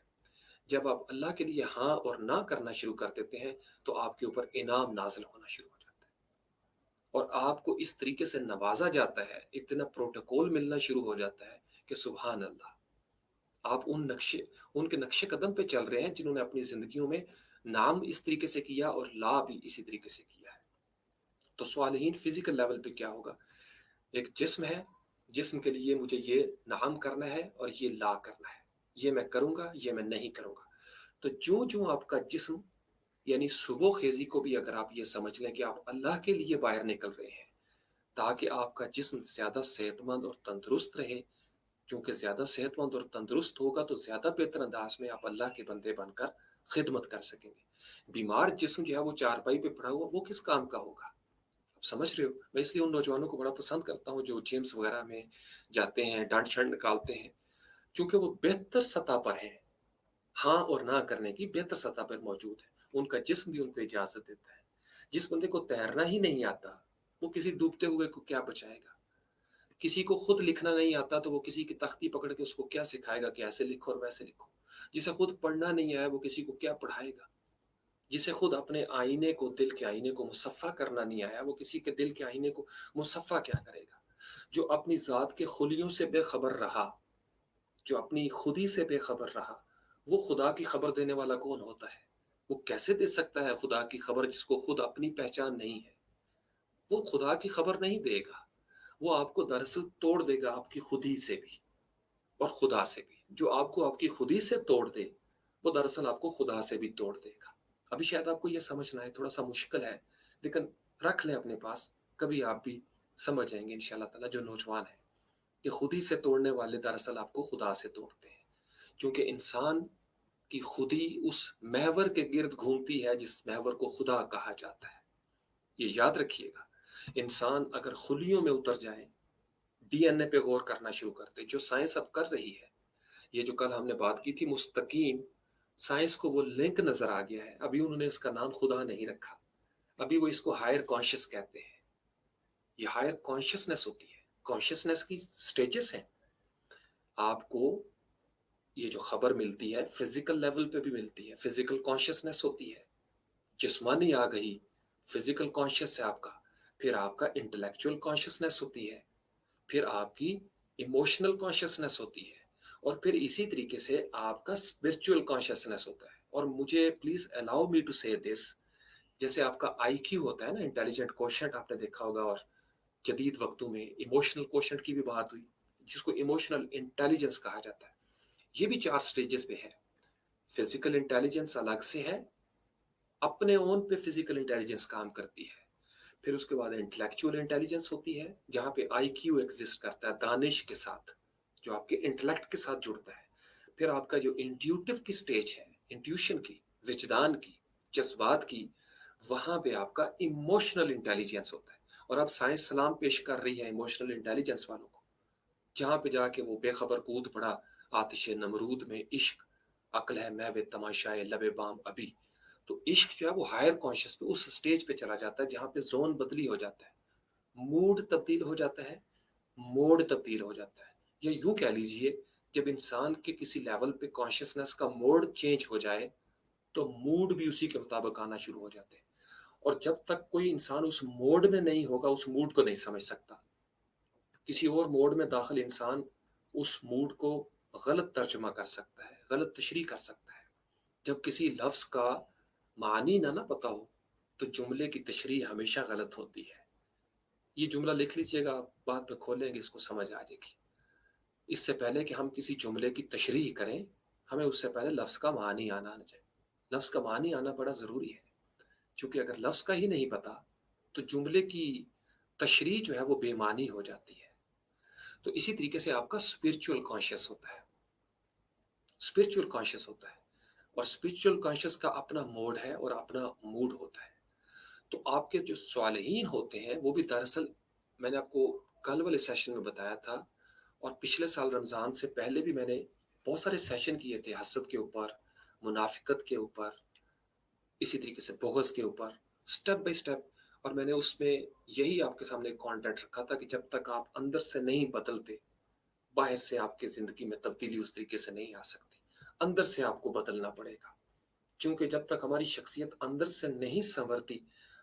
جب آپ اللہ کے لیے ہاں اور نہ کرنا شروع کر دیتے ہیں تو آپ کے اوپر انعام نازل ہونا شروع ہو جاتا ہے، اور آپ کو اس طریقے سے نوازا جاتا ہے، اتنا پروٹوکول ملنا شروع ہو جاتا ہے کہ سبحان اللہ. آپ ان کے نقش قدم پہ چل رہے ہیں جنہوں نے اپنی زندگیوں میں نام اس طریقے سے کیا اور لا بھی اسی طریقے سے کیا ہے. تو صالحین فزیکل لیول پہ کیا ہوگا؟ ایک جسم ہے، جسم کے لیے مجھے یہ نام کرنا ہے اور یہ لا کرنا ہے، یہ میں کروں گا، یہ میں نہیں کروں گا. تو جو آپ کا جسم، یعنی صبح خیزی کو بھی اگر آپ یہ سمجھ لیں کہ آپ اللہ کے لیے باہر نکل رہے ہیں تاکہ آپ کا جسم زیادہ صحت مند اور تندرست رہے. کیونکہ زیادہ صحت مند اور تندرست ہوگا تو زیادہ بہتر انداز میں آپ اللہ کے بندے بن کر خدمت کر سکیں گے. بیمار جسم جو ہے وہ چارپائی پہ پڑا ہوا، وہ کس کام کا ہوگا؟ آپ سمجھ رہے ہو؟ میں اس لیے ان نوجوانوں کو بڑا پسند کرتا ہوں جو جیمز وغیرہ میں جاتے ہیں، ڈانٹ چھڑ نکالتے ہیں، کیونکہ وہ بہتر سطح پر ہیں، ہاں اور نہ کرنے کی بہتر سطح پر موجود ہے. ان کا جسم بھی ان کو اجازت دیتا ہے. جس بندے کو تیرنا ہی نہیں آتا وہ کسی ڈوبتے ہوئے کو کیا بچائے گا؟ کسی کو خود لکھنا نہیں آتا تو وہ کسی کی تختی پکڑ کے اس کو کیا سکھائے گا کہ ایسے لکھو اور ویسے لکھو؟ جسے خود پڑھنا نہیں آیا وہ کسی کو کیا پڑھائے گا؟ جسے خود اپنے آئینے کو، دل کے آئینے کو مصفح کرنا نہیں آیا وہ کسی کے دل کے آئینے کو مصفح کیا کرے گا؟ جو اپنی ذات کے خلیوں سے بے خبر رہا، جو اپنی خودی سے بے خبر رہا، وہ خدا کی خبر دینے والا کون ہوتا ہے؟ وہ کیسے دے سکتا ہے خدا کی خبر جس کو خود اپنی پہچان نہیں ہے؟ وہ خدا کی خبر نہیں دے گا. وہ آپ کو دراصل توڑ دے گا آپ کی خودی سے بھی اور خدا سے بھی. جو آپ کو آپ کی خودی سے توڑ دے وہ دراصل آپ کو خدا سے بھی توڑ دے گا. ابھی شاید آپ کو یہ سمجھنا ہے، تھوڑا سا مشکل ہے، لیکن رکھ لیں اپنے پاس، کبھی آپ بھی سمجھ جائیں گے انشاءاللہ تعالیٰ. جو نوجوان ہیں کہ خودی سے توڑنے والے دراصل آپ کو خدا سے توڑتے ہیں. کیونکہ انسان کی خودی اس محور کے گرد گھومتی ہے جس محور کو خدا کہا جاتا ہے. یہ یاد رکھیے گا. انسان اگر خلیوں میں اتر جائے، ڈی این اے پہ غور کرنا شروع کرتے، جو سائنس اب کر رہی ہے، یہ جو کل ہم نے بات کی تھی مستقیم، سائنس کو وہ لنک نظر آ گیا ہے. ابھی انہوں نے اس کا نام خدا نہیں رکھا، ابھی وہ اس کو ہائر کانشیس کہتے ہیں. یہ ہائر کانشیسنس ہوتی ہے. کانشیسنس کی سٹیجز ہیں. آپ کو یہ جو خبر ملتی ہے فزیکل لیول پہ بھی ملتی ہے، فزیکل کانشیسنس ہوتی ہے. جسمانی آ گئی، فزیکل کانشیس ہے آپ کا. پھر آپ کا انٹلیکچوئل کانشیسنس ہوتی ہے، پھر آپ کی ایموشنل کانشیسنس ہوتی ہے، اور پھر اسی طریقے سے آپ کا اسپرچوئل کانشیسنس ہوتا ہے. اور مجھے پلیز الاؤ می ٹو سے دس، جیسے آپ کا آئی کیو ہوتا ہے نا، انٹیلیجنٹ کوشنٹ آپ نے دیکھا ہوگا، اور جدید وقتوں میں ایموشنل کوشنٹ کی بھی بات ہوئی. جس کو ایموشنل انٹیلیجنس کہا جاتا ہے. یہ بھی 4 سٹیجز پہ ہے. فزیکل انٹیلیجنس الگ سے ہے، اپنے اون پہ فزیکل انٹیلیجنس کام کرتی ہے. پھر اس کے بعد انٹلیکچوئل انٹیلیجنس ہوتی ہے، جہاں پہ آئی کیو ایگزسٹ کرتا ہے دانش کے ساتھ، جو آپ کے انٹلیکٹ کے ساتھ جڑتا ہے. پھر آپ کا جو انٹیوٹیو کی سٹیج ہے، انٹیوشن کی، وجدان کی، جذبات کی، وہاں پہ آپ کا ایموشنل انٹیلیجنس ہوتا ہے. اور اب سائنس سلام پیش کر رہی ہے ایموشنل انٹیلیجنس والوں کو، جہاں پہ جا کے وہ بے خبر کود پڑا آتش نمرود میں، عشق عقل ہے محو تماشائے لب بام ابھی. تو عشق جو ہے وہ ہائر کانشیس پہ اس سٹیج پہ چلا جاتا ہے جہاں پہ زون بدلی ہو جاتا ہے، موڈ تبدیل ہو جاتا ہے، موڈ تبدیل ہو جاتا ہے. یا یوں کہہ لیجئے، جب انسان کے کسی لیول پہ کانشیسنس کا موڈ چینج ہو جائے تو موڈ بھی اسی کے مطابق آنا شروع ہو جاتے ہیں. اور جب تک کوئی انسان اس موڈ میں نہیں ہوگا اس موڈ کو نہیں سمجھ سکتا. کسی اور موڈ میں داخل انسان اس موڈ کو غلط ترجمہ کر سکتا ہے، غلط تشریح کر سکتا ہے. جب کسی لفظ کا معنی نہ پتا ہو تو جملے کی تشریح ہمیشہ غلط ہوتی ہے. یہ جملہ لکھ لیجئے گا، بعد میں کھولیں گے اس کو سمجھ آ جائے گی. اس سے پہلے کہ ہم کسی جملے کی تشریح کریں، ہمیں اس سے پہلے لفظ کا معنی آنا چاہیے. لفظ کا معنی آنا بڑا ضروری ہے، چونکہ اگر لفظ کا ہی نہیں پتا تو جملے کی تشریح جو ہے وہ بے معنی ہو جاتی ہے. تو اسی طریقے سے آپ کا اسپرچول کانشیس ہوتا ہے، اسپرچول کانشیس ہوتا ہے. اور اسپرچول کانشیس کا اپنا موڈ ہے اور اپنا موڈ ہوتا ہے. تو آپ کے جو صالحین ہوتے ہیں وہ بھی دراصل، میں نے آپ کو کل والے سیشن میں بتایا تھا، اور پچھلے سال رمضان سے پہلے بھی میں نے بہت سارے سیشن کیے تھے، حسد کے اوپر، منافقت کے اوپر، اسی طریقے سے بغض کے اوپر، سٹیپ بائی سٹیپ. اور میں نے اس میں یہی آپ کے سامنے کانٹیکٹ رکھا تھا کہ جب تک آپ اندر سے نہیں بدلتے، باہر سے آپ کی زندگی میں تبدیلی اس طریقے سے نہیں آ سکتی. اندر سے آپ کو بدلنا پڑے گا، کیونکہ جب تک ہماری شخصیت اندر سے نہیں سنورتی،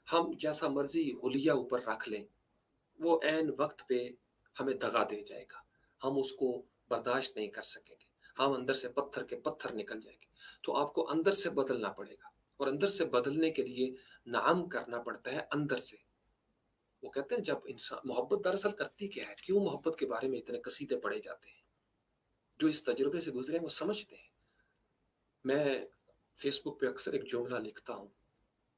ہم جیسا مرضی حلیہ اوپر رکھ لیں، وہ عین وقت پہ ہمیں دغا دے جائے گا، ہم اس کو برداشت نہیں کر سکیں گے، ہم اندر سے پتھر کے پتھر نکل جائیں گے. تو آپ کو اندر سے بدلنا پڑے گا، اور اندر سے بدلنے کے لیے نعم کرنا پڑتا ہے اندر سے. وہ کہتے ہیں جب انسان محبت دراصل کرتی کیا ہے، کیوں محبت کے بارے میں اتنے قصیدے پڑھے جاتے ہیں، جو اس تجربے سے گزرے ہیں وہ سمجھتے ہیں. میں فیس بک پہ اکثر ایک جملہ لکھتا ہوں،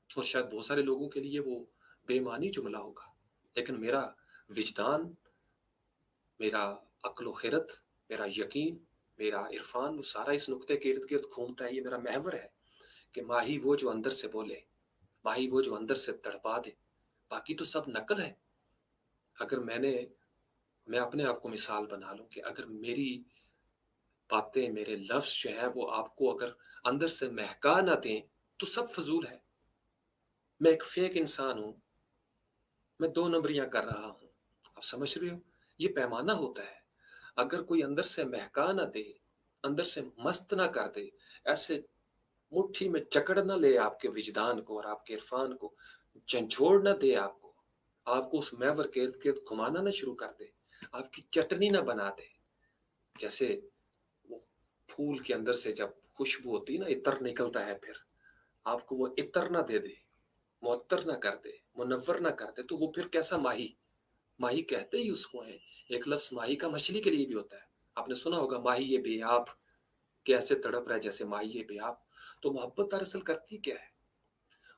اور شاید بہت سارے لوگوں کے لیے وہ بے معنی جملہ ہوگا، لیکن میرا وجدان، میرا عقل و خیرت، میرا یقین، میرا عرفان، وہ سارا اس نقطے کے ارد گرد گھومتا ہے. یہ میرا محور ہے کہ ماہی وہ جو اندر سے بولے، ماہی وہ جو اندر سے تڑپا دے، باقی تو سب نقل ہے. اگر میں اپنے آپ کو مثال بنا لوں کہ اگر میری باتیں، میرے لفظ جو ہے وہ آپ کو اگر اندر سے مہکا نہ دیں تو سب فضول ہے. میں ایک فیک انسان ہوں، میں 2 نمبریاں کر رہا ہوں. آپ سمجھ رہے ہو؟ یہ پیمانہ ہوتا ہے. اگر کوئی اندر سے مہکا نہ دے، اندر سے مست نہ کر دے، ایسے مٹھی میں جکڑ نہ لے آپ کے وجدان کو اور آپ کے عرفان کو، جھنجھوڑ نہ دے آپ کو اس محور کے ارد گرد گھمانا نہ شروع کر دے، آپ کی چٹنی نہ بنا دے. جیسے وہ پھول کے اندر سے جب خوشبو ہوتی ہے نا، عطر نکلتا ہے، پھر آپ کو وہ عطر نہ دے دے، معطر نہ کر دے، منور نہ کر دے، تو وہ پھر کیسا ماہی؟ ماہی کہتے ہی اس کو ہیں. ایک لفظ ماہی کا مچھلی کے لیے بھی ہوتا ہے. آپ نے سنا ہوگا ماہی یہ بے آپ، کیسے تڑپ رہا ہے جیسے ماہی یہ بے آپ. تو محبت دراصل کرتی کیا ہے؟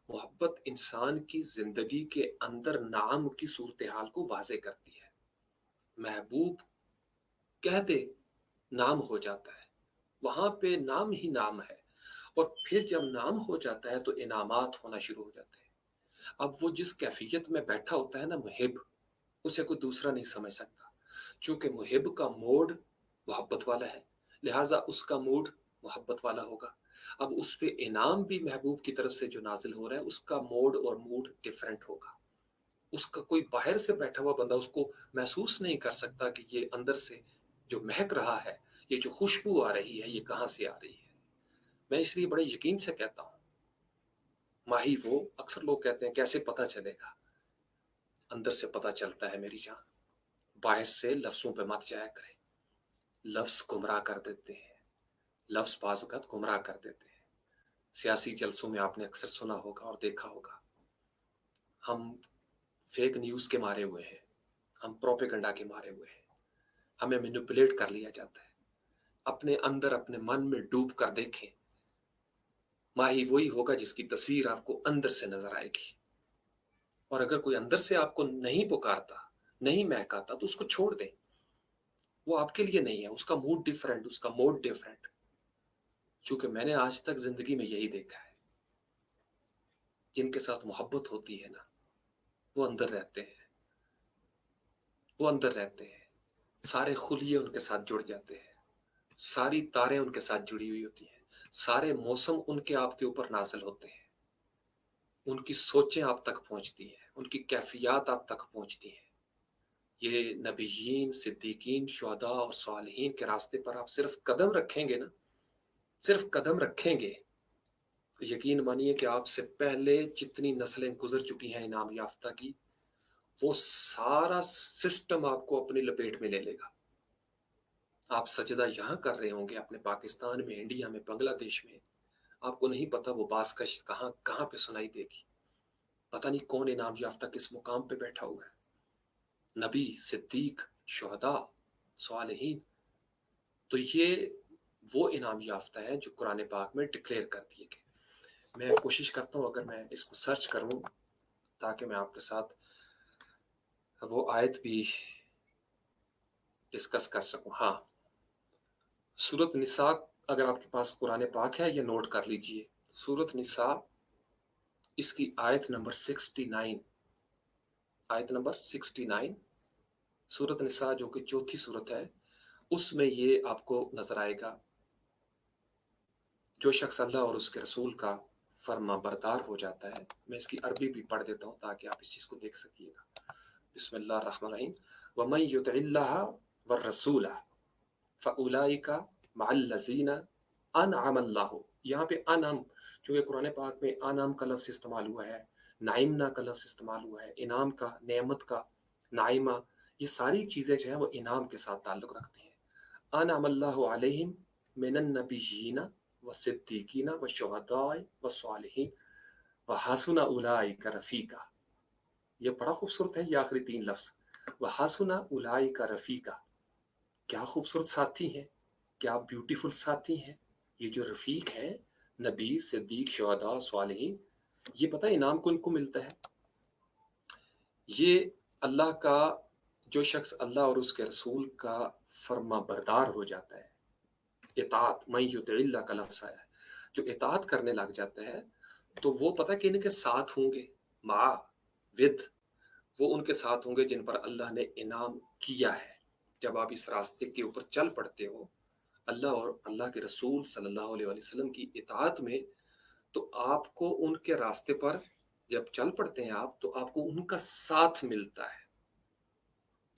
محبت انسان کی زندگی کے اندر نعم کی صورتحال کو واضح کرتی ہے. محبوب کہہ دے، نام ہو جاتا ہے، وہاں پہ نام ہی نام ہے. اور پھر جب نام ہو جاتا ہے تو انعامات ہونا شروع ہو جاتے ہیں. اب وہ جس کیفیت میں بیٹھا ہوتا ہے نا محب، اسے کوئی دوسرا نہیں سمجھ سکتا، چونکہ محب کا موڈ محبت والا ہے، لہٰذا اس کا موڈ محبت والا ہوگا. اب اس پہ انعام بھی محبوب کی طرف سے جو نازل ہو رہا ہے، اس کا موڈ اور موڈ ڈیفرنٹ ہوگا. اس کا کوئی باہر سے بیٹھا ہوا بندہ اس کو محسوس نہیں کر سکتا کہ یہ اندر سے جو مہک رہا ہے، یہ جو خوشبو آ رہی ہے، یہ کہاں سے آ رہی ہے. میں اس لیے بڑے یقین سے کہتا ہوں، ماہی وہ، اکثر لوگ کہتے ہیں کیسے پتہ چلے گا؟ اندر سے پتہ چلتا ہے میری جان. باہر سے لفظوں پہ مت جایا کریں، لفظ گمراہ کر دیتے ہیں، لفظ بعض اوقات گمراہ کر دیتے ہیں. سیاسی جلسوں میں آپ نے اکثر سنا ہوگا اور دیکھا ہوگا، ہم فیک نیوز کے مارے ہوئے ہیں، ہم پروپیگنڈا کے مارے ہوئے ہیں، ہمیں مینیپولیٹ کر لیا جاتا ہے. اپنے اندر اپنے من میں ڈوب کر دیکھیں، ماہی وہی ہوگا جس کی تصویر آپ کو اندر سے نظر آئے گی. اور اگر کوئی اندر سے آپ کو نہیں پکارتا، نہیں مہکاتا، تو اس کو چھوڑ دیں. وہ آپ کے لیے نہیں ہے، اس کا موڈ ڈیفرنٹ، اس کا موڈ ڈیفرنٹ. چونکہ میں نے آج تک زندگی میں یہی دیکھا ہے، جن کے ساتھ محبت ہوتی ہے نا، وہ اندر رہتے ہیں، وہ اندر رہتے ہیں. سارے خلیے ان کے ساتھ جڑ جاتے ہیں، ساری تاریں ان کے ساتھ جڑی ہوئی ہوتی ہیں، سارے موسم ان کے آپ کے اوپر نازل ہوتے ہیں. ان کی سوچیں آپ تک پہنچتی ہیں، ان کی کیفیات آپ تک پہنچتی ہیں. یہ نبیین، صدیقین، شہداء اور صالحین کے راستے پر آپ صرف قدم رکھیں گے نا، صرف قدم رکھیں گے، تو یقین مانیے کہ آپ سے پہلے جتنی نسلیں گزر چکی ہیں انعام یافتہ کی، وہ سارا سسٹم آپ کو اپنی لپیٹ میں لے لے گا. آپ سجدہ یہاں کر رہے ہوں گے اپنے پاکستان میں، انڈیا میں، بنگلہ دیش میں، آپ کو نہیں پتا وہ باز کش کہاں کہاں پہ سنائی دے گی. پتہ نہیں کون انعام یافتہ کس مقام پہ بیٹھا ہوا ہے. نبی، صدیق، شہداء، صالحین. تو یہ وہ انعام یافتہ ہے جو قرآن پاک میں ڈکلیئر کر دیے گئے. میں کوشش کرتا ہوں اگر میں اس کو سرچ کروں تاکہ میں آپ کے ساتھ وہ آیت بھی ڈسکس کر سکوں. ہاں، سورۃ نساء، اگر آپ کے پاس قرآن پاک ہے یہ نوٹ کر لیجئے. سورۃ نساء، اس کی آیت نمبر 69، آیت نمبر 69، سورۃ نساء جو کہ چوتھی سورت ہے، اس میں یہ آپ کو نظر آئے گا. جو شخص اللہ اور اس کے رسول کا فرما بردار ہو جاتا ہے. میں اس کی عربی بھی پڑھ دیتا ہوں تاکہ آپ اس چیز کو دیکھ سکیے گا. بسم اللہ الرحمن الرحیم. وَمَن يُطِعِ اللَّهَ وَالرَّسُولَ فَأُولَٰئِكَ مَعَ الَّذِينَ أَنْعَمَ اللَّهُ. یہاں پہ انعم، چونکہ قرآن پاک میں انعم کا لفظ استعمال ہوا ہے، نعیمنا کا لفظ استعمال ہوا ہے، انعام کا، نعمت کا، نعیمہ، یہ ساری چیزیں جو ہیں وہ انعام کے ساتھ تعلق رکھتی ہیں. انعم اللہ علیہم من النبیین والصدیقین والشہداء والصالحین وحسن اولئک رفیقا. یہ بڑا خوبصورت ہے، یہ آخری تین لفظ، وحسن اولئک رفیقا. کیا خوبصورت ساتھی ہیں، کیا بیوٹیفل ساتھی ہیں. یہ جو رفیق ہیں، نبی، صدیق، شہداء، صالحین، یہ پتہ انعام کو ان کو ملتا ہے. یہ اللہ کا، جو شخص اللہ اور اس کے رسول کا فرما بردار ہو جاتا ہے، اطاعت، من یطع اللہ کا لفظ آیا ہے، جو اطاعت کرنے لگ جاتا ہے، تو وہ پتہ کہ ان کے ساتھ ہوں گے، مع، ود، وہ ان کے ساتھ ہوں گے جن پر اللہ نے انعام کیا ہے. جب آپ اس راستے کے اوپر چل پڑتے ہو اللہ اور اللہ کے رسول صلی اللہ علیہ وسلم کی اطاعت میں، تو آپ کو ان کے راستے پر جب چل پڑتے ہیں آپ، تو آپ کو ان کا ساتھ ملتا ہے.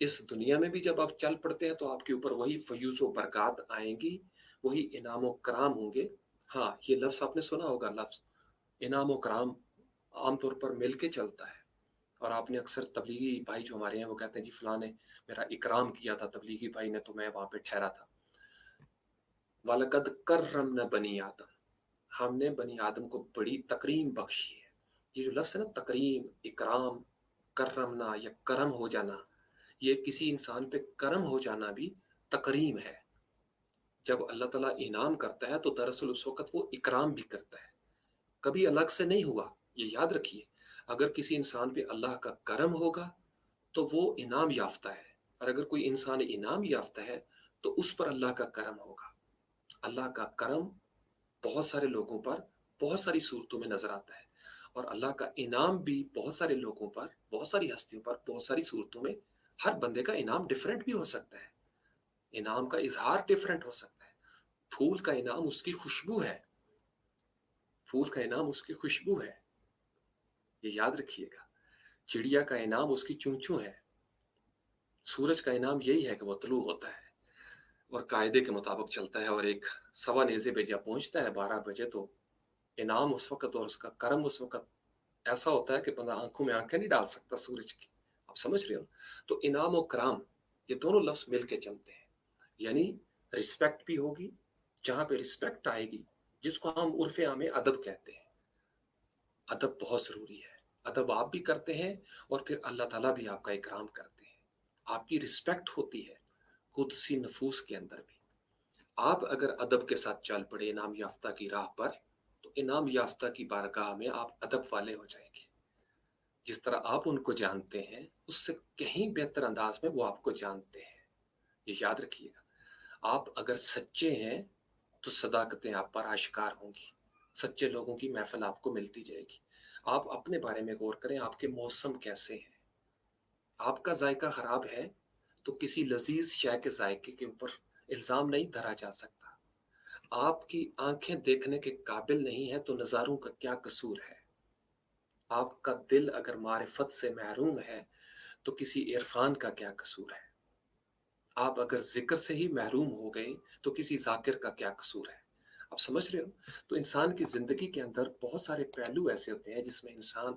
اس دنیا میں بھی جب آپ چل پڑتے ہیں تو آپ کے اوپر وہی فیوز و برکات آئیں گی، وہی انعام و کرام ہوں گے. ہاں، یہ لفظ آپ نے سنا ہوگا، لفظ انعام و کرام عام طور پر مل کے چلتا ہے. اور آپ نے اکثر تبلیغی بھائی جو ہمارے ہیں وہ کہتے ہیں جی فلاں نے میرا اکرام کیا تھا، تبلیغی بھائی نے، تو میں وہاں پہ ٹھہرا تھا. وَلَقَدْ كَرَّمْنَا بَنِي آدم. ہم نے بنی آدم کو بڑی تکریم بخشی ہے. یہ جو لفظ ہے نا، تکریم، اکرام، کرمنا یا کرم ہو جانا، یہ کسی انسان پہ کرم ہو جانا بھی تکریم ہے. جب اللہ تعالیٰ انعام کرتا ہے تو دراصل اس وقت وہ اکرام بھی کرتا ہے، کبھی الگ سے نہیں ہوا. یہ یاد رکھیے، اگر کسی انسان پہ اللہ کا کرم ہوگا تو وہ انعام یافتہ ہے، اور اگر کوئی انسان انعام یافتہ ہے تو اس پر اللہ کا کرم ہوگا. اللہ کا کرم بہت سارے لوگوں پر بہت ساری صورتوں میں نظر آتا ہے، اور اللہ کا انعام بھی بہت سارے لوگوں پر، بہت ساری ہستیوں پر، بہت ساری صورتوں میں. ہر بندے کا انعام ڈیفرنٹ بھی ہو سکتا ہے، انعام کا اظہار ڈیفرنٹ ہو سکتا ہے. پھول کا انعام اس کی خوشبو ہے، پھول کا انعام اس کی خوشبو ہے، یہ یاد رکھیے گا. چڑیا کا انعام اس کی چونچوں ہے. سورج کا انعام یہی ہے کہ وہ طلوع ہوتا ہے اور قاعدے کے مطابق چلتا ہے، اور ایک سوا نیزے پہ جب پہنچتا ہے 12 بجے، تو انعام اس وقت اور اس کا کرم اس وقت ایسا ہوتا ہے کہ بندہ آنکھوں میں آنکھیں نہیں ڈال سکتا سورج کی. آپ سمجھ رہے ہو؟ تو انعام و کرام، یہ دونوں لفظ مل کے چلتے ہیں. یعنی رسپیکٹ بھی ہوگی، جہاں پہ رسپیکٹ آئے گی، جس کو ہم عرف عام میں ادب کہتے ہیں. ادب بہت ضروری ہے. ادب آپ بھی کرتے ہیں اور پھر اللہ تعالیٰ بھی آپ کا اکرام کرتے ہیں، آپ کی رسپیکٹ ہوتی ہے. قدسی نفوس کے اندر بھی آپ اگر ادب کے ساتھ چل پڑے انعام یافتہ کی راہ پر تو انعام یافتہ کی بارگاہ میں آپ ادب والے ہو جائیں گے. جس طرح آپ ان کو جانتے ہیں اس سے کہیں بہتر انداز میں وہ آپ کو جانتے ہیں. یہ یاد رکھیے گا. آپ اگر سچے ہیں تو صداقتیں آپ پر آشکار ہوں گی. سچے لوگوں کی محفل آپ کو ملتی جائے گی. آپ اپنے بارے میں غور کریں. آپ کے موسم کیسے ہیں؟ آپ کا ذائقہ خراب ہے تو کسی لذیذ شے کے ذائقے کے اوپر الزام نہیں دھرا جا سکتا. آپ کی آنکھیں دیکھنے کے قابل نہیں ہے تو نظاروں کا کیا قصور ہے؟ آپ کا دل اگر معرفت سے محروم ہے تو کسی عرفان کا کیا قصور ہے؟ آپ اگر ذکر سے ہی محروم ہو گئے تو کسی ذاکر کا کیا قصور ہے؟ آپ سمجھ رہے ہو؟ تو انسان کی زندگی کے اندر بہت سارے پہلو ایسے ہوتے ہیں جس میں انسان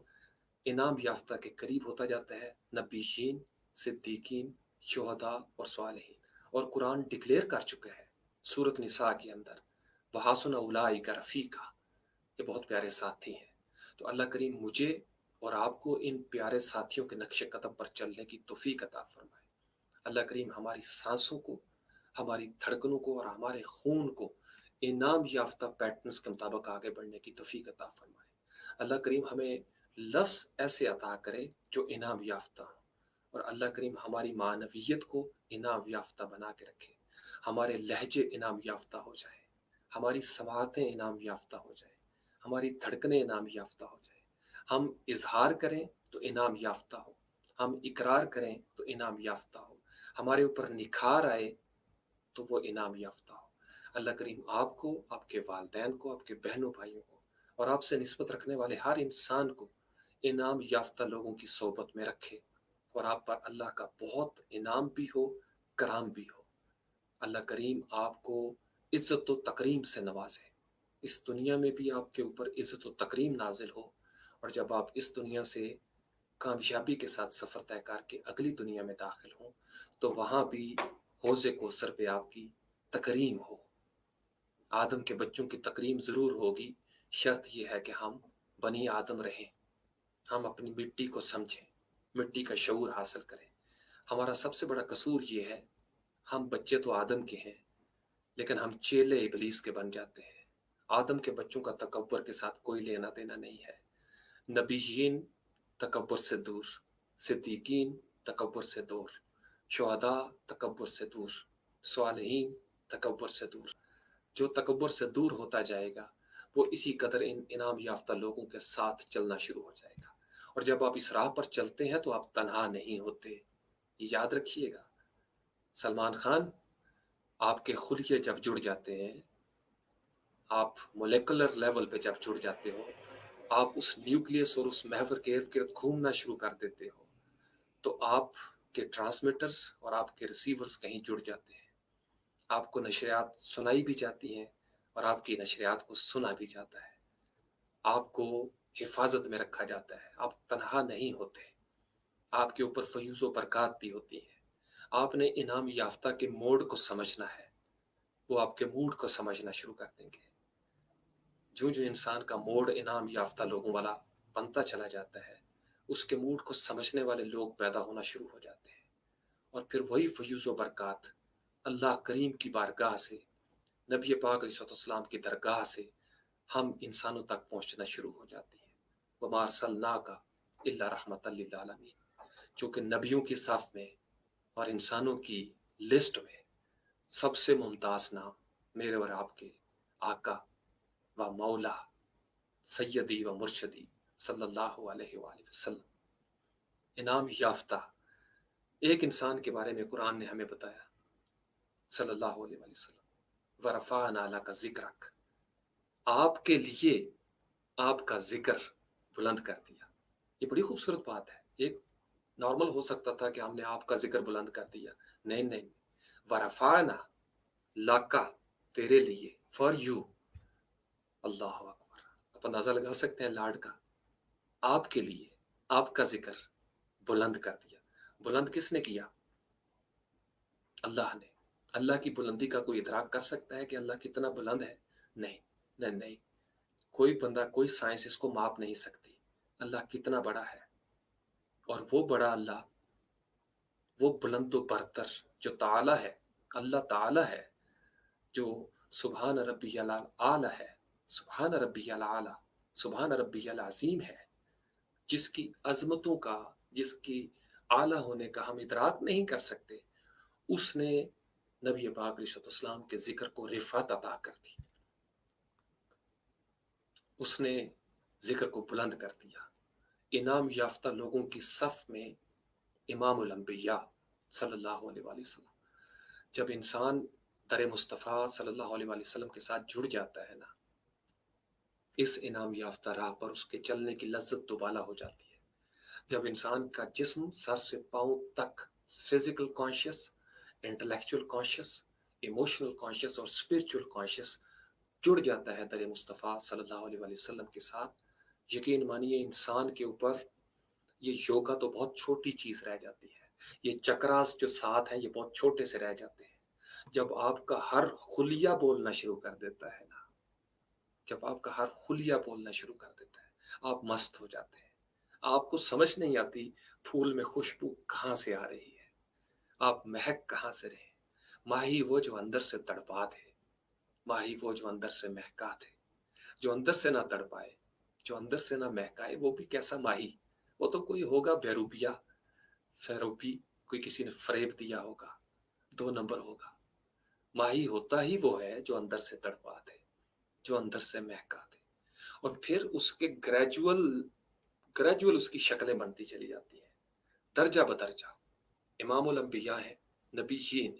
انعام یافتہ کے قریب ہوتا جاتا ہے. نبیین، صدیقین، شہداء اور صالحین. اور قرآن ڈکلیئر کر چکا ہے سورۃ نساء کے اندر وحسن اولئک رفیقا. یہ بہت پیارے ساتھی ہیں. تو اللہ کریم مجھے اور آپ کو ان پیارے ساتھیوں کے نقش قدم پر چلنے کی توفیق عطا فرمائے. اللہ کریم ہماری سانسوں کو، ہماری دھڑکنوں کو اور ہمارے خون کو انعام یافتہ پیٹرنز کے مطابق آگے بڑھنے کی توفیق عطا فرمائے. اللہ کریم ہمیں لفظ ایسے عطا کرے جو انعام یافتہ ہوں. اور اللہ کریم ہماری معنویت کو انعام یافتہ بنا کے رکھے. ہمارے لہجے انعام یافتہ ہو جائیں، ہماری سماعتیں انعام یافتہ ہو جائیں، ہماری دھڑکنیں انعام یافتہ ہو جائیں. ہم اظہار کریں تو انعام یافتہ ہو، ہم اقرار کریں تو انعام یافتہ ہو، ہمارے اوپر نکھار آئے تو وہ انعام یافتہ ہو. اللہ کریم آپ کو، آپ کے والدین کو، آپ کے بہنوں بھائیوں کو اور آپ سے نسبت رکھنے والے ہر انسان کو انعام یافتہ لوگوں کی صحبت میں رکھے اور آپ پر اللہ کا بہت انعام بھی ہو، کرام بھی ہو. اللہ کریم آپ کو عزت و تکریم سے نوازے. اس دنیا میں بھی آپ کے اوپر عزت و تکریم نازل ہو اور جب آپ اس دنیا سے کامیابی کے ساتھ سفر طے کر کے اگلی دنیا میں داخل ہوں تو وہاں بھی حوض کوثر پہ آپ کی تکریم ہو. آدم کے بچوں کی تکریم ضرور ہوگی، شرط یہ ہے کہ ہم بنی آدم رہیں، ہم اپنی مٹی کو سمجھیں، مٹی کا شعور حاصل کریں. ہمارا سب سے بڑا قصور یہ ہے ہم بچے تو آدم کے ہیں لیکن ہم چیلے ابلیس کے بن جاتے ہیں. آدم کے بچوں کا تکبر کے ساتھ کوئی لینا دینا نہیں ہے. نبیین تکبر سے دور، صدیقین تکبر سے دور، شہداء تکبر سے دور، صالحین تکبر سے دور. جو تکبر سے دور ہوتا جائے گا وہ اسی قدر ان انعام یافتہ لوگوں کے ساتھ چلنا شروع ہو جائے گا. اور جب آپ اس راہ پر چلتے ہیں تو آپ تنہا نہیں ہوتے. یہ یاد رکھیے گا. سلمان خان، آپ کے خلیے جب جڑ جاتے ہیں، آپ مولیکولر لیول پہ جب جڑ جاتے ہو، آپ اس نیوکلیس اور اس محور کے ارد گرد گھومنا شروع کر دیتے ہو تو آپ کے ٹرانسمیٹرز اور آپ کے ریسیورز کہیں جڑ جاتے ہیں. آپ کو نشریات سنائی بھی جاتی ہیں اور آپ کی نشریات کو سنا بھی جاتا ہے. آپ کو حفاظت میں رکھا جاتا ہے. آپ تنہا نہیں ہوتے. آپ کے اوپر فیوز و برکات بھی ہوتی ہیں. آپ نے انعام یافتہ کے موڈ کو سمجھنا ہے، وہ آپ کے موڈ کو سمجھنا شروع کر دیں گے. جو انسان کا موڈ انعام یافتہ لوگوں والا بنتا چلا جاتا ہے اس کے موڈ کو سمجھنے والے لوگ پیدا ہونا شروع ہو جاتے ہیں. اور پھر وہی فیوز و برکات اللہ کریم کی بارگاہ سے، نبی پاک علیہ السلام کی درگاہ سے ہم انسانوں تک پہنچنا شروع ہو جاتی ہیں. وَمَا أَرْسَلْنَاكَ إِلَّا رَحْمَةً لِلْعَالَمِينَ. چونکہ نبیوں کی صف میں اور انسانوں کی لسٹ میں سب سے ممتاز نام میرے اور آپ کے آقا و مولا سیدی و مرشدی صلی اللہ علیہ وآلہ وسلم انعام یافتہ ایک انسان کے بارے میں قرآن نے ہمیں بتایا صلی اللہ علیہ وآلہ وسلم وَرَفَعْنَا لَكَ ذِكْرَكَ. آپ کے لیے آپ کا ذکر بلند کر دیا. یہ بڑی خوبصورت بات ہے. ایک نارمل ہو سکتا تھا کہ ہم نے آپ کا ذکر بلند کر دیا. نہیں نہیں، وَرَفَعْنَا لَكَ تیرے لیے، فار یو. اللہ اکبر. آپ اندازہ لگا سکتے ہیں لاڈ کا. آپ کے لیے آپ کا ذکر بلند کر دیا. بلند کس نے کیا؟ اللہ نے. اللہ کی بلندی کا کوئی ادراک کر سکتا ہے کہ اللہ کتنا بلند ہے؟ نہیں نہیں نہیں. کوئی بندہ، کوئی سائنس اس کو ماپ نہیں سکتی. اللہ کتنا بڑا ہے. اور وہ بڑا اللہ، وہ بلند و برتر جو تعالی ہے، اللہ تعالی ہے جو سبحان ربی العالی ہے، سبحان ربی العالی، سبحان ربی العظیم ہے، جس کی عظمتوں کا، جس کی اعلیٰ ہونے کا ہم ادراک نہیں کر سکتے، اس نے نبی پاک علیہ السلام کے ذکر کو رفعت عطا کر دی، اس نے ذکر کو بلند کر دیا۔ انعام یافتہ لوگوں کی صف میں امام الانبیاء صلی اللہ علیہ وآلہ وسلم، جب انسان در مصطفیٰ صلی اللہ علیہ وآلہ وسلم کے ساتھ جڑ جاتا ہے نا، اس انعام یافتہ راہ پر اس کے چلنے کی لذت دوبالا ہو جاتی ہے۔ جب انسان کا جسم سر سے پاؤں تک physical conscious, intellectual conscious, emotional conscious اور اسپرچوئل کانشیس جڑ جاتا ہے در مصطفیٰ صلی اللہ علیہ وآلہ وسلم کے ساتھ، یقین مانیے انسان کے اوپر یہ یوگا تو بہت چھوٹی چیز رہ جاتی ہے، یہ چکراس جو ساتھ ہیں یہ بہت چھوٹے سے رہ جاتے ہیں۔ جب آپ کا ہر خلیہ بولنا شروع کر دیتا ہے نا، جب آپ کا ہر خلیہ بولنا شروع کر دیتا ہے، آپ مست ہو جاتے ہیں، آپ کو سمجھ نہیں آتی پھول میں خوشبو کہاں سے آ رہی ہے، آپ مہک کہاں سے رہے۔ ماہی وہ جو اندر سے تڑپا دے، ماہی وہ جو اندر سے مہکا دے، جو اندر سے نہ تڑپائے، جو اندر سے نہ مہکائے، وہ بھی کیسا ماہی، وہ تو کوئی ہوگا بیروبیا، فیروبی، کوئی کسی نے فریب دیا ہوگا، 2 نمبر ہوگا۔ ماہی ہوتا ہی وہ ہے جو اندر سے تڑپا دے، جو اندر سے مہکا دے، اور پھر اس کے گریجول اس کی شکلیں بنتی چلی جاتی ہیں، درجہ بدرجہ۔ امام الانبیاء ہے، نبیین،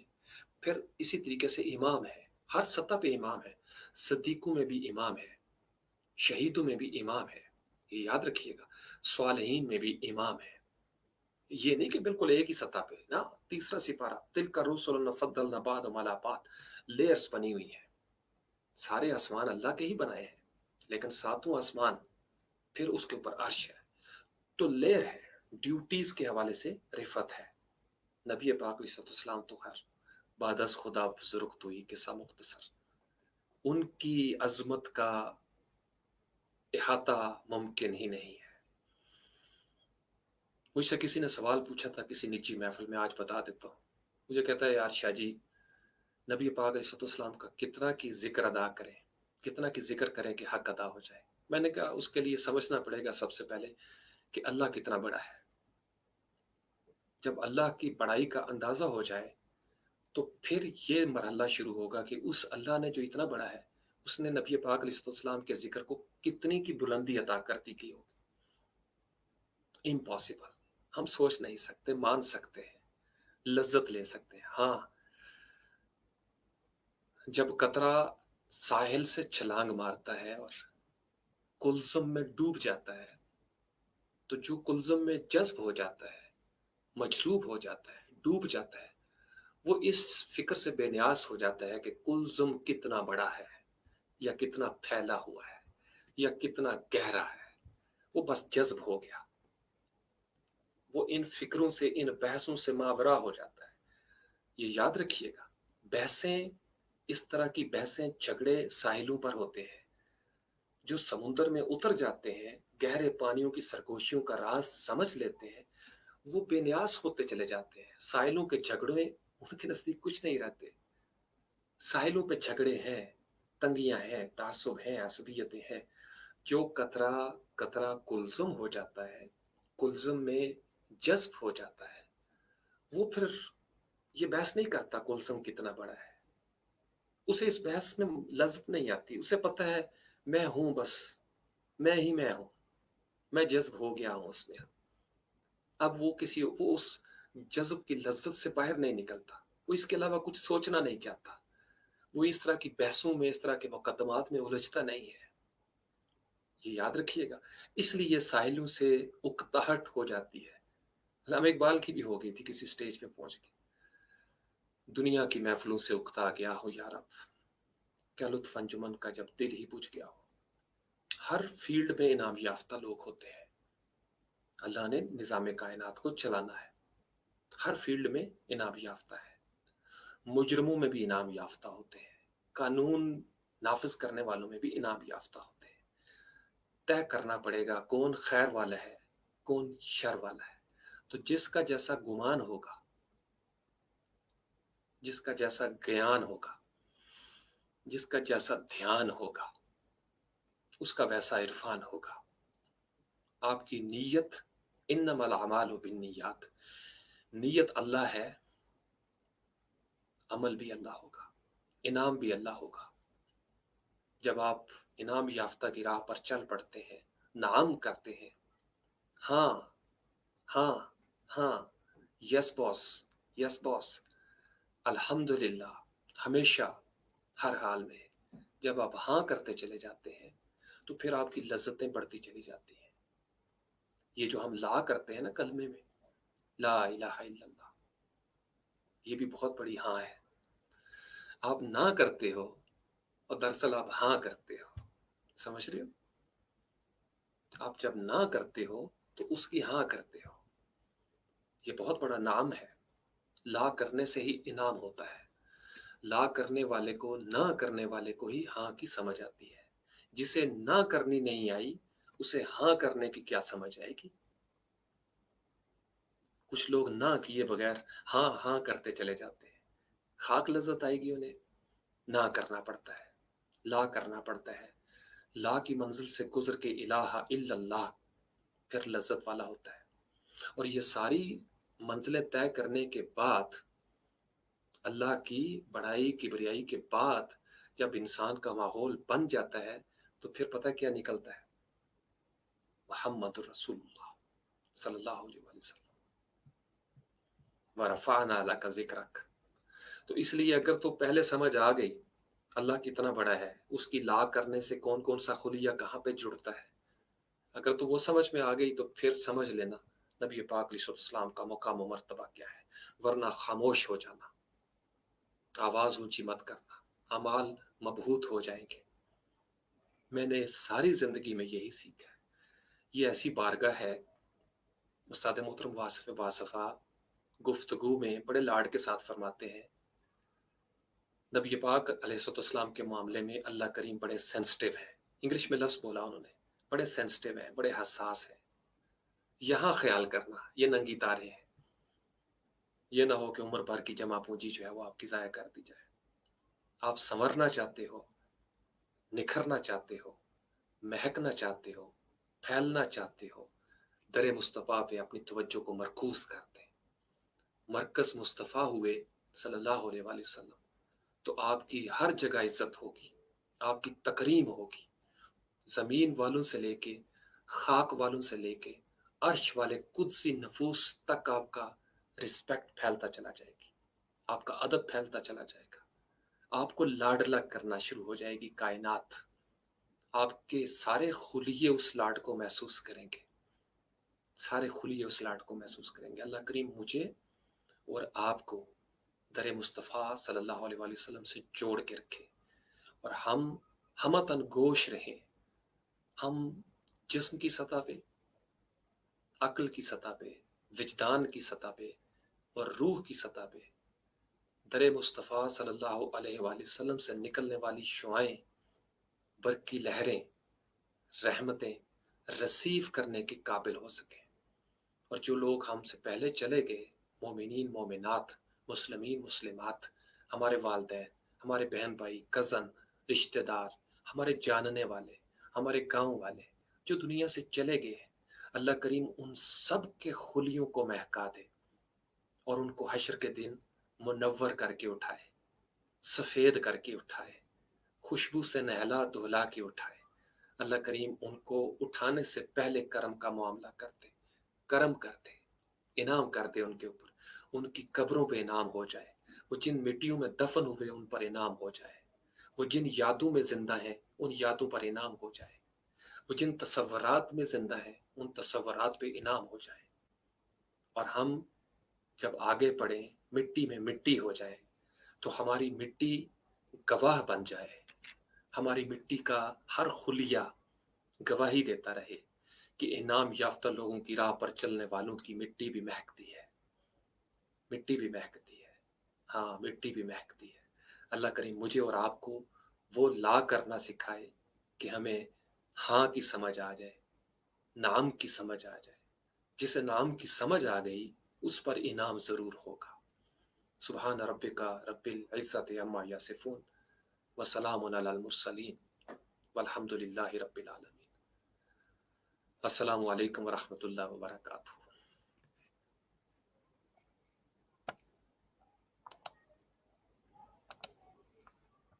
پھر اسی طریقے سے امام ہے، ہر سطح پہ امام ہے، صدیقوں میں بھی امام ہے، شہیدوں میں بھی امام ہے، یہ یاد رکھیے گا، صالحین میں بھی امام ہے۔ یہ نہیں کہ بالکل ایک ہی سطح پہ نا، تیسرا سپارہ، تلک الرسل فضلنا بعضهم علی بعض، لیئرز بنی ہوئی ہیں، سارے آسمان اللہ کے ہی بنائے ہیں، لیکن 7واں آسمان پھر اس کے اوپر عرش ہے، تو لیئر ہے، ڈیوٹیز کے حوالے سے رفعت ہے۔ نبی پاک علیہ السلام تو خیر بعد از خدا بزرگ تو یہ قصہ مختصر، ان کی عظمت کا احاطہ ممکن ہی نہیں ہے۔ مجھ سے کسی نے سوال پوچھا تھا کسی نجی محفل میں، آج بتا دیتا ہوں۔ مجھے کہتا ہے یار شاہ جی، نبی پاک علیہ السلام کا کتنا کی ذکر ادا کریں، کتنا کی ذکر کریں کہ حق ادا ہو جائے۔ میں نے کہا اس کے لیے سمجھنا پڑے گا سب سے پہلے کہ اللہ کتنا بڑا ہے۔ جب اللہ کی بڑائی کا اندازہ ہو جائے تو پھر یہ مرحلہ شروع ہوگا کہ اس اللہ نے جو اتنا بڑا ہے، اس نے نبی پاک علیہ السلام کے ذکر کو کتنی کی بلندی عطا کرتی کی ہوگی۔ امپاسبل، ہم سوچ نہیں سکتے، مان سکتے ہیں، لذت لے سکتے ہیں۔ ہاں، جب قطرہ ساحل سے چھلانگ مارتا ہے اور کلثم میں ڈوب جاتا ہے، تو جو کلثم میں جذب ہو جاتا ہے، مجذوب ہو جاتا ہے، ڈوب جاتا ہے، وہ اس فکر سے بے نیاز ہو جاتا ہے کہ کلثم کتنا بڑا ہے، یا کتنا پھیلا ہوا ہے، یا کتنا گہرا ہے، وہ بس جذب ہو گیا، وہ ان فکروں سے، ان بحثوں سے ماورا ہو جاتا ہے۔ یہ یاد رکھیے گا، بحثیں، اس طرح کی بحثیں، جھگڑے ساحلوں پر ہوتے ہیں۔ جو سمندر میں اتر جاتے ہیں، گہرے پانیوں کی سرگوشیوں کا راز سمجھ لیتے ہیں، وہ بے نیاز ہوتے چلے جاتے ہیں۔ ساحلوں کے جھگڑے ان کے نزدیک کچھ نہیں رہتے۔ ساحلوں پہ جھگڑے ہیں، تنگیاں ہیں، تعصب ہیں، عصبیتیں ہیں۔ جو قطرہ قطرہ کلثم ہو جاتا ہے، کلثم میں جذب ہو جاتا ہے، وہ پھر یہ بحث نہیں کرتا کلثم کتنا بڑا ہے، اسے اس بحث میں لذت نہیں آتی، اسے پتہ ہے میں ہوں، بس میں ہی میں ہوں، میں جذب ہو گیا ہوں اس میں۔ اب وہ اس جذب کی لذت سے باہر نہیں نکلتا، وہ اس کے علاوہ کچھ سوچنا نہیں چاہتا، وہ اس طرح کی بحثوں میں، اس طرح کے مقدمات میں الجھتا نہیں ہے۔ یہ یاد رکھیے گا، اس لیے یہ ساحلوں سے اکتاہٹ ہو جاتی ہے۔ علامہ اقبال کی بھی ہو گئی تھی کسی سٹیج پہ پہنچ کے، دنیا کی محفلوں سے اکتا گیا ہو یارب، کیا لطف انجمن کا جب دل ہی بجھ گیا ہو۔ ہر فیلڈ میں انعام یافتہ لوگ ہوتے ہیں، اللہ نے نظام کائنات کو چلانا ہے، ہر فیلڈ میں انعام یافتہ ہے۔ مجرموں میں بھی انعام یافتہ ہوتے ہیں، قانون نافذ کرنے والوں میں بھی انعام یافتہ ہوتے ہیں۔ طے کرنا پڑے گا کون خیر والا ہے، کون شر والا ہے، تو جس کا جیسا گمان ہوگا، जिसका जैसा ज्ञान होगा, जिसका जैसा ध्यान होगा, उसका वैसा इरफान होगा। आपकी नीयत, इन्नमल अमालु बिन्नियात, नीयत अल्लाह है, अमल भी अल्लाह होगा, इनाम भी अल्लाह होगा। जब आप इनाम याफ्ता की राह पर चल पड़ते हैं, नाम करते हैं, हाँ हाँ हाँ, यस बॉस, यस बॉस, अल्हम्दुलिल्लाह, हमेशा, हर हाल में, जब आप हाँ करते चले जाते हैं तो फिर आपकी लज्जतें बढ़ती चली जाती हैं। ये जो हम ला करते हैं ना कलमे में, ला इलाहा इल्लल्लाह, ये भी बहुत बड़ी हाँ है। आप ना करते हो और दरअसल आप हाँ करते हो, समझ रहे हो? आप जब ना करते हो तो उसकी हाँ करते हो। ये बहुत बड़ा नाम है। ला करने से ही इनाम होता है। ला करने वाले को, ना करने वाले को ही हाँ की समझ आती है। जिसे ना करनी नहीं आई उसे हाँ करने की क्या समझ आएगी? कुछ लोग ना किए बगैर हाँ हाँ करते चले जाते हैं, खाक लज्जत आएगी उन्हें? ना करना पड़ता है, ला करना पड़ता है। ला की मंजिल से गुजर के इलाहा इल्लल्लाह फिर लज्जत वाला होता है। और ये सारी मंजिलें तय करने के बाद, अल्लाह की बड़ाई किबरियाई के बाद, जब इंसान का माहौल बन जाता है तो फिर पता क्या निकलता है? मुहम्मदुर रसूलुल्लाह सल्लल्लाहु अलैहि वसल्लम, व रफ़अना लका ज़िक्रक। तो इसलिए अगर तो पहले समझ आ गई अल्लाह कितना बड़ा है, उसकी ला करने से कौन कौन सा खुलिया कहाँ पे जुड़ता है, अगर तो वो समझ में आ गई तो फिर समझ लेना नबी पाक अलैहिस्सलाम का मुकाम व मर्तबा क्या है। वरना खामोश हो जाना, आवाज ऊंची मत करना, अमाल मबहूत हो जाएंगे। मैंने सारी जिंदगी में यही सीखा है। ये ऐसी बारगाह है, उस्ताद मोहतरम वासिफ बासफा गुफ्तगू में बड़े लाड के साथ फरमाते हैं, नबी पाक अलैहिस्सलाम के मामले में अल्लाह करीम बड़े सेंसिटिव है। इंग्लिश में लफ्ज़ बोला उन्होंने, बड़े सेंसिटिव है, बड़े हसास है। यहाँ ख्याल करना, ये नंगी तारे हैं। ये ना हो कि उम्र भर की जमा पूंजी जो है वो आपकी ज़ाया कर दी जाए। आप संवरना चाहते हो, निखरना चाहते हो, महकना चाहते हो, फैलना चाहते हो, दर मुस्तफ़ा पे अपनी तवज्जो को मरकूज कर दें। मरकज मुस्तफ़ा हुए सल्लल्लाहु अलैहि वसल्लम तो आपकी हर जगह इज्जत होगी, आपकी तकरीम होगी। ज़मीन वालों से लेके, खाक वालों से लेके, अर्श वाले कुदसी नफूस तक आपका रिस्पेक्ट फैलता चला जाएगी, आपका अदब फैलता चला जाएगा। आपको लाडला करना शुरू हो जाएगी कायनात। आपके सारे खुलिये उस लाड को महसूस करेंगे, सारे खुलिये उस लाड को महसूस करेंगे। अल्लाह करीम मुझे और आपको दर मुस्तफ़ा सल्लल्लाहु अलैहि वसल्लम से जोड़ के रखे और हम हमतन गोश रहें। हम जिस्म की सतह पे, अक्ल की सतह पे, विजदान की सतह पे और रूह की सतह पे दर मुस्तफ़ा सल्लल्लाहु अलैहि वसल्लम से निकलने वाली शुआएं, बर्क़ की लहरें, रहमतें रसीव करने के काबिल हो सके। और जो लोग हमसे पहले चले गए, मोमिनीन मोमिनात, मुस्लिमीन मुस्लिमात, हमारे वालिदैन, हमारे बहन भाई, कज़न, रिश्तेदार, हमारे जानने वाले, हमारे गांव वाले जो दुनिया से चले गए हैं, अल्लाह करीम उन सब के खुलियों को महका दे और उनको हश्र के दिन मुनव्वर करके उठाए, सफ़ेद करके उठाए, खुशबू से नहला धुला के उठाए। अल्लाह करीम उनको उठाने से पहले करम का मामला कर दे, करम कर दे, इनाम कर दे उनके ऊपर, उनकी कब्रों पे इनाम हो जाए। वो जिन मिट्टियों में दफन हुए उन पर इनाम हो जाए। वो जिन यादों में जिंदा हैं उन यादों पर इनाम हो जाए। वो जिन तसव्वुरात में जिंदा है उन तसव्वुरात पे इनाम हो जाए। और हम जब आगे बढ़े, मिट्टी में मिट्टी हो जाए तो हमारी मिट्टी गवाह बन जाए, हमारी मिट्टी का हर खुलिया गवाही देता रहे कि इनाम याफ्ता लोगों की राह पर चलने वालों की मिट्टी भी महकती है, मिट्टी भी महकती है, हाँ मिट्टी भी महकती है। अल्लाह करीम मुझे और आपको वो ला करना सिखाए कि हमें हाँ की समझ आ जाए, नाम की समझ आ जाए। जिसे नाम की समझ आ गई उस पर इनाम ज़रूर होगा। सुबहान रब्बिका रब्बिल इज्जति अम्मा यसिफून व सलामुन अलल मुरसलीन वल्हम्दुलिल्लाहि रब्बिल आलमीन। अस्सलामु अलैकुम व रहमतुल्लाहि व बरकातुहू।